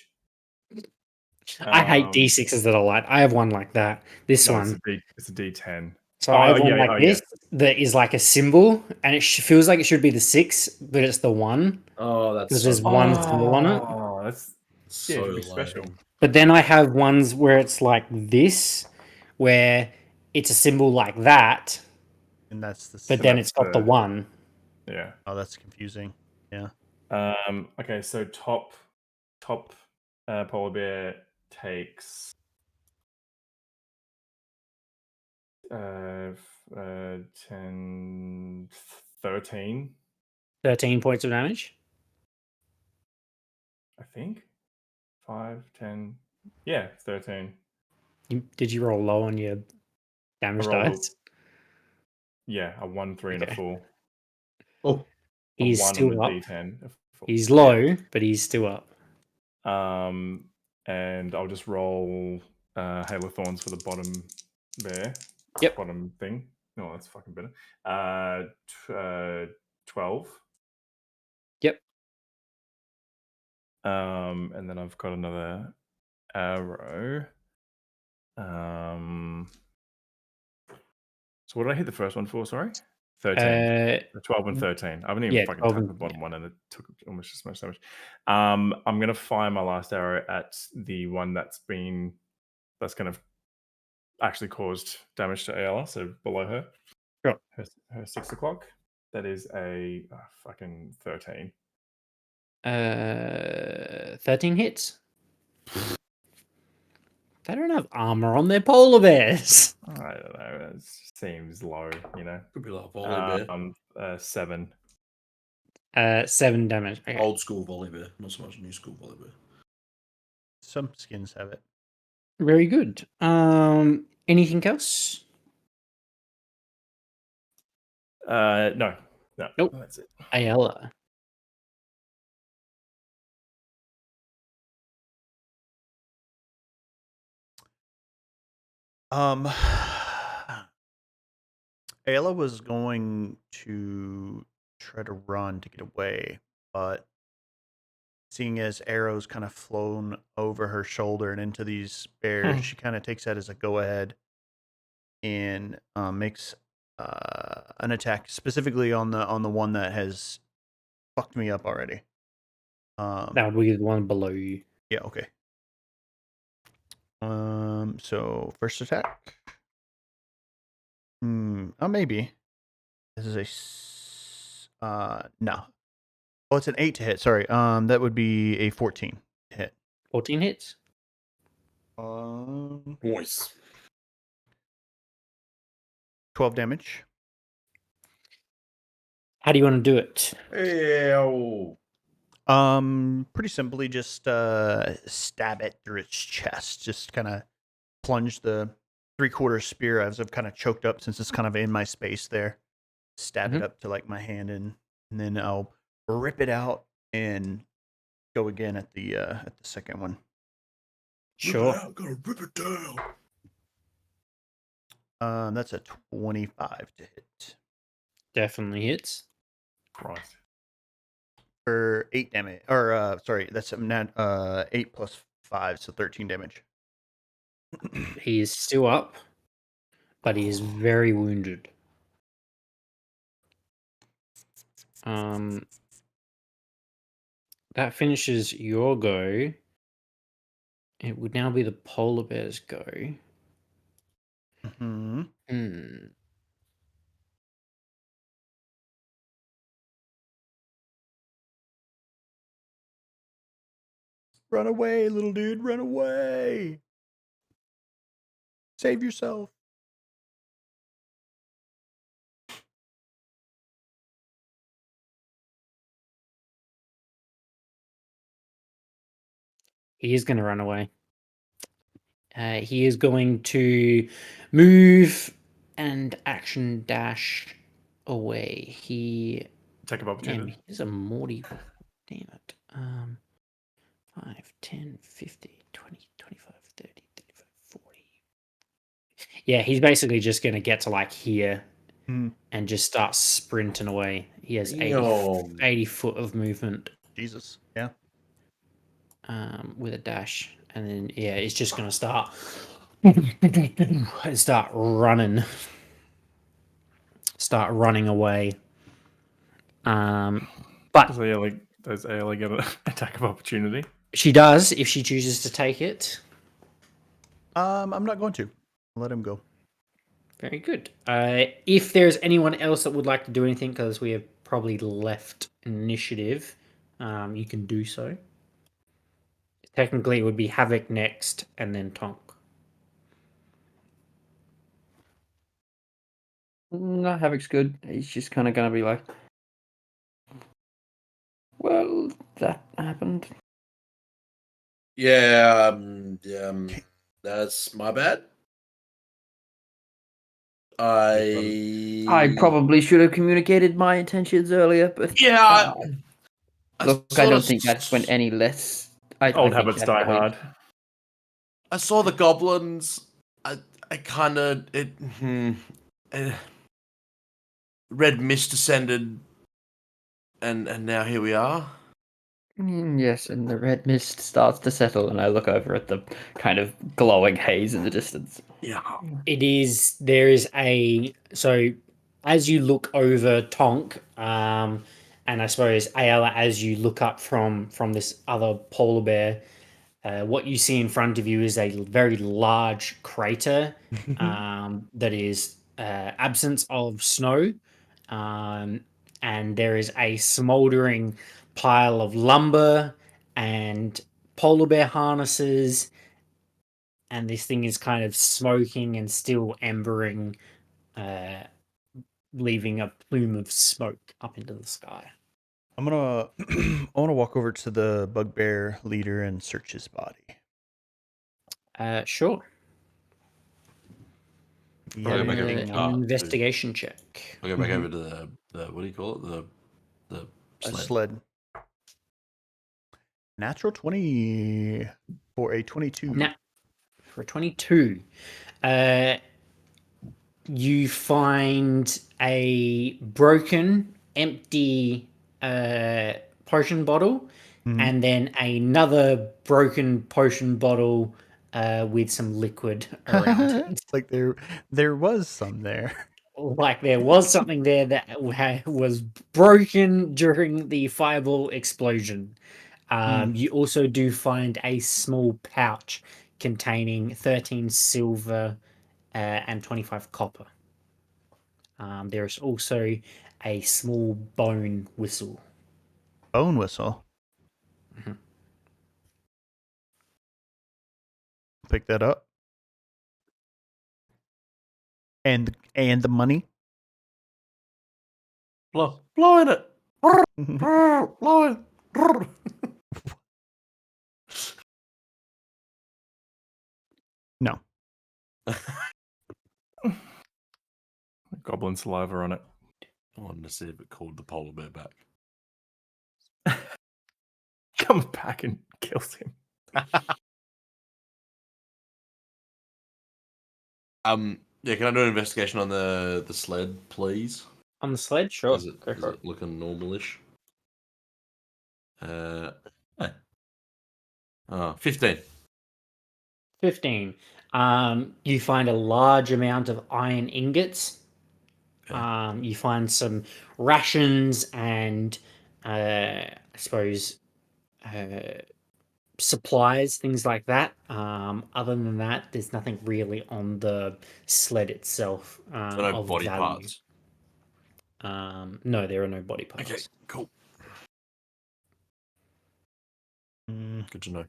I hate D6s that are light. I have one like that. This No, one. it's a D10. So I have one like this that is like a symbol, and it feels like it should be the 6, but it's the 1 Oh, that's because so there's one symbol on it. Oh, that's so should be special. lame. But then I have ones where it's like this, where it's a symbol like that, And that's the. but And then that's it's got the 1. Yeah. Oh, that's confusing. Yeah. Okay, so top polar bear takes 10, 13, 13 points of damage. I think. 5, 10. Yeah, 13. Did you roll low on your damage rolled a- dice? Yeah, a 1, 3, and a Okay. 4. Oh, A He's 1 on the still up. D10. a 4. He's low, but he's still up. And I'll just roll Hail of Thorns for the bottom bear. Yep. Bottom thing. No, that's fucking better. 12. Yep. And then I've got another arrow. So what did I hit the first one for? Sorry, 13. 12 and 13. I haven't even fucking 12 tapped and the bottom one, and it took almost as much damage. I'm gonna fire my last arrow at the one that's kind of actually caused damage to Ayala, so below her. Sure. Her 6 o'clock. That is a fucking 13. 13 hits. They don't have armor on their polar bears. I don't know. It seems low, you know. could be like a volley bear. 7. 7 damage. Okay. Old school volley bear, not so much new school volley bear. Some skins have it. Very good. Anything else? No. Nope. That's it. Ayala. Ayla was going to try to run to get away, but seeing as arrows kind of flown over her shoulder and into these bears, she kind of takes that as a go ahead and makes an attack specifically on the one that has fucked me up already. That would be the one below you. Yeah, okay. So first attack. Maybe. This is no. Oh, it's an 8 to hit. Sorry. That would be a 14 to hit. 14 hits. Voice. 12 damage. How do you want to do it? Ew. Pretty simply, just stab it through its chest. Just kind of plunge the 3/4 spear as I've kind of choked up since it's kind of in my space there. Stab it up to like my hand and then I'll rip it out and go again at the second one. Sure. Rip it out, gotta rip it down. That's a 25 to hit. Definitely hits. Christ. For 8 damage. Or sorry, that's 8 plus 5, so 13 damage. He is still up, but he is very wounded. That finishes your go. It would now be the polar bear's go. Mm-hmm. Run away, little dude, run away. Save yourself. He is going to run away. He is going to move and action dash away. He Attack of damn, opportunity. he's a Morty. Damn it. 5, 10, 50, 20, 25, 30, 35, 40. Yeah, he's basically just going to get to like here and just start sprinting away. He has 80 foot of movement. Jesus. Yeah. With a dash. And then, yeah, it's just going to start and start running. Start running away. But does Ayla get an attack of opportunity? She does if she chooses to take it. I'm not going to. Let him go. Very good. If there's anyone else that would like to do anything, because we have probably left initiative, you can do so. Technically, it would be Havoc next, and then Tonk. No, Havoc's good. He's just kind of going to be like, well, that happened. Yeah, that's my bad. I probably should have communicated my intentions earlier, but yeah. look, I don't think that went any less. Old habits die hard. I saw the goblins. I kind of red mist descended, and now here we are. Yes, and the red mist starts to settle, and I look over at the kind of glowing haze in the distance. Yeah. It is. There is a. So, as you look over Tonk, and I suppose Ayala, as you look up from this other polar bear, what you see in front of you is a very large crater that is absence of snow, and there is a smoldering pile of lumber and polar bear harnesses, and this thing is kind of smoking and still embering, leaving a plume of smoke up into the sky. I want to walk over to the bugbear leader and search his body. Sure. I'll go back over to the cart, investigation check. I'll go back over to the what do you call it? The sled. Natural 20 for a 22. For a 22. You find a broken, empty potion bottle, and then another broken potion bottle with some liquid around it. Like there was some there. Like there was something there that was broken during the fireball explosion. You also do find a small pouch containing 13 silver and 25 copper. There is also a small bone whistle. Bone whistle? Mm-hmm. Pick that up. And the money? Blow in it. Blow it. No. Goblin saliva on it. I wanted to see if it called the polar bear back. Comes back and kills him. Yeah, can I do an investigation on the sled, please? On the sled? Sure. Is it looking normalish? 15. 15. You find a large amount of iron ingots. Okay. You find some rations and I suppose supplies, things like that. Other than that, there's nothing really on the sled itself. So no body value. parts. No, there are no body parts. Okay, cool. Good to know.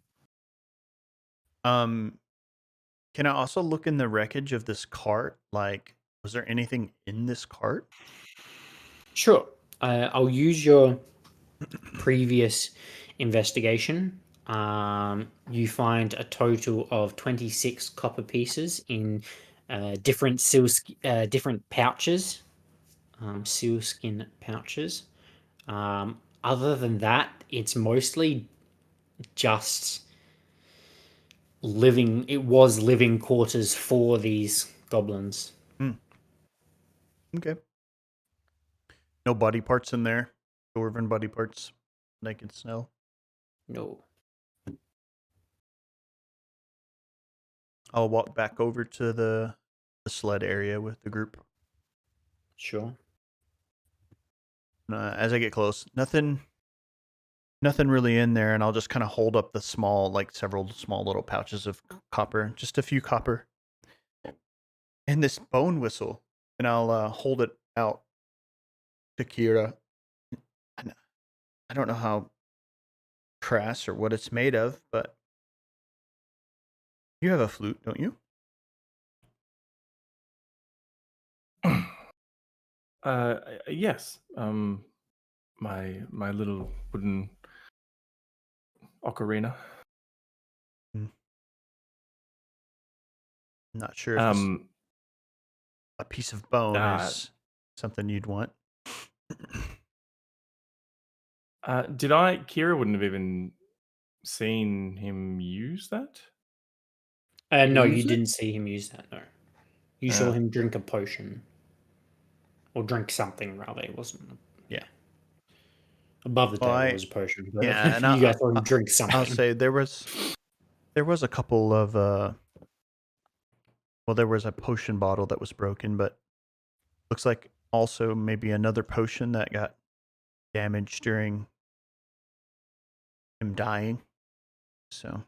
Can I also look in the wreckage of this cart? Like, was there anything in this cart? Sure. I'll use your previous investigation. You find a total of 26 copper pieces in different different pouches, sealskin pouches. Other than that, it's mostly just living. It was living quarters for these goblins. Okay. No body parts in there. Dwarven body parts. They can smell. No. I'll walk back over to the sled area with the group. Sure. As I get close, nothing really in there, and I'll just kind of hold up the small, like several small little pouches of copper, just a few copper, and this bone whistle, and I'll hold it out to Kira. I don't know how crass or what it's made of, but you have a flute, don't you? Yes. My little wooden ocarina. Not sure if a piece of bone is something you'd want. Kira wouldn't have even seen him use that? No, you Use it? didn't see him use that. No, you saw him drink a potion or drink something rather. It wasn't. Yeah. Above the table was a potion. But Yeah, and you guys saw him drink something. I'll say there was a couple of there was a potion bottle that was broken, but looks like also maybe another potion that got damaged during him dying. So,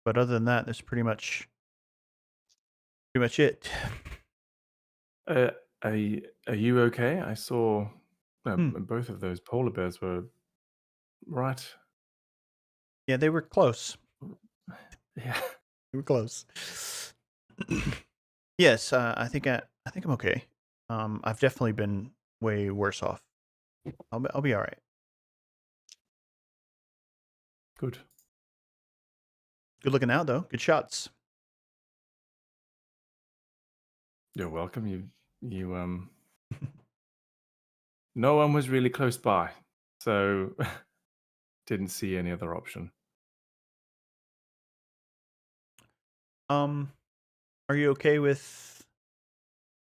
but other than that, that's pretty much it. Are you okay? I saw both of those polar bears were right. Yeah, they were close. Yeah, they were close. Yes, I think I'm okay. I've definitely been way worse off. I'll be all right. Good. Good looking out though. Good shots. You're welcome. No one was really close by, so didn't see any other option. Are you okay with?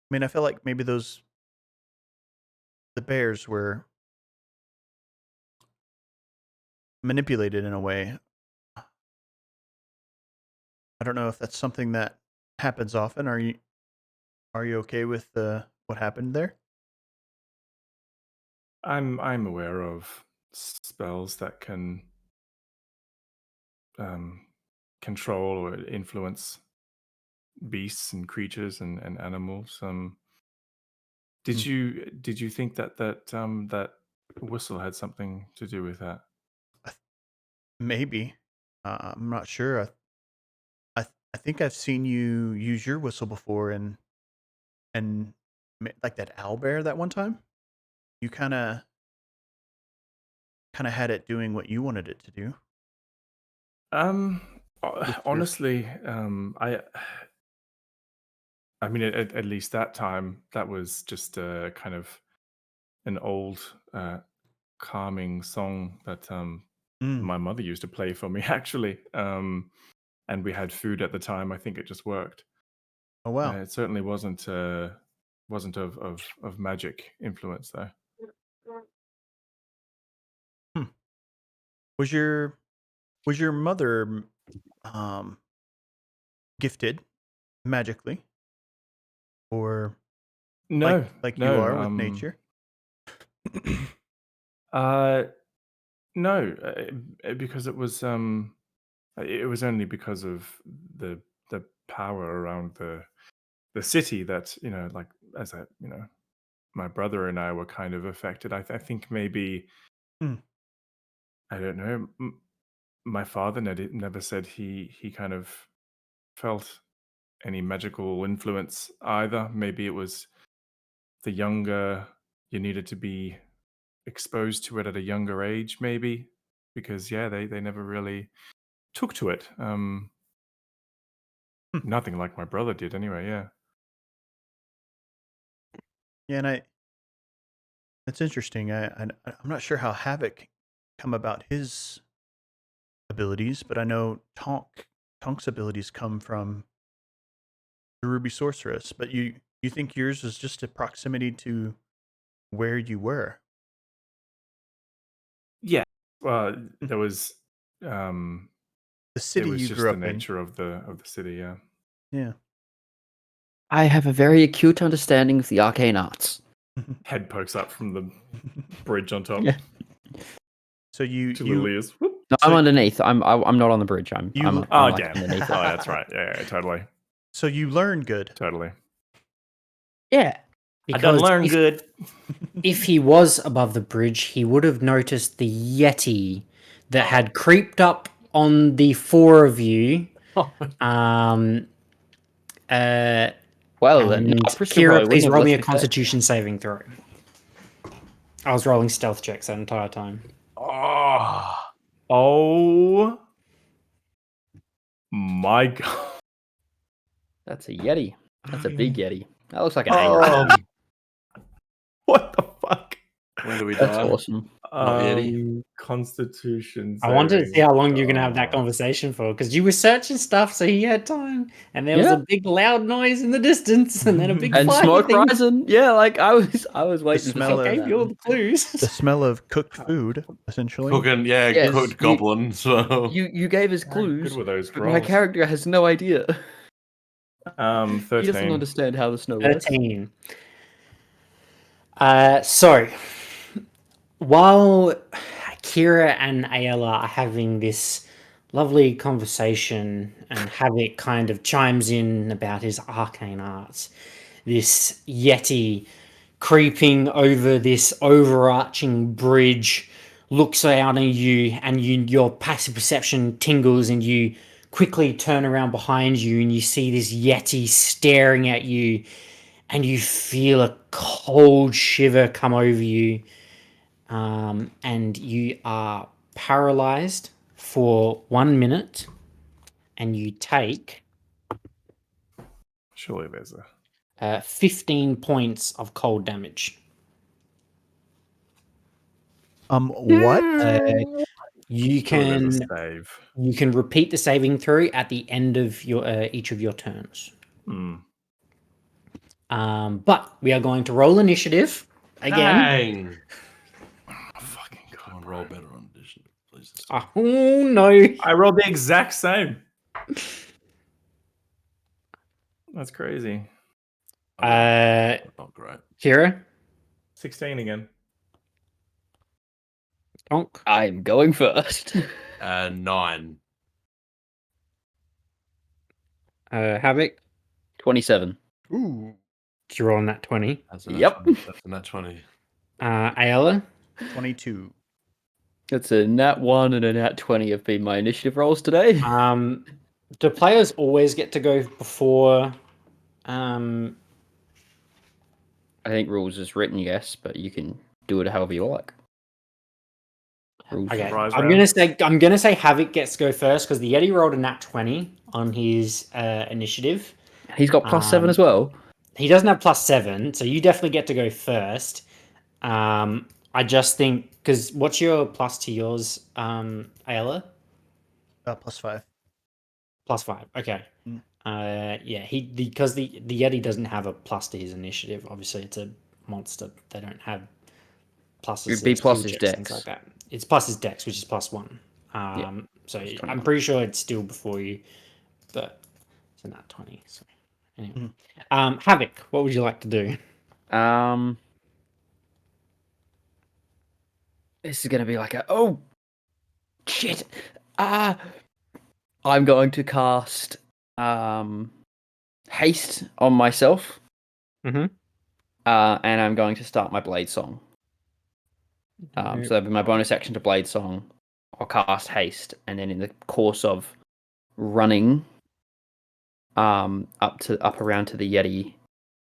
I mean, I feel like maybe the bears were manipulated in a way. I don't know if that's something that happens often. Are you okay with what happened there? I'm aware of spells that can control or influence beasts and creatures and animals. Did you think that whistle had something to do with that? Maybe. I'm not sure. I think I've seen you use your whistle before, and like that owl bear that one time. You kind of had it doing what you wanted it to do. Honestly, I mean, at least that time, that was just kind of an old calming song that my mother used to play for me, actually. And we had food at the time. I think it just worked. Oh wow! It certainly wasn't of magic influence, though. Was your mother gifted magically, or No, like you no, are with nature? no, because it was only because of the power around the city that like as a my brother and I were kind of affected. I think maybe I don't know. My father never said he kind of felt any magical influence either. Maybe it was the younger you needed to be exposed to it at a younger age, maybe. because they never really took to it. Nothing like my brother did, anyway. Yeah. Yeah, and that's interesting. I'm not sure how Havoc come about his abilities, but I know Tonk's abilities come from the Ruby Sorceress. But you think yours is just a proximity to where you were? Yeah. There was The city it was you just grew the up in. nature of the city. Yeah. Yeah. I have a very acute understanding of the arcane arts. Head pokes up from the bridge on top. Yeah. So you Two little ears. Whoop. No, So- I'm underneath. I'm not on the bridge. I'm Oh, like damn. underneath Oh, it. that's right. Yeah, totally. So you learn good. Totally. Yeah. Because learn good. if he was above the bridge, he would have noticed the Yeti that had creeped up on the four of you. Well, then, And Prister Kira, probably please wouldn't have roll me a left me fair. Constitution saving throw. I was rolling stealth checks that entire time. Oh my god. That's a Yeti. That's a big Yeti. That looks like an Oh, alien. what the fuck? When do we That's die? awesome. Not Yeti. Constitution. I wanted to see how long you're going to have that Oh. conversation for, because you were searching stuff, so he had time. And there was Yeah. a big loud noise in the distance, and then a big And fire smoke thing. rising. Yeah, like I was waiting for smell something I of- gave to you all happen. the clues. The smell of cooked food, essentially. Cooking, Yes, cooked you- goblin. So You gave us How clues, good were those but my rolls? character has no idea. 13. He doesn't understand how the snow works. 13. So, while Kira and Ayala are having this lovely conversation and Havoc kind of chimes in about his arcane arts, this Yeti creeping over this overarching bridge looks out at you, and your passive perception tingles, and you quickly turn around behind you and you see this Yeti staring at you, and you feel a cold shiver come over you, and you are paralyzed for 1 minute, and you take Surely there's a 15 points of cold damage. What? You surely there's can a save. you can repeat the saving throw at the end of your each of your turns. But we are going to roll initiative again. dang. Oh, fucking Come on, god. roll better on addition, please. Oh no! I rolled the exact same. That's crazy. Not great. Kira, 16 again. Tonk, I'm going first. 9. Havoc. 27. Ooh, You're rolling that 20. That's a Yep. 20. That's a nat 20. Ayala. 22. That's a nat 1 and a nat 20 have been my initiative rolls today. Do players always get to go before? I think rules is written, yes, but you can do it however you like. Rules. Okay, Surprise I'm round. gonna say Havoc gets to go first because the Yeti rolled a nat 20 on his initiative. He's got +7 as well. He doesn't have +7, so you definitely get to go first. I just think, because what's your plus to yours, Ayala? +5. +5. Okay. Mm. Yeah, because the Yeti doesn't have a plus to his initiative. Obviously, it's a monster. They don't have pluses. It'd to be their plus skill his checks, things dex. like that. It's plus his dex, which is +1. So it's I'm 21. pretty sure it's still before you, but it's not 20. So anyway, Havoc, what would you like to do? This is gonna be like oh shit. I'm going to cast haste on myself. Mhm. And I'm going to start my blade song. So that'll be my bonus action to blade song. I'll cast haste, and then in the course of running up around to the Yeti,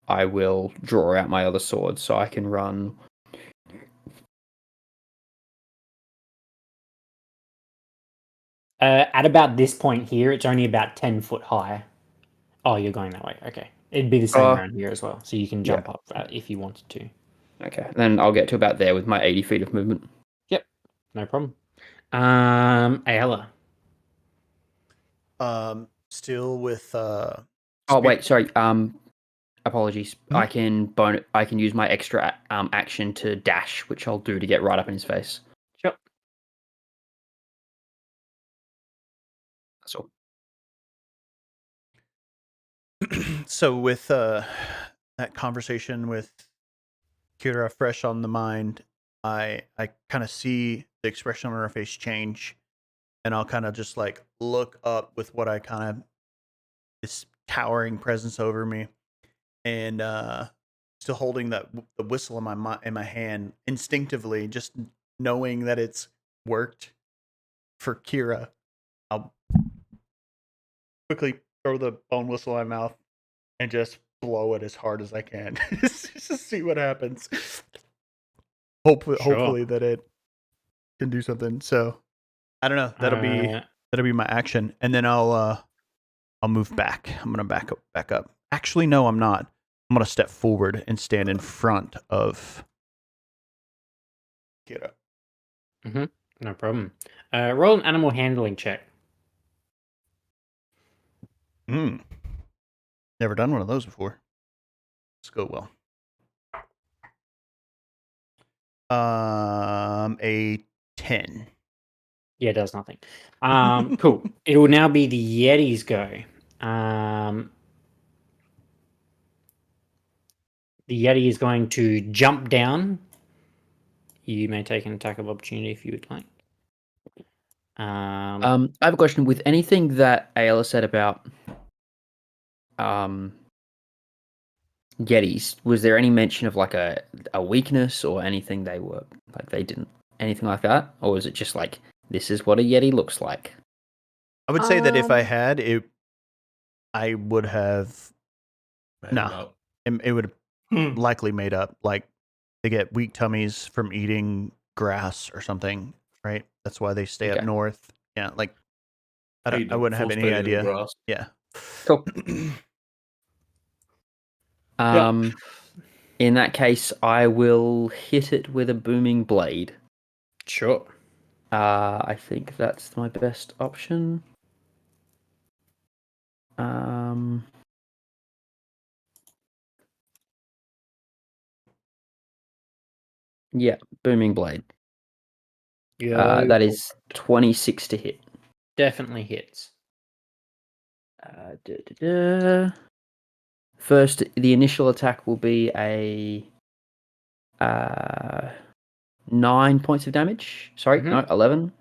I will draw out my other sword so I can run At about this point here, it's only about 10 foot high. Oh, you're going that way. Okay. It'd be the same around here as well. So you can jump up if you wanted to. Okay. Then I'll get to about there with my 80 feet of movement. Yep. No problem. Ayala. Still with Oh wait, sorry. Apologies. I can use my extra action to dash, which I'll do to get right up in his face. Sure. That's all. So with that conversation with Kira fresh on the mind, I kind of see the expression on her face change, and I'll kind of just like look up with what I kind of this towering presence over me, and still holding the whistle in my hand, instinctively, just knowing that it's worked for Kira. I'll quickly throw the bone whistle in my mouth and just blow it as hard as I can, just to see what happens. Hopefully that it can do something. So I don't know. That'll be my action, and then I'll move back. I'm gonna back up. Actually, no, I'm not. I'm gonna step forward and stand in front of Kira. No problem. Roll an animal handling check. Never done one of those before. Let's go well. A 10. Yeah, it does nothing. Cool. It will now be the Yeti's go. The Yeti is going to jump down. You may take an attack of opportunity if you would like. I have a question. With anything that Ayla said about Yetis, was there any mention of like a weakness or anything they didn't anything like that, or was it just like this is what a Yeti looks like? I would say that if I had it, I would have. It would have likely made up. Like they get weak tummies from eating grass or something, right? That's why they stay up north. Yeah, like I wouldn't have any idea. Yeah. Cool. In that case, I will hit it with a booming blade. Sure. I think that's my best option. Yeah, booming blade. That is 26 to hit. Definitely hits. First, the initial attack will be a 9 points of damage. Sorry, no, 11.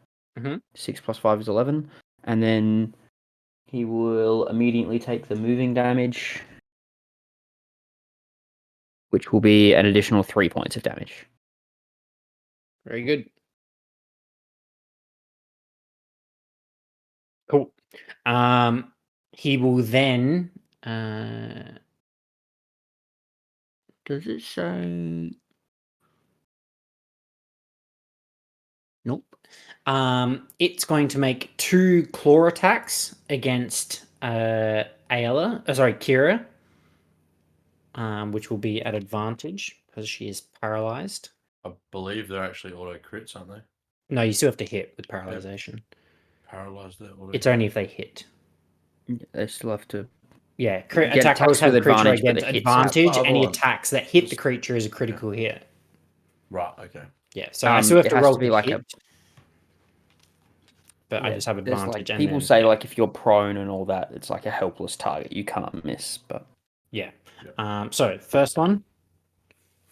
6 plus 5 is 11. And then he will immediately take the moving damage, which will be an additional 3 points of damage. Very good. Cool. He will then. Does it say? Nope. It's going to make 2 claw attacks against Kira, which will be at advantage because she is paralyzed. I believe they're actually auto crits, aren't they? No, you still have to hit with paralyzation. Paralyzed there. It's only if they hit. They still have to. Yeah, attack rolls have creature against advantage. Any on. attacks that hit the creature is a critical hit. Right. Okay. Yeah. So I still have to roll to be like hit, but I just have advantage. Like, people say like if you're prone and all that, it's like a helpless target. You can't miss. But yeah. So first one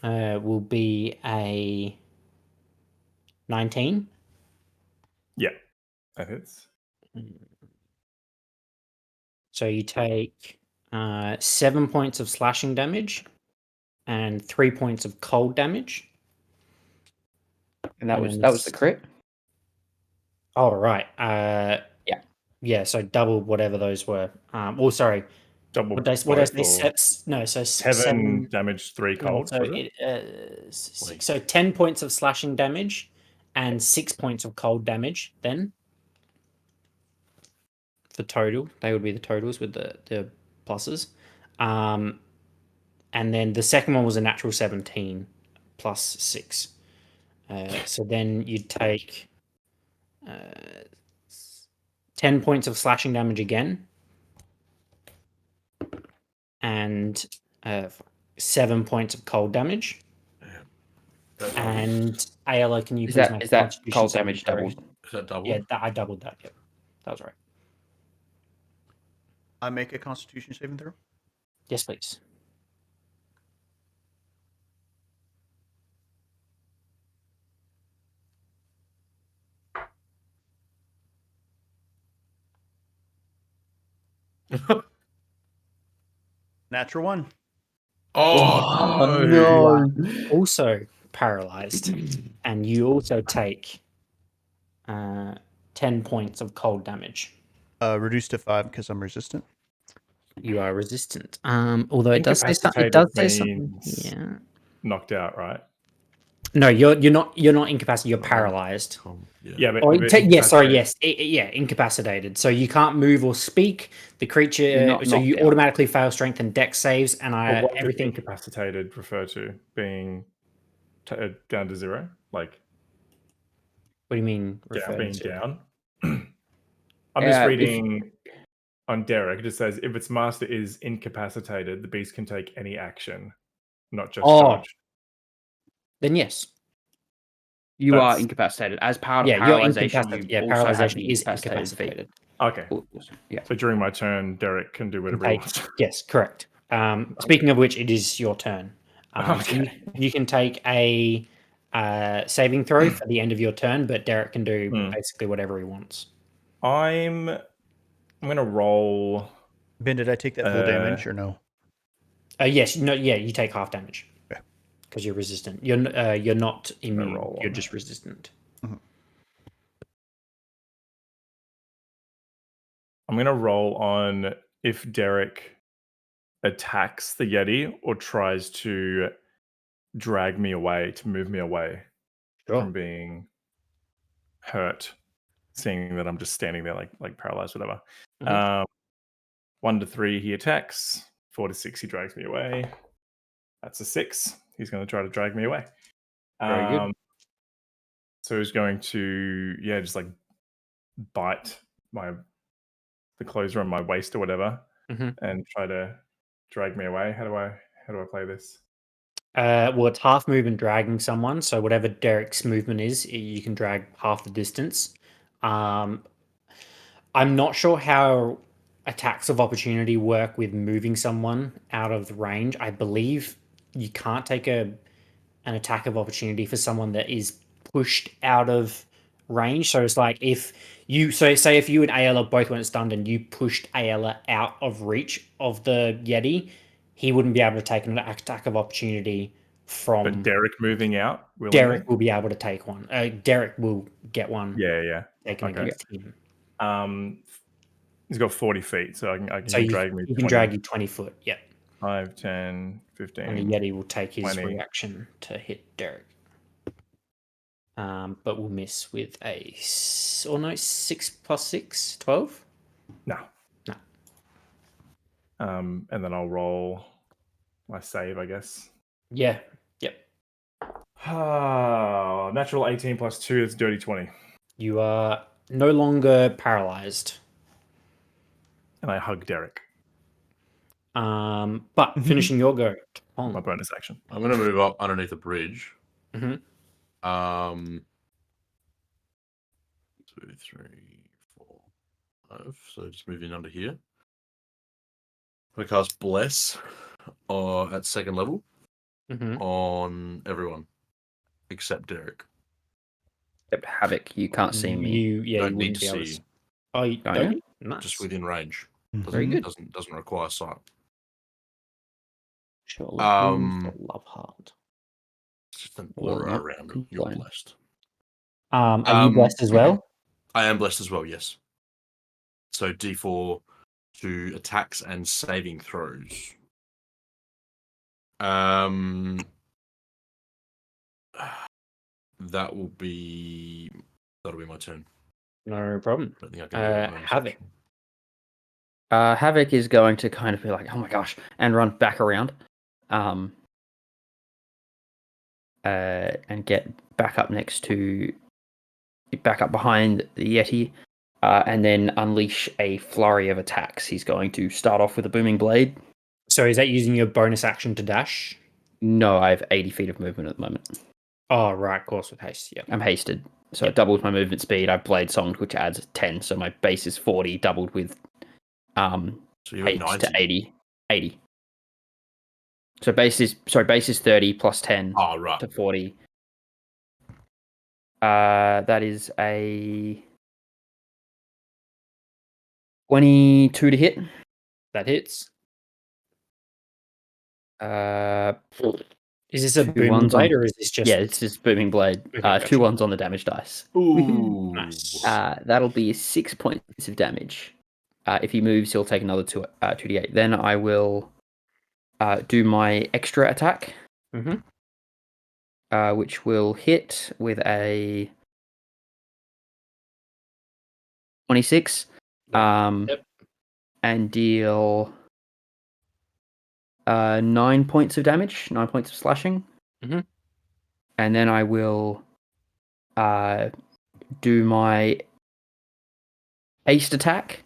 will be a 19. Yeah, that hits. So you take 7 points of slashing damage and 3 points of cold damage. And that was the crit. Oh right. Yeah. So double whatever those were. Sorry. Double. What did I say? So 7 damage, 3 cold. So 10 points of slashing damage and 6 points of cold damage. Then. the total. They would be the totals with the pluses. And then the second one was a natural 17 plus 6. So then you'd take 10 points of slashing damage again. And 7 points of cold damage. And Ayla, can you Is please that make is a that Constitution cold saving damage throw? doubled? Is that double? Yeah, I doubled that. Yep, that was right. I make a Constitution saving throw. Yes, please. Natural 1. Oh, no. You are also paralyzed, and you also take 10 points of cold damage. Reduced to 5 because I'm resistant. You are resistant. Although it does say something. means Yeah. knocked out, right? No, you're not incapacitated. You're paralyzed. Yeah, but, Oh, yes, sorry, incapacitated- yes, yeah, incapacitated. So you can't move or speak. The creature, You're so not you knocked out. automatically fail strength and dex saves, and But what does everything. incapacitated refer to? Being down to 0? Like What do you mean? being To? down? I'm just if- reading on Derek. It just says if its master is incapacitated, the beast can take any action, not just dodge. Then yes. You are That's- incapacitated. As part of Yeah, you're paralyzation, incapacitated. you Yeah, also have paralyzation the is incapacitated feat. incapacitated. Okay. Yeah. So during my turn, Derek can do whatever he wants. Yes, correct. Speaking of which, it is your turn. So Okay. you can take a saving throw for the end of your turn, but Derek can do Hmm. basically whatever he wants. I'm gonna roll. Ben, did I take that full damage or no? Yes, no, yeah, you take half damage. Okay. Because you're resistant. You're not immune. roll You're on. just resistant. I'm gonna roll on if Derek attacks the Yeti or tries to drag me away, to move me away from being hurt, seeing that I'm just standing there like paralyzed, whatever. Mhm. 1 to 3, he attacks. 4 to 6, he drags me away. That's a 6. He's going to try to drag me away. Very good. So he's going to, just like bite the clothes around my waist or whatever, Mhm. and try to drag me away. How do I play this? Well, it's half movement dragging someone, so whatever Derek's movement is, you can drag half the distance. I'm not sure how attacks of opportunity work with moving someone out of the range. I believe you can't take an attack of opportunity for someone that is pushed out of range. So it's like say if you and Ayala both went stunned and you pushed Ayala out of reach of the Yeti, he wouldn't be able to take an attack of opportunity from But Derek moving out willingly? Derek will be able to take one. Derek will get one Yeah. taken Okay. against him. He's got 40 feet, so So he can drag me you can 20, drag you 20 foot, yeah. 5, 10, 15. And the Yeti will take his 20. reaction to hit Derek. But we'll miss with a 6 plus 6, 12? No. No. And then I'll roll my save, I guess. Yeah. Yep. Natural 18 plus 2 is dirty 20. You are no longer paralyzed. And I hug Derek. But finishing your go, My bonus action. I'm going to move up underneath the bridge. Mm-hmm. 2, 3, 4, 5. So just move in under here. I cast Bless at second level on everyone except Derek. Except Havoc, you can't see me. You don't need wouldn't to be able see. to. Oh, you Oh, don't? yeah? You? Nice. Just within range. Very good. Doesn't require sight. Sure. Love heart. It's just an Well, aura yeah, around it. keep You're going. blessed. Are you blessed as well? I am blessed as well, yes. So D4 to attacks and saving throws. That'll be my turn. No problem. I don't think I can do it. Havoc. Havoc is going to kind of be like, oh my gosh, and run back around. And get back up behind the Yeti, and then unleash a flurry of attacks. He's going to start off with a booming blade. So is that using your bonus action to dash? No, I have 80 feet of movement at the moment. Oh, right, of course, with haste, yeah. I'm hasted, so it doubles my movement speed. I've blade songed, which adds 10, so my base is 40, doubled with So you're at 8 90. to 80. 80. So base is 30 plus 10 Oh, right. to 40. That is a 22 to hit. That hits. Uh, Is this a two booming ones blade on- or is this just... Yeah, it's just booming blade. Okay, gotcha. 2 ones on the damage dice. Ooh. Nice. That'll be 6 points of damage. If he moves, he'll take another 2d8. Then I will do my extra attack, which will hit with a 26, Yep. and deal 9 points of damage, 9 points of slashing. Mhm. And then I will do my haste attack,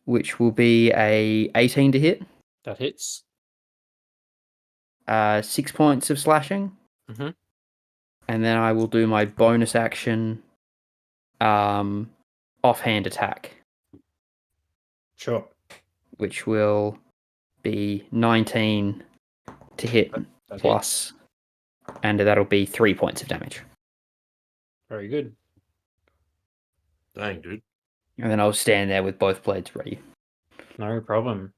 which will be a 18 to hit. That hits. 6 points of slashing. Mhm. And then I will do my bonus action offhand attack, Sure. which will be 19 to hit That plus, and that'll be 3 points of damage. Very good. Dang, dude. And then I'll stand there with both blades ready. No problem.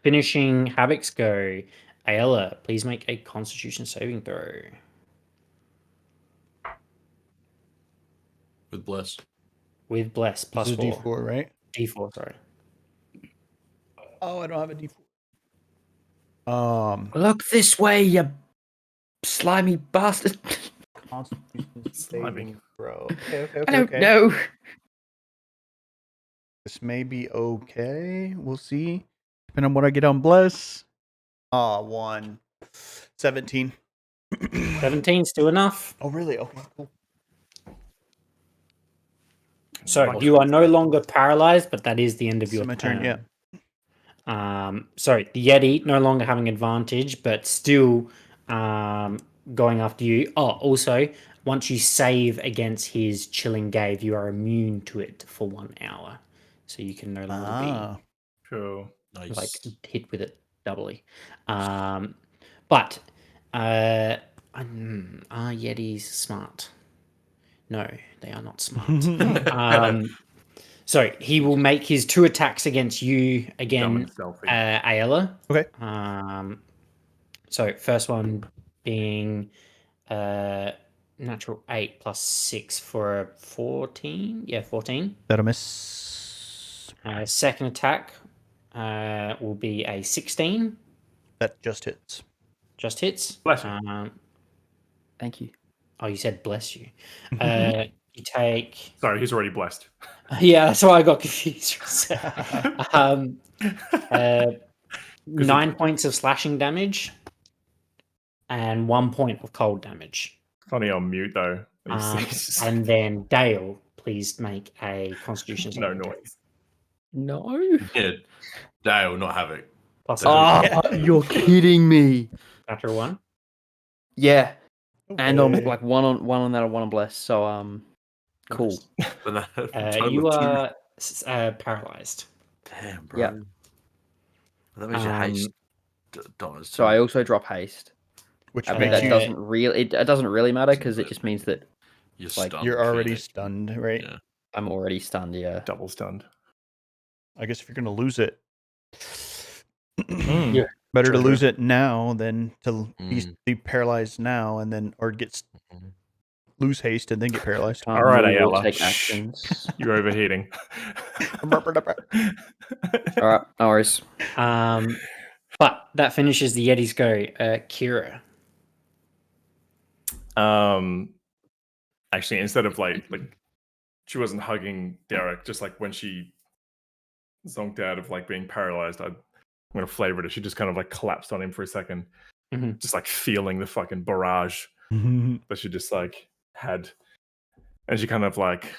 Finishing Havoc's go. Ayla, please make a Constitution saving throw. With bless. With bless plus This is 4. D4, right? D4, sorry. Oh, I don't have a D4. Look this way, you slimy bastard. Constitution Slimy. saving throw. Okay. I don't know. This may be okay. We'll see. Depending on what I get on bless. 17. 17 still enough. Oh, really? Okay, cool. So you are no longer paralyzed, but that is the end of your my turn. turn, Sorry, the Yeti no longer having advantage, but still going after you. Oh, also, once you save against his chilling gave, you are immune to it for 1 hour. So you can no longer Cool. be Nice. like hit with it doubly. But are Yetis smart? No, they are not smart. So he will make his 2 attacks against you Dumb again, and stealthy. Ayla. Okay. So first one being natural 8 plus 6 for a 14. Yeah, 14. That'll miss. Second attack will be a 16. That just hits. Just hits. Bless you. Thank you. Oh, you said bless you. You take... Sorry, he's already blessed. Yeah, that's why I got confused. 9 points of slashing damage and 1 point of cold damage. Funny on mute though. And then Dale, please make a Constitution no saving throw. noise. No. Yeah. Dale, not Havoc. Plus You're kidding me. natural 1. Yeah. And I'm Okay. like one on that and one on bless. So cool. But total You of 2. are paralyzed. Damn, bro. Yep. That means your haste dies. So I also drop haste. Which But makes that you, doesn't really it doesn't really matter because it just means that You're like, stunned. you're for already next- stunned, right? Yeah. I'm already stunned. Yeah. Double stunned. I guess if you're gonna lose it, Yeah. better to True. lose it now than to Mm. be paralyzed now and then or Mhm. lose haste and then get paralyzed. Can't All right, move or Ayala. take Shh. actions. You're overheating. All right, no worries. But that finishes the Yeti's go. Kira. Actually, instead of like wasn't hugging Derek. Just like when she zonked out of like being paralyzed, I'm gonna flavor it. She just kind of like collapsed on him for a second, just like feeling the fucking barrage that she just like had, and she kind of like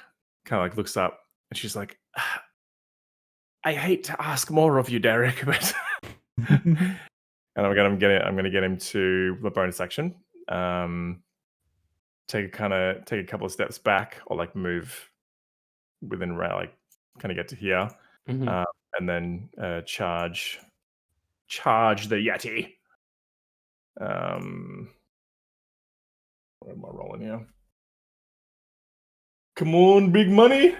looks up and she's like, "I hate to ask more of you, Derek, but." And I'm gonna get him to the bonus action. Take a couple of steps back, or like move within like kind of get to here, and then charge the Yeti. What am I rolling here? Come on, big money.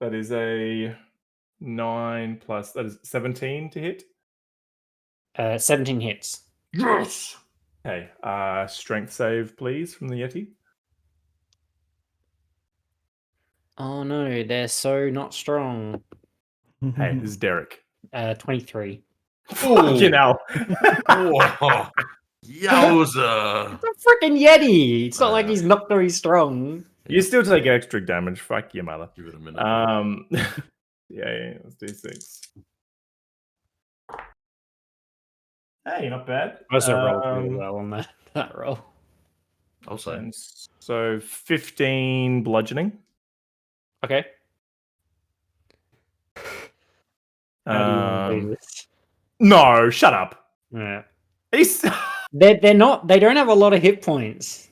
That is a 9 plus. That is 17 to hit. 17 hits. Yes. Okay. Strength save, please, from the Yeti. Oh no, they're so not strong. Hey, this is Derek. 23. Fucking hell. Whoa. Yowza. It's a freaking Yeti! It's not like he's not very strong. You still take extra damage. Fuck your mother. Give it a minute. Yeah, let's do 6. Hey, not bad. Also rolled really well on that roll. I'll say. And so 15 bludgeoning. Okay. How do you want to do this? No, shut up. Yeah. He's They're not. They don't have a lot of hit points.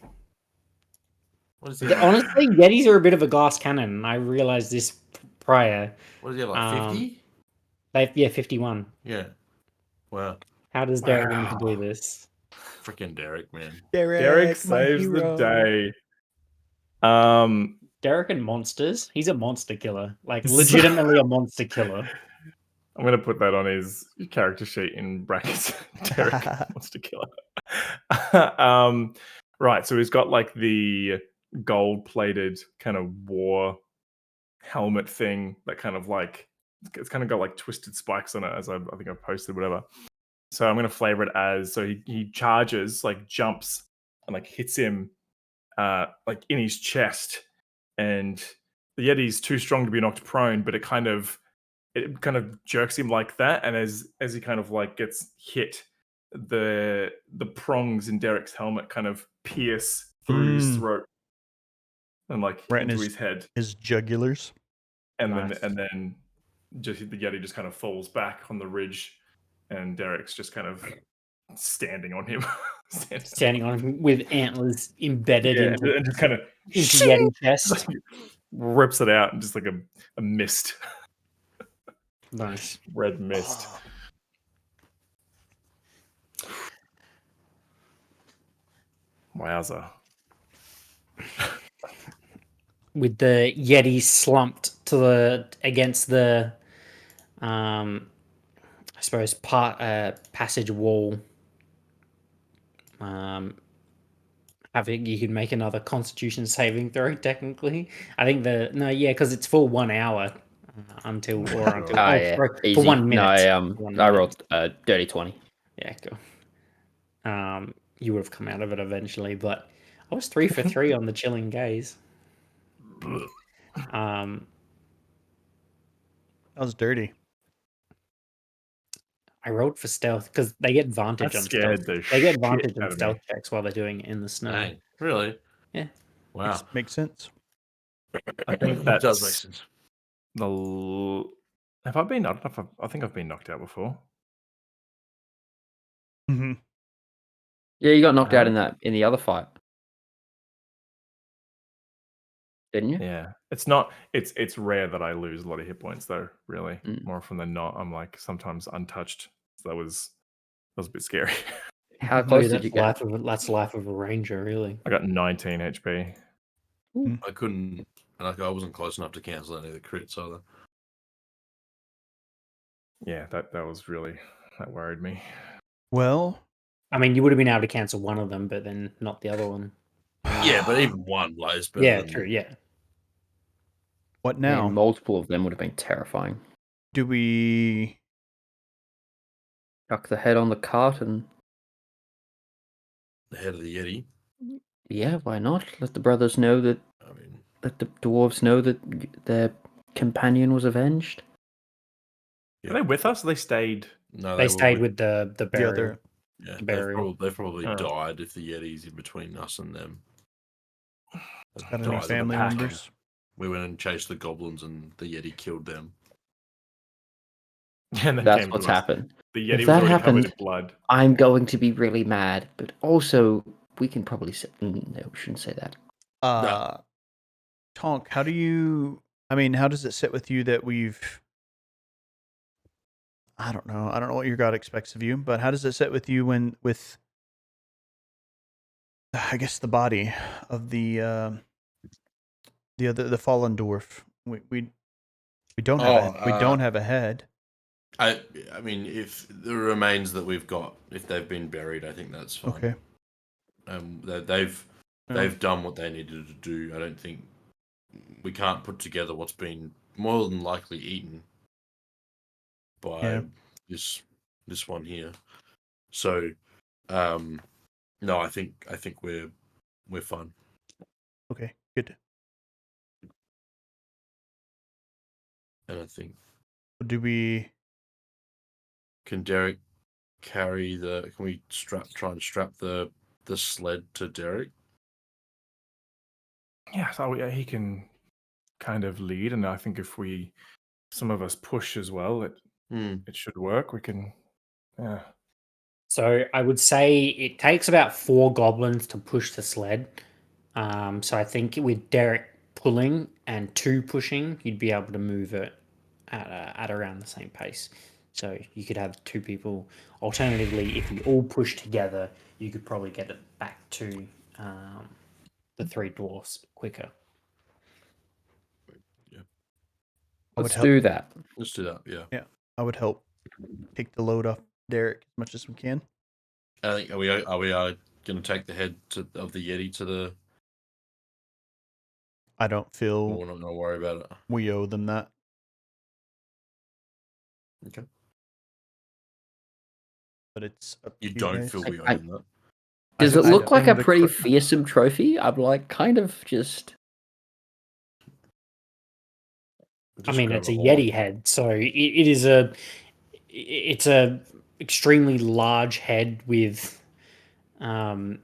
What is he? Honestly, Yetis are a bit of a glass cannon. I realized this prior. What is he like? 50? They've 51. Yeah. Wow. How does Derek want to do this? Freaking Derek, man. Derek my saves the hero. day. Derek and monsters. He's a monster killer. Like legitimately a monster killer. I'm gonna put that on his character sheet in brackets. Derek monster killer. Right, so he's got like the gold-plated kind of war helmet thing that kind of like it's kind of got like twisted spikes on it, as I think I've posted, whatever. So I'm gonna flavor it as so he charges, like jumps and like hits him like in his chest, and the Yeti's too strong to be knocked prone, but it kind of jerks him like that, and as he kind of like gets hit, the prongs in Derek's helmet kind of pierce through his throat and like Right into in his head, his jugulars. and Nice. then just the Yeti just kind of falls back on the ridge, and Derek's just kind of standing on him, Standing on him with antlers embedded into and just kind of Yeti chest. rips it out, and just like a mist, Nice. red mist. Wowza. With the Yeti slumped to against the I suppose passage wall. Having you could make another Constitution saving throw. Technically, I think because it's for 1 hour until yeah, sorry, easy. for 1 minute. No, I rolled dirty 20. Yeah, cool. You would have come out of it eventually, but I was 3 for 3 on the chilling gaze. That was dirty. I rolled for stealth because they get advantage That on scared stealth. the They get shit advantage out on of stealth me. checks while they're doing it in the snow. Dang. Really? Yeah. Wow. Makes sense. I think That does that's make sense. Have I been? I don't know if I think I've been knocked out before. Mm-hmm. Yeah, you got knocked out in the other fight, didn't you? Yeah, it's not. It's rare that I lose a lot of hit points, though. Really, Mm. more often than not, I'm like sometimes untouched. So that was a bit scary. How close Dude, did you get? That's life of a ranger, really. I got 19 HP. I couldn't, and I wasn't close enough to cancel any of the crits either. Yeah, that was really that worried me. Well, I mean, you would have been able to cancel one of them, but then not the other one. Yeah, but even one is better Yeah, than... true. Yeah. what I now? mean, multiple of them would have been terrifying. Do we? Chuck the head on the cart and the head of the Yeti. yeah, why not? Let the brothers know that I mean, let the dwarves know that their companion was avenged? Are they with us? Or they stayed. No, They were stayed with the The burial. other. Yeah, burial. they've probably Oh. died if the Yeti's in between us and them. Got any Died of family attack. members? We went and chased the goblins, and the Yeti killed them. And then That's came what's to us. happened. The If Yeti was that already covered in happened- blood. I'm going to be really mad, but also we can probably say no. We shouldn't say that. Tonk, how does it sit with you that we've I don't know what your god expects of you, but how does it sit with you with I guess the body of the fallen dwarf? We don't have a head. I mean, if the remains that we've got, if they've been buried, I think that's fine. Okay. They've done what they needed to do. I don't think we can't put together what's been more than likely eaten by this one here. So, no, I think we're fine. Okay, good. And I think Do we? Can Derek carry the? Can we try and strap the sled to Derek? Yeah, so he can kind of lead, and I think if some of us push as well, it should work. We can, yeah. So I would say it takes about 4 goblins to push the sled. So I think with Derek pulling and 2 pushing, you'd be able to move it at around the same pace. So you could have 2 people. Alternatively, if you all push together, you could probably get it back to the 3 dwarfs quicker. Yeah. Let's do that. Let's do that. Yeah. Yeah, I would help take the load off Derek as much as we can. I think are we going to take the head of the Yeti to the? I don't feel We're not going to worry about it. we owe them that. Okay. But it's up You to don't guys. feel we owe them that. Does it I look like a think the pretty cr- fearsome trophy? I'm like kind of just. I Just mean, grab it's a horn. Yeti head, so it's a extremely large head with 2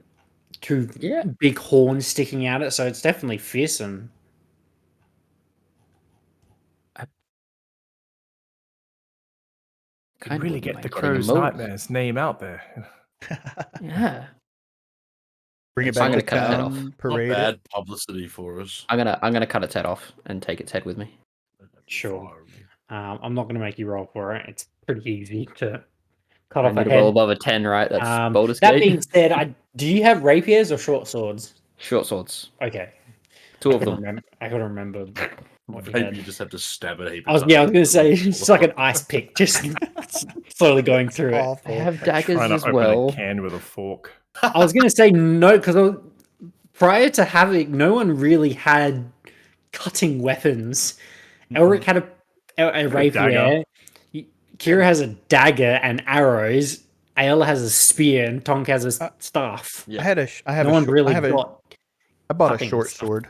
Yeah. big horns sticking out it, so it's definitely fearsome. Could really wouldn't get mind the getting a Crow's moat. Nightmares name out there. Yeah. Bring it I'm back gonna to cut that town, off. parade Not it. bad publicity for us. I'm gonna cut its head off and take its head with me. Sure. Fire me. I'm not going to make you roll for it. It's pretty easy to cut I off a need to roll head. above a 10, right? That's Baldur's That Gate. being said, do you have rapiers or short swords? Short swords. Okay. 2 of them. I couldn't remember what you Maybe had. you just have to stab it a heap I of was going to times. say, it's like an ice pick, just slowly going through it. I Awful. have daggers Trying to as open well. a can with a fork. I was going to say no, because prior to having, no one really had cutting weapons. Elric had a rapier. dagger. Kira has a dagger and arrows. Ayla has a spear, and Tonk has a staff. Yeah. I No one really got. I bought a cutting short stuff. sword.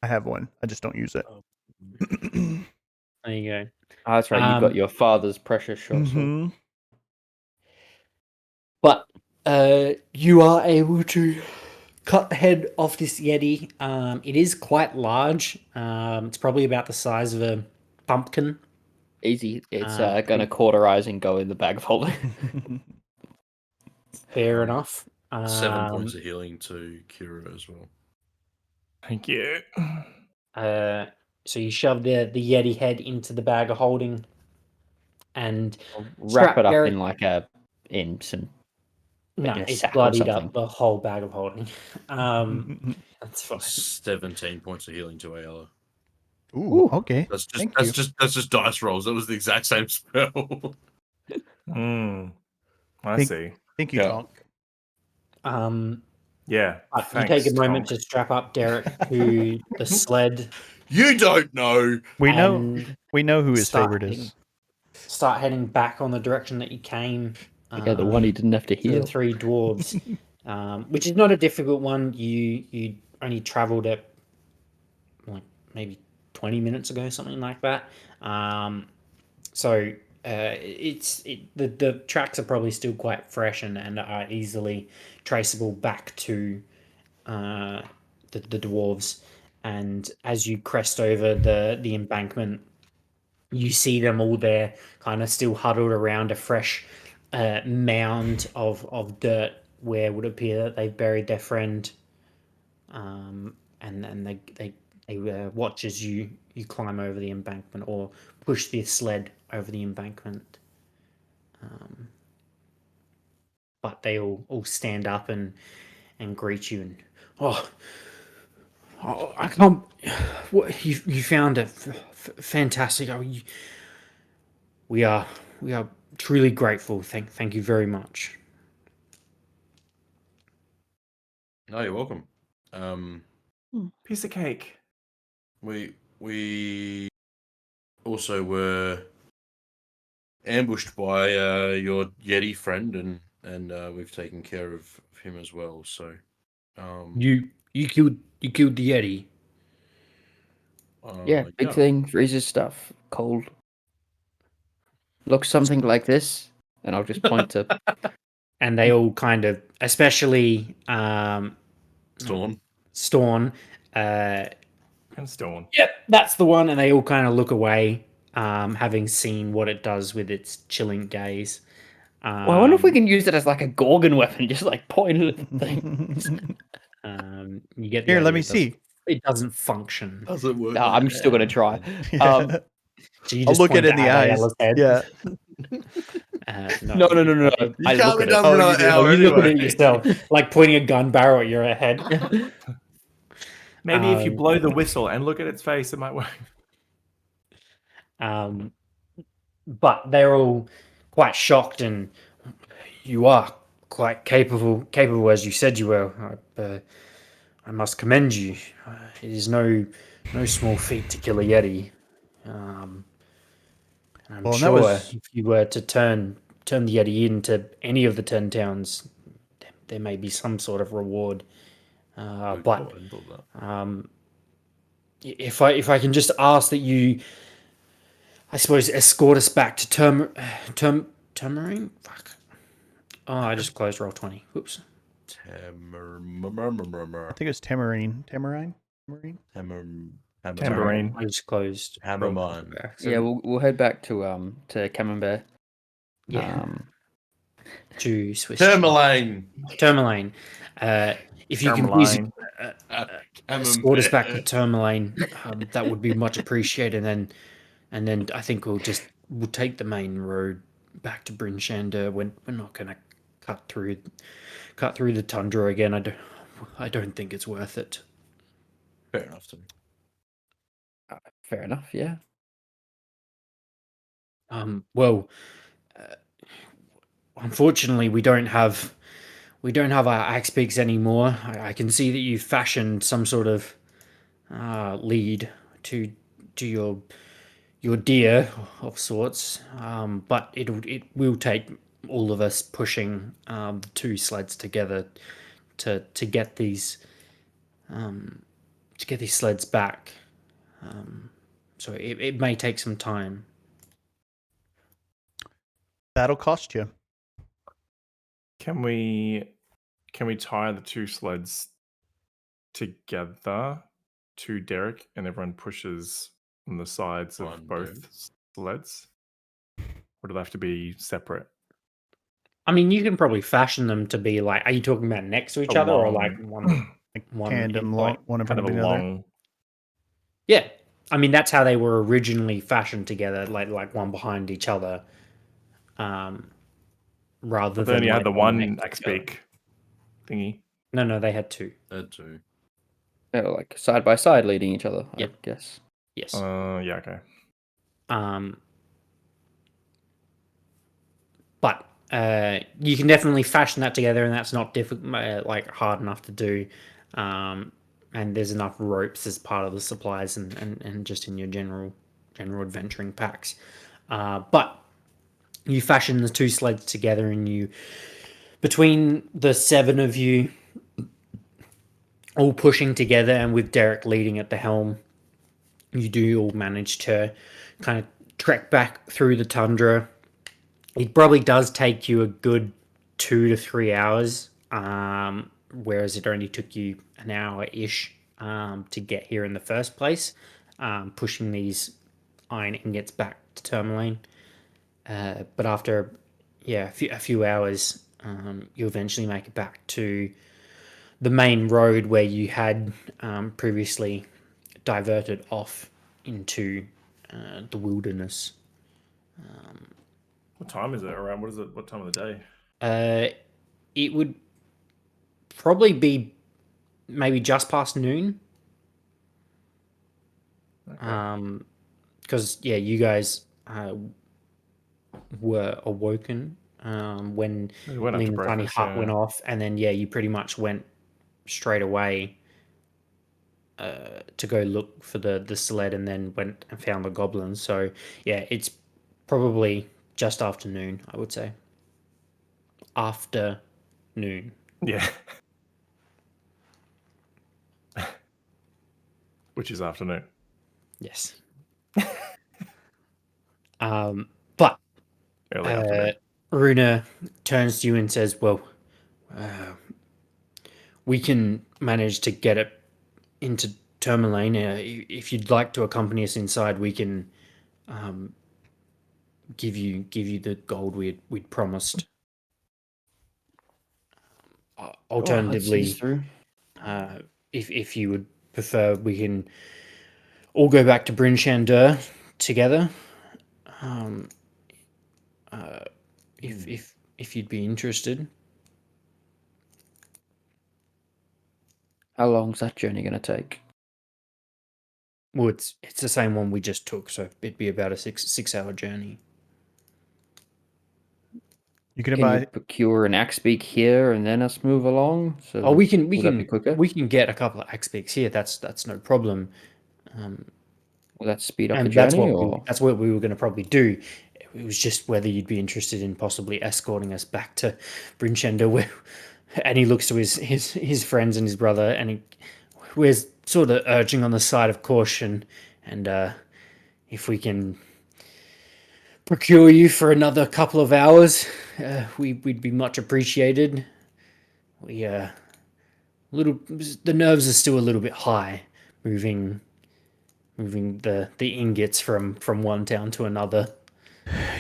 I have one. I just don't use it. There you go. Oh, that's right. You've got your father's precious short sword. Mhm. But you are able to cut the head off this Yeti. It is quite large. It's probably about the size of a pumpkin. Easy. It's pretty- gonna cauterize and go in the bag of holding. Fair enough. 7 points of healing to Kira as well. Thank you. So you shove the Yeti head into the bag of holding, and Wrap it up Derek- in in some. no, in a it's sack or bloodied something. up the whole bag of holding. That's fine. 17 points of healing to Ayala. Ooh, okay. That's Thank you. just dice rolls. That was the exact same spell. I see. Thank you, Yeah. Tonk. Yeah. But you Thanks, take a moment Tonk. to strap up Derek to the sled. You don't know. We know who his start favorite heading- is. Start heading back on the direction that you came. Yeah, the one he didn't have to to the heal. 3 dwarves, which is not a difficult one. You only travelled at like maybe 20 minutes ago, something like that. So the tracks are probably still quite fresh and are easily traceable back to the dwarves. And as you crest over the embankment, you see them all there, kind of still huddled around a fresh mound of dirt where it would appear that they've buried their friend. And then they watch as you climb over the embankment or push the sled over the embankment. But they all stand up and greet you and I can't. What you found it fantastic. We are we are truly grateful. Thank you very much. No, you're welcome. Piece of cake. We also were ambushed by your Yeti friend, and we've taken care of him as well. So, You killed the Yeti. Yeah, big thing, freezes stuff, cold. Looks something like this, and I'll just point to. And they all kind of, especially Storm. Storm. And Storm. Yep, that's the one. And they all kind of look away, having seen what it does with its chilling gaze. Well, I wonder if we can use it as like a Gorgon weapon, just like point at the thing. You get the Here, let idea me it see. It doesn't function. Does it work? No, I'm still gonna try. Yeah. So you I'll just look point it in to the eyes. Adaila's head. Yeah. No. You I can't look be at done it. for Oh, another hour You look at anyway. it yourself, like pointing a gun barrel at your head. Maybe if you blow the whistle and look at its face, it might work. But they're all quite shocked, and you are quite capable as you said you were. I must commend you. It is no small feat to kill a Yeti. And I'm Well, and that sure was if you were to turn the Yeti into any of the 10 towns, there may be some sort of reward. But if I can just ask that you, I suppose, escort us back to Turmarine? Fuck. Oh, I just closed roll 20. Whoops. I think it was Tamarine. Tamarine? Tambourine. I just closed. Hammermine. Yeah, we'll head back to Camembert. Yeah. To Swiss. Tourmaline. Tourmaline. If you can please Tourmaline. escort us back to Tourmaline, that would be much appreciated. And then I think we'll take the main road back to Bryn Shander. We're not gonna cut through the tundra again. I don't think it's worth it. Fair enough to me. Fair enough. Yeah. Well, unfortunately, we don't have our axe peaks anymore. I can see that you've fashioned some sort of lead to your deer of sorts, but it will take all of us pushing the two sleds together to get these sleds back. So it may take some time. That'll cost you. Can we tie the two sleds together to Derek and everyone pushes on the sides of both sleds? Or do they have to be separate? I mean, you can probably fashion them to be like. Are you talking about next to each other or like one Tandem, like, one in front Kind of of a another? long. Yeah, I mean that's how they were originally fashioned together, like one behind each other. Rather But they than only had like the one one next to axe each other. beak thingy. No, they had two. That too. Yeah, like side by side, leading each other. Yep. I guess. Yes. Yeah, okay. But you can definitely fashion that together, and that's not difficult, like hard enough to do. And there's enough ropes as part of the supplies and just in your general adventuring packs. But you fashion the two sleds together, and you, between the 7 of you, all pushing together, and with Derek leading at the helm, you do all manage to kind of trek back through the tundra. It probably does take you a good 2 to 3 hours, whereas it only took you an hour ish to get here in the first place, pushing these iron ingots back to Tourmaline. But after, a few hours, you eventually make it back to the main road where you had previously diverted off into the wilderness. What time is it around? What is it? What time of the day? It would probably be maybe just past noon. Okay. Because you guys were awoken when We went up to Lena's tiny breakfast. hut went Yeah. off, and then you pretty much went straight away to go look for the sled, and then went and found the goblins. So it's probably just after noon, I would say. After noon. Yeah. Which is afternoon. Yes. But Early afternoon. Runa turns to you and says, "Well, we can manage to get it into Tourmaline. If you'd like to accompany us inside, we can give you the gold we'd promised. Oh, let's see this Alternatively, through. if you would prefer, we can all go back to Bryn Shandur together. If you'd be interested." How long's that journey going to take? Well, it's the same one we just took, so it'd be about a 6 hour journey. You gonna Can you buy? procure an axe beak here and then us move along? So Oh, we can will that be quicker? get a couple of axe beaks here. That's no problem. Will that speed up the And journey, or that's what we were going to probably do. It was just whether you'd be interested in possibly escorting us back to Brinchender, where, and he looks to his friends and his brother, and we're sort of urging on the side of caution, and if we can procure you for another couple of hours, we'd be much appreciated. We little the nerves are still a little bit high, moving the ingots from one town to another.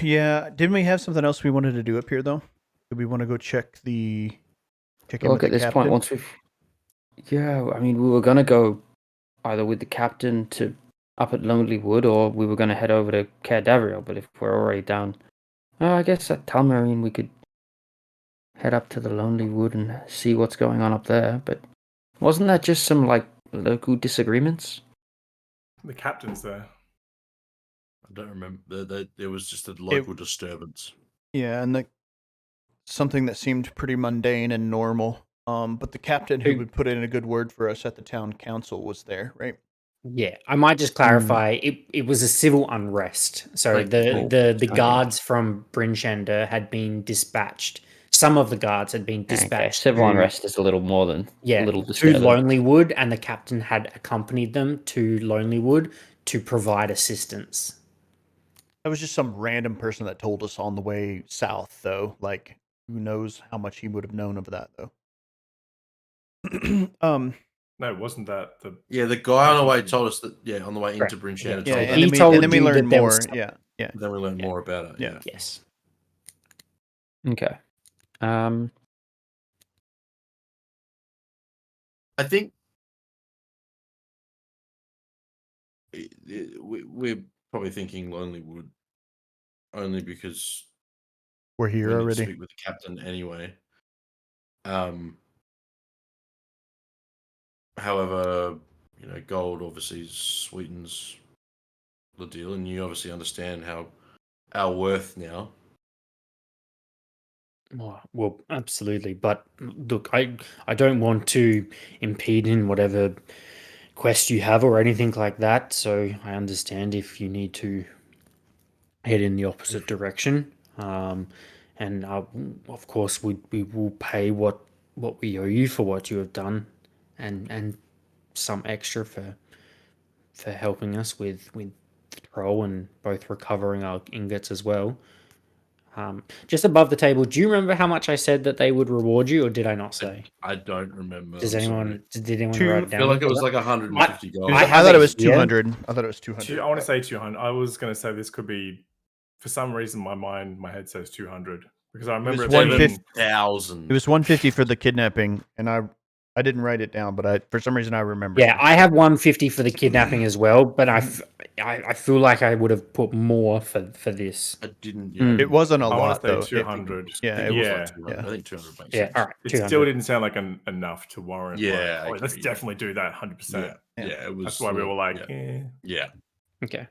Yeah, didn't we have something else we wanted to do up here though? Did we want to go check in look with at the this point captain? once we've? Yeah, I mean, we were gonna go either with the captain to up at Lonely Wood, or we were gonna head over to Cadaveril. But if we're already down, I guess at Talmarine we could head up to the Lonely Wood and see what's going on up there. But wasn't that just some like local disagreements? The captain's there. I don't remember. There was just a local disturbance. Yeah, and something that seemed pretty mundane and normal. But the captain who would put in a good word for us at the town council was there, right? Yeah, I might just clarify. It was a civil unrest. So Thank you. the guards from Brinchender had been dispatched. Some of the guards had been Okay, dispatched civil to, unrest is a little more than a little to disturbing. Lonelywood, and the captain had accompanied them to Lonelywood to provide assistance. That was just some random person that told us on the way south, though. Like, who knows how much he would have known of that, though. No, wasn't that the? Yeah, the guy on the way told us that. Yeah, on the way into Correct. Brinchana, yeah, told and us. then we you learned that there was more. some- Yeah. Then we learned more about it. Yeah. Yeah. Yes. Okay. I think we're probably thinking Lonely Wood only because We're here we need to already. speak with the captain anyway. However, gold obviously sweetens the deal, and you obviously understand how our worth now. Well, absolutely. But look, I don't want to impede in whatever quest you have or anything like that. So I understand if you need to head in the opposite direction. And of course, we will pay what we owe you for what you have done, and some extra for helping us with the troll and both recovering our ingots as well. Just above the table, do you remember how much I said that they would reward you, or did I not say? I don't remember. Does I'm anyone sorry. did anyone Two- write it I down? feel like it was like 150 gold. I I have thought it it was here. 200. I thought it was 200. I want to say 200. I was going to say this could be, for some reason, my head says 200 because I remember was it being 150,000. It was 150 for the kidnapping, and I didn't write it down, but for some reason I remember. Yeah, I have 150 for the kidnapping as well, but I feel like I would have put more for this. I didn't. It wasn't a I lot want to say though. 200. Yeah, it it was was. like 200. yeah. I think 200 makes Yeah, sense. all right, It 200. still didn't sound like enough to warrant. Yeah, I let's agree. definitely do that 100%. Yeah, it was. That's why we were like, yeah. Okay.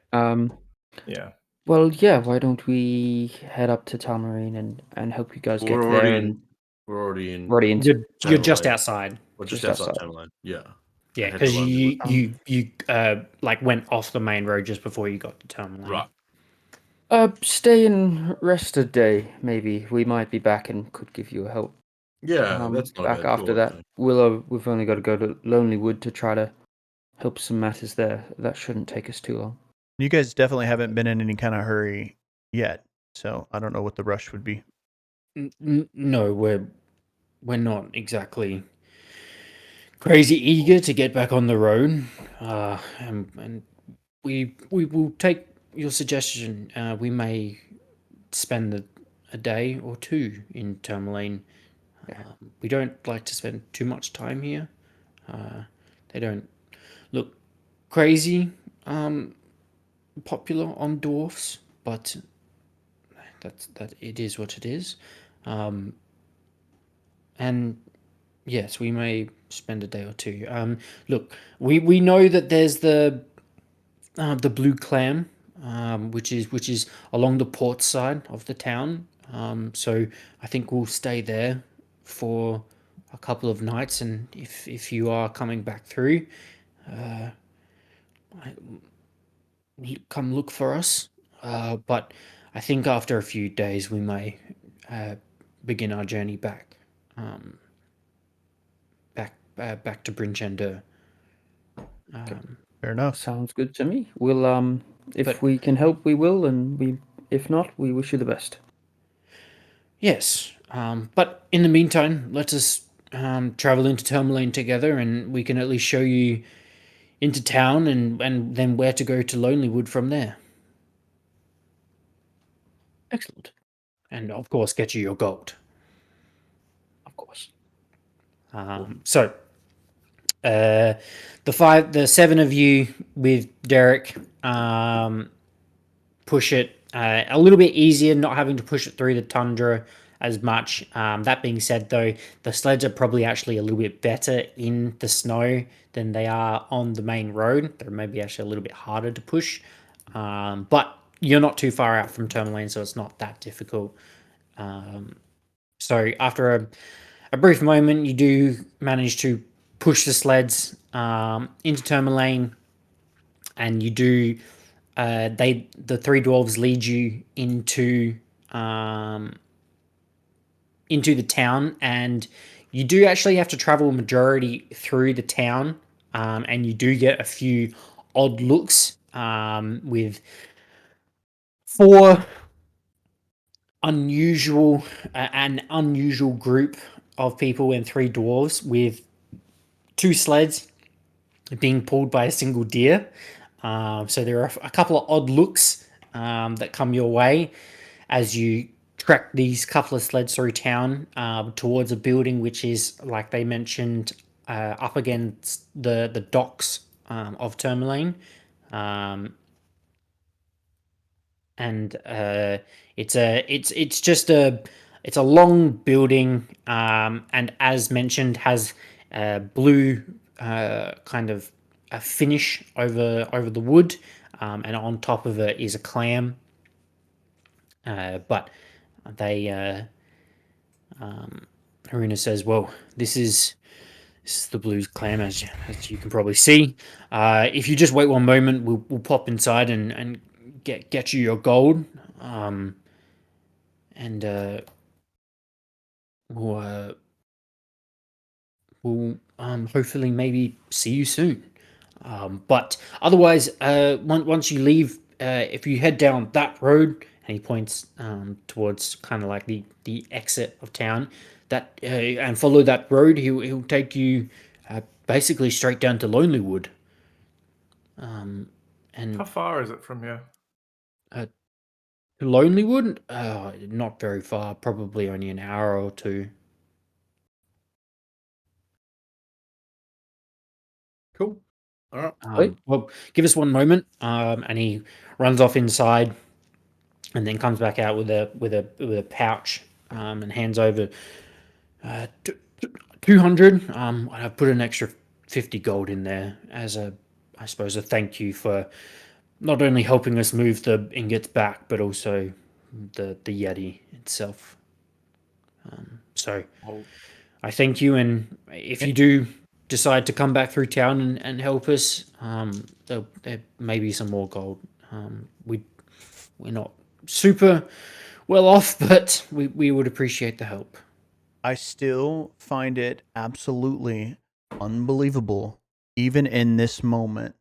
Yeah. Well, yeah. Why don't we head up to Talmarine and help you guys We're get already there? in. We're already in. Already in. You're just Tamerlane. outside. We're just Just outside outside. Tamerlane. Yeah. Yeah, Head to because Lonelywood. you like went off the main road just before you got to Terminal. Right. Stay and rest a day. Maybe we might be back and could give you a help. Yeah, that's not a Back bad after call, that, actually. we've only got to go to Lonelywood to try to help some matters there. That shouldn't take us too long. You guys definitely haven't been in any kind of hurry yet, so I don't know what the rush would be. No, we're not exactly crazy eager to get back on the road, and we will take your suggestion. We may spend a day or two in Tourmaline. We don't like to spend too much time here. They don't look crazy popular on dwarfs, but that it is what it is. And yes, we may spend a day or two. Look, we know that there's the blue clam, which is along the port side of the town. So I think we'll stay there for a couple of nights, and if you are coming back through, come look for us. But I think after a few days we may begin our journey back, back to Brinchender. Fair enough. Sounds good to me. We'll if But- we can help, we will, and if not, we wish you the best. Yes, but in the meantime, let us travel into Tourmaline together, and we can at least show you into town, and then where to go to Lonelywood from there. Excellent. And of course, get you your gold. Of course. So, the seven of you with Derek, push it a little bit easier, not having to push it through the tundra as much. That being said, though, the sleds are probably actually a little bit better in the snow than they are on the main road. They're maybe actually a little bit harder to push, but you're not too far out from Tourmaline, so it's not that difficult. So after a brief moment, you do manage to push the sleds into Tourmaline, and you do. The three dwarves lead you into the town, and you do actually have to travel a majority through the town, and you do get a few odd looks with four an unusual group of people and three dwarves with two sleds being pulled by a single deer. So there are a couple of odd looks that come your way as you trek these couple of sleds through town towards a building which is, like they mentioned, up against the docks of Tourmaline. And it's just a long building, and as mentioned has blue kind of a finish over the wood, and on top of it is a clam, but they Haruna says, well, this is the blues clam, as you can probably see. If you just wait one moment, we'll pop inside and get you your gold, and we'll hopefully maybe see you soon. But otherwise, once you leave, if you head down that road, and he points towards kind of like the exit of town, that and follow that road, he'll take you basically straight down to Lonelywood. And How far is it from here? Lonelywood, not very far, probably only an hour or two. Cool. All right. Well, give us one moment. And he runs off inside, and then comes back out with a pouch, and hands over 200. I put an extra 50 gold in there as I suppose, a thank you for not only helping us move the ingots back, but also the Yeti itself. So Well, I thank you, and if you do decide to come back through town and help us, there may be some more gold. We're not super well off, but we would appreciate the help. I still find it absolutely unbelievable, even in this moment,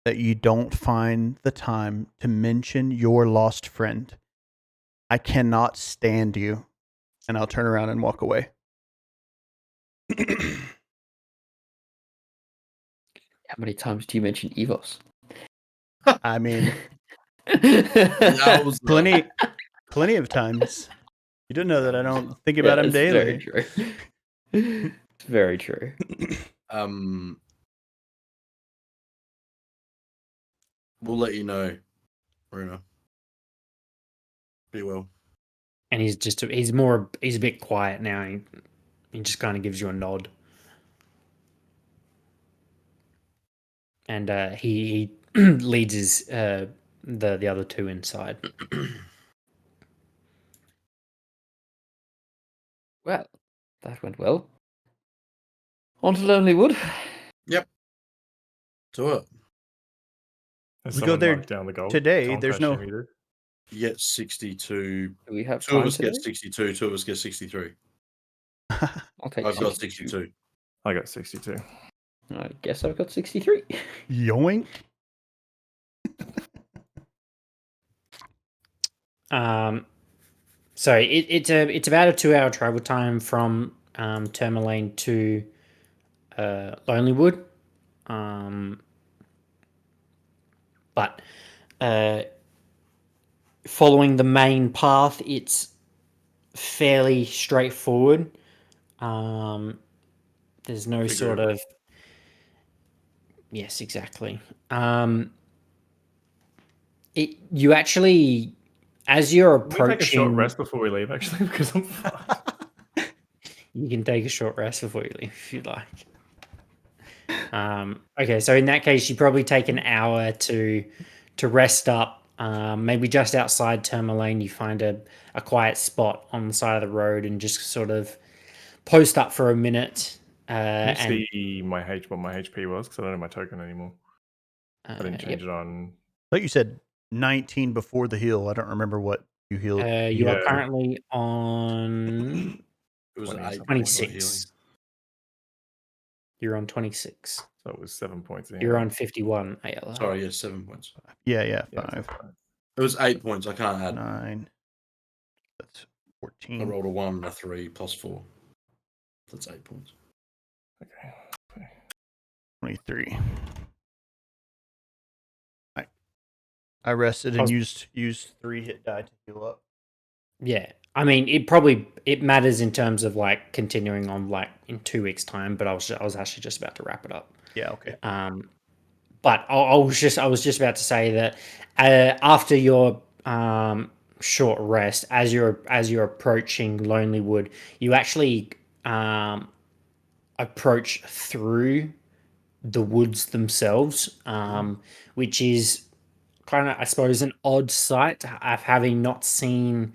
that you don't find the time to mention your lost friend. I cannot stand you. And I'll turn around and walk away. How many times do you mention Evos? I mean, Yowza. plenty of times. You don't know that I don't think Yeah, about him it's very daily. true. It's very true. We'll let you know, Bruno. Be well. And he's a bit quiet now. He just kind of gives you a nod, and he leads his the other two inside. Well, that went well. On to Lonelywood. Yep. Do it. Has We go someone there marked down the gold? today. Tonk, There's I no. assume you did. You get 62. Do we have Two of time us today? get 62. Two of us get 63. I'll take I've got 62. 62. I got 62. I guess I've got 63. Yoink. So it's about a 2 hour travel time from Tourmaline to Lonelywood. But following the main path, it's fairly straightforward. There's no sort of. Yes, exactly. You actually, as you're Can we take a short approaching, rest before we leave, actually? Because I'm fucked. you can take a short rest before you leave if you'd like. Okay, so in that case, you probably take an hour to rest up. Maybe just outside Tourmaline, you find a quiet spot on the side of the road and just sort of post up for a minute. Can And you see what my HP was? Because I don't have my token anymore. I didn't change it on. I thought you said 19 before the heal. I don't remember what you healed. You are Yeah. currently on It was 20 8 something. points of healing. 26. You're on 26. So it was 7 points. Of You're healing. on 51, Ayala. Sorry, yeah, 7 points. Yeah, Yeah, 5, It was 8 points. I can't add. 9. That's I 14. rolled a 1 and a 3 plus 4. That's 8 points. Okay. 23. I rested and used 3 hit die to heal up. Yeah, I mean, it matters in terms of like continuing on like in 2 weeks' time. But I was actually just about to wrap it up. Yeah, okay. But I was just about to say that after your short rest, as you're approaching Lonelywood, you actually approach through the woods themselves, which is kind of, I suppose, an odd sight of having not seen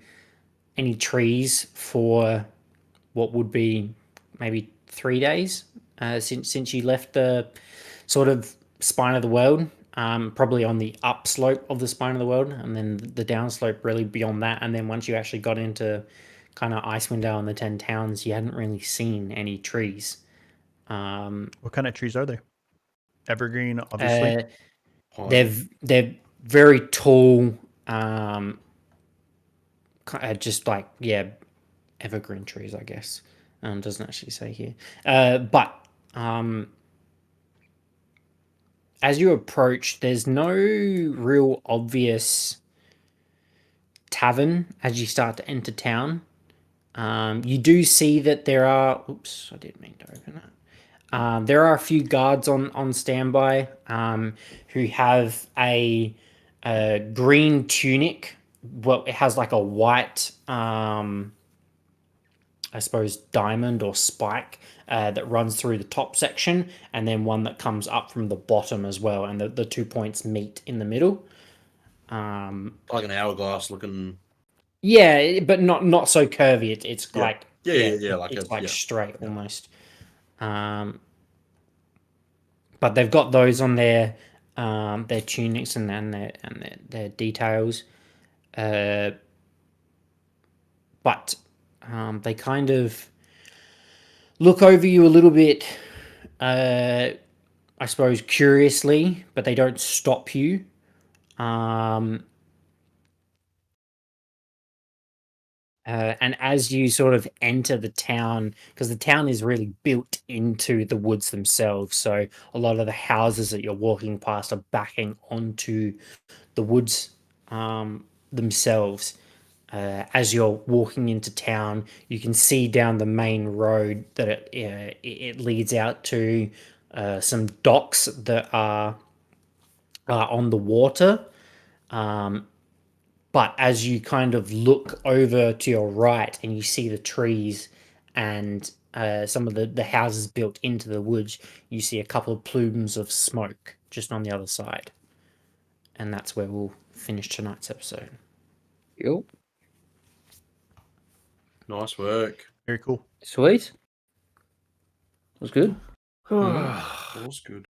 any trees for what would be maybe 3 days since you left the sort of spine of the world. Probably on the upslope of the spine of the world, and then the downslope really beyond that. And then once you actually got into kind of Icewind Dale and the 10 towns, you hadn't really seen any trees. What kind of trees are there? Evergreen, obviously. They're very tall, just like evergreen trees, I guess. Doesn't actually say here, but as you approach, there's no real obvious tavern as you start to enter town. You do see that there are. Oops, I didn't mean to open it. There are a few guards on standby who have a green tunic. Well, it has like a white, I suppose, diamond or spike that runs through the top section, and then one that comes up from the bottom as well, and the 2 points meet in the middle. Like an hourglass looking. Yeah, but not so curvy. It's Yeah. like Like straight almost. But they've got those on their tunics and their details. But they kind of look over you a little bit, I suppose, curiously, but they don't stop you. And as you sort of enter the town, because the town is really built into the woods themselves, so a lot of the houses that you're walking past are backing onto the woods themselves. As you're walking into town, you can see down the main road that it leads out to some docks that are on the water. But as you kind of look over to your right and you see the trees and some of the houses built into the woods, you see a couple of plumes of smoke just on the other side. And that's where we'll finish tonight's episode. Yep. Nice work. Very cool. Sweet. Was good. That was good.